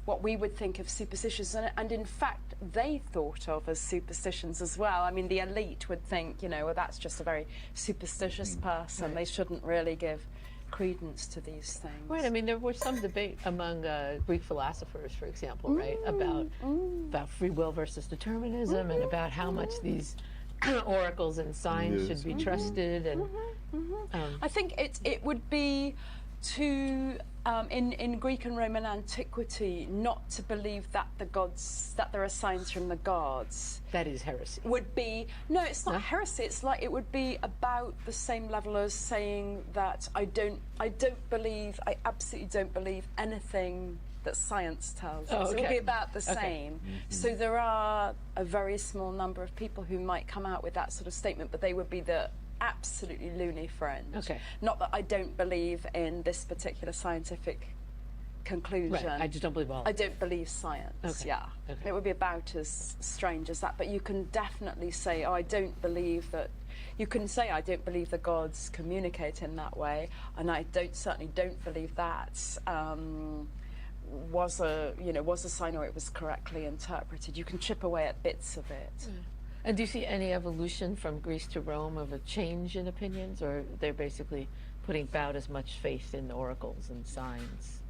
G: what we would think of superstitions, and in fact they thought of as superstitions as well. I mean, the elite would think, well, that's just a very superstitious person.
B: Right.
G: They shouldn't really give credence to these things.
B: Right. I mean, there was some debate among Greek philosophers, for example, right, about free will versus determinism, and about how much these oracles and signs
H: Yes.
B: should be trusted. And
G: I think it would be to in Greek and Roman antiquity not to believe that that there are signs from the gods
B: that is heresy.
G: would be it's not heresy. It's like it would be about the same level as saying that I absolutely don't believe anything that science tells us. It would be about the same. So there are a very small number of people who might come out with that sort of statement, but they would be the absolutely loony fringe.
B: Okay.
G: Not that I don't believe in this particular scientific conclusion.
B: Right. I just don't believe all.
G: I don't believe science.
B: Okay.
G: Yeah.
B: Okay.
G: It would be about as strange as that. But you can definitely say, I don't believe that. You can say, I don't believe the gods communicate in that way, and I certainly don't believe that was a sign, or it was correctly interpreted. You can chip away at bits of it.
B: And do you see any evolution from Greece to Rome of a change in opinions, or they're basically putting about as much faith in oracles and signs?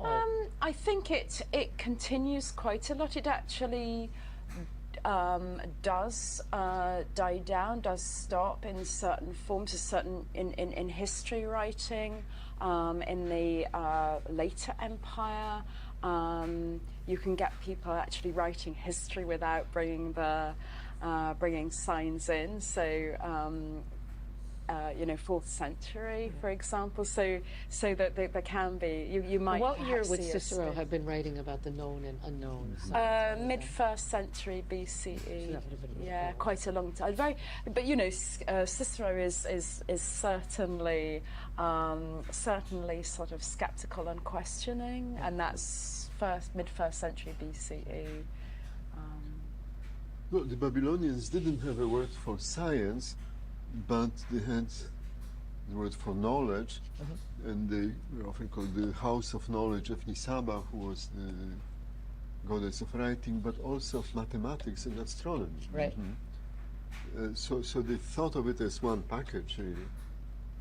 G: I think it continues quite a lot. It actually does die down, does stop in certain forms, in history writing, in the later empire. You can get people actually writing history without bringing signs in. So 4th century, for example. So that there can be. You might.
B: What year
G: perhaps
B: would
G: see a
B: Cicero
G: spin.
B: have been writing about the known and unknown?
G: Mid 1st century BCE.
B: So that would have been
G: Yeah,
B: before.
G: quite a long time. But Cicero is certainly sort of skeptical and questioning, and that's mid 1st century BCE.
H: Well, the Babylonians didn't have a word for science, but they had the word for knowledge, and they were often called the House of Knowledge of Nisaba, who was the goddess of writing, but also of mathematics and astronomy.
B: Right.
H: So they thought of it as one package, really.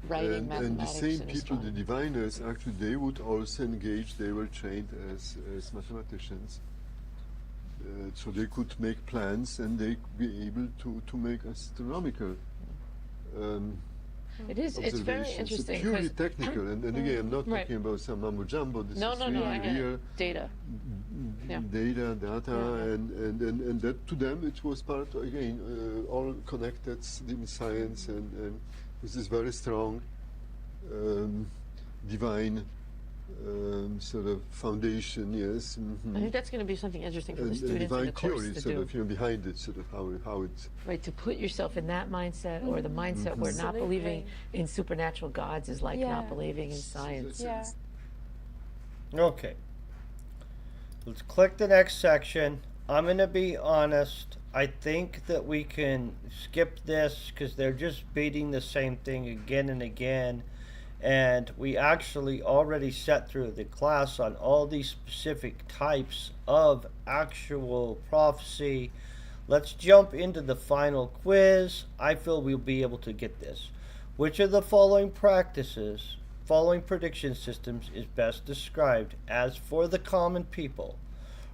B: Writing,
H: And the
B: mathematics,
H: same
B: and
H: people, the
B: astronomy.
H: diviners, actually, they would also engage. They were trained as mathematicians. So they could make plans, and they be able to make astronomical
B: It is. It's very
H: observations.
B: interesting.
H: Purely
B: 'cause-
H: technical, and again, I'm not
B: Right.
H: talking about some mumbo jumbo. This
B: No,
H: is
B: no,
H: really
B: no. I get
H: real
B: it. Data. Yeah.
H: data, and that to them it was part again all connected in science, and with this very strong divine sort of foundation. Yes.
B: I think that's going to be something interesting for the
H: And
B: students in
H: divine
B: the course
H: theory,
B: to
H: sort
B: do.
H: of, behind it, sort of how it.
B: Right, to put yourself in that mindset, or the mindset where not believing in supernatural gods is like not
G: Yeah.
B: believing in science.
G: Yeah.
A: Okay. Let's click the next section. I'm going to be honest. I think that we can skip this because they're just beating the same thing again and again. And we actually already sat through the class on all these specific types of actual prophecy. Let's jump into the final quiz. I feel we'll be able to get this. Which of the following prediction systems is best described as for the common people?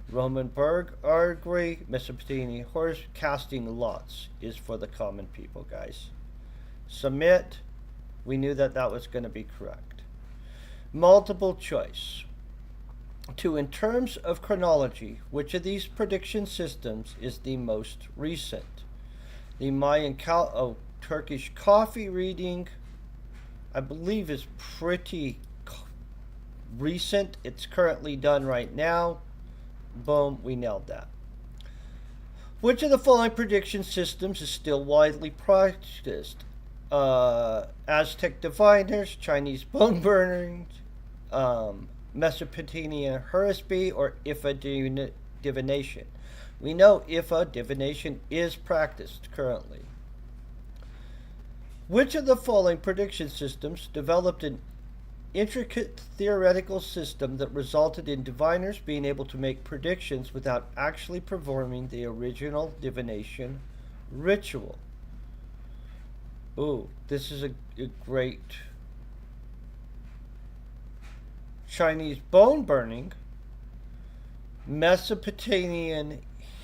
A: Roman Berg, Argery, Mesopotamian horse casting lots is for the common people, guys. Submit. We knew that was going to be correct. Multiple choice. in terms of chronology, which of these prediction systems is the most recent? The Mayan Turkish coffee reading, I believe, is pretty recent. It's currently done right now. Boom, we nailed that. Which of the following prediction systems is still widely practiced? Aztec diviners, Chinese bone burners, Mesopotamian Harispi, or Ifa divination. We know Ifa divination is practiced currently. Which of the following prediction systems developed an intricate theoretical system that resulted in diviners being able to make predictions without actually performing the original divination ritual? Ooh, this is a great Chinese bone burning, Mesopotamian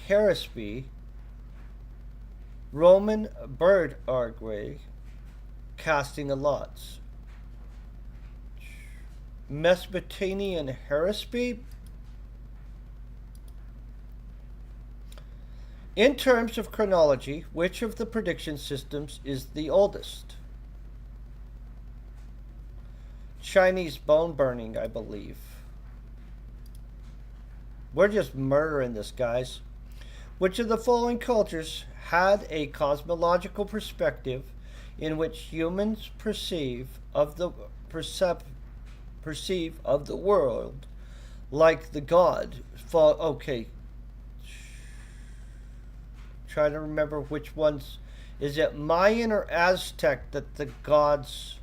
A: Harispi, Roman bird augury, casting of lots. Mesopotamian Harispi. In terms of chronology, which of the prediction systems is the oldest? Chinese bone burning, I believe. We're just murdering this, guys. Which of the following cultures had a cosmological perspective in which humans perceive of the world like the god? Okay. Trying to remember which ones. Is it Mayan or Aztec that the gods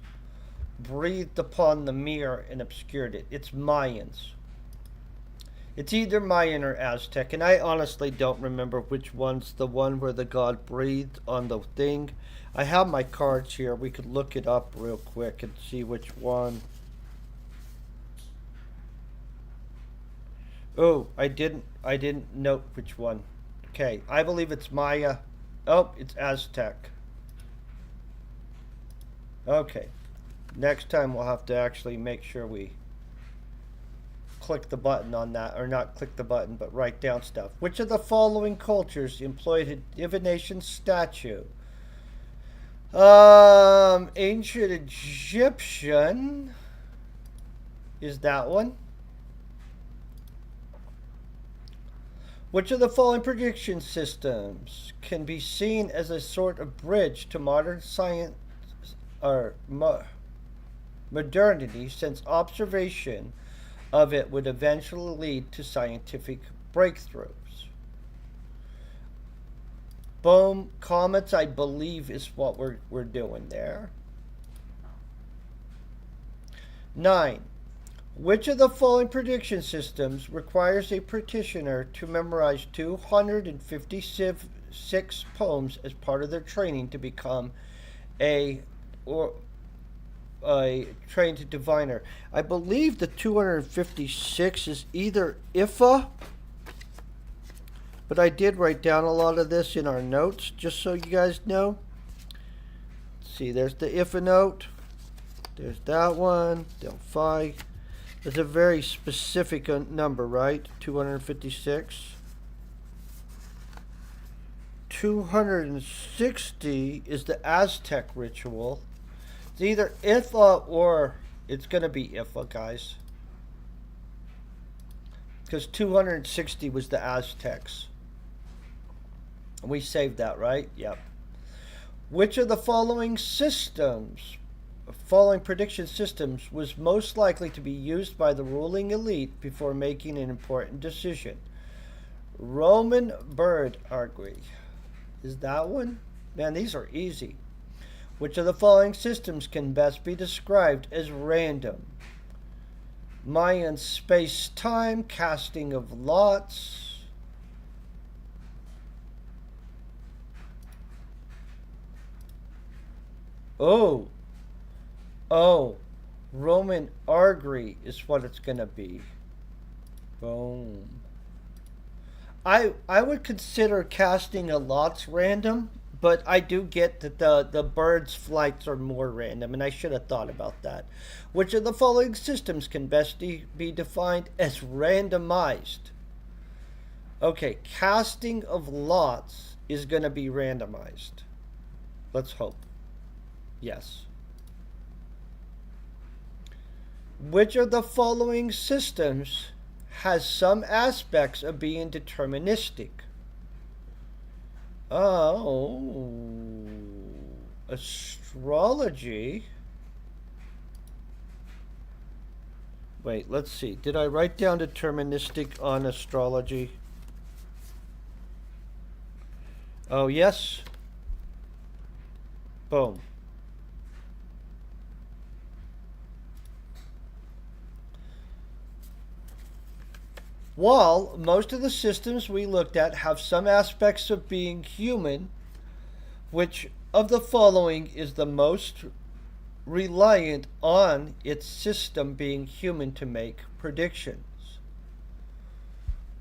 A: breathed upon the mirror and obscured it? It's Mayans. It's either Mayan or Aztec, and I honestly don't remember which one's the one where the god breathed on the thing. I have my cards here. We could look it up real quick and see which one. Oh, I didn't note which one. Okay, I believe it's Maya. Oh, it's Aztec. Okay. Next time we'll have to actually make sure we click the button on that, or not click the button, but write down stuff. Which of the following cultures employed a divination statue? Ancient Egyptian. Is that one? Which of the following prediction systems can be seen as a sort of bridge to modern science or modernity, since observation of it would eventually lead to scientific breakthroughs? Boom, comets, I believe, is what we're doing there. 9. Which of the following prediction systems requires a practitioner to memorize 256 poems as part of their training to become a trained diviner? I believe the 256 is either Ifa, but I did write down a lot of this in our notes, just so you guys know. Let's see, there's the Ifa note. There's that one, Delphi. It's a very specific number, right? 256. 260 is the Aztec ritual. It's either Ifa or it's going to be Ifa, guys. Because 260 was the Aztecs. And we saved that, right? Yep. Which of the following prediction systems was most likely to be used by the ruling elite before making an important decision? Roman bird augury. Is that one? Man, these are easy. Which of the following systems can best be described as random? Mayan space-time, casting of lots. Oh, Roman augury is what it's going to be. Boom. I would consider casting a lots random, but I do get that the birds' flights are more random, and I should have thought about that. Which of the following systems can best be defined as randomized? Okay, casting of lots is going to be randomized. Let's hope. Yes. Which of the following systems has some aspects of being deterministic? Oh, astrology. Wait, let's see. Did I write down deterministic on astrology? Oh, yes. Boom. While most of the systems we looked at have some aspects of being human, which of the following is the most reliant on its system being human to make predictions?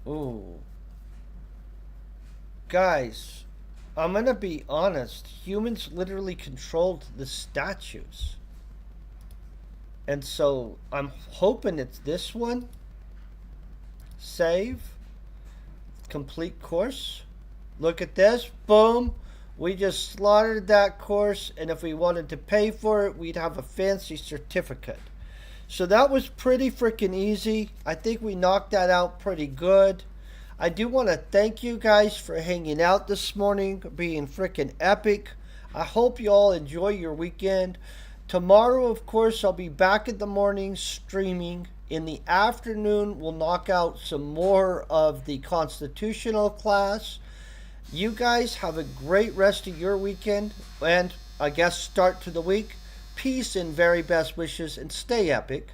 A: Ooh. Guys, I'm going to be honest. Humans literally controlled the statues. And so I'm hoping it's this one. Save. Complete course. Look at this. Boom. We just slaughtered that course, and if we wanted to pay for it, we'd have a fancy certificate. So that was pretty freaking easy. I think we knocked that out pretty good. I do want to thank you guys for hanging out this morning, being freaking epic. I hope you all enjoy your weekend. Tomorrow, of course, I'll be back in the morning streaming. In the afternoon, we'll knock out some more of the constitutional class. You guys have a great rest of your weekend and I guess start to the week. Peace and very best wishes, and stay epic.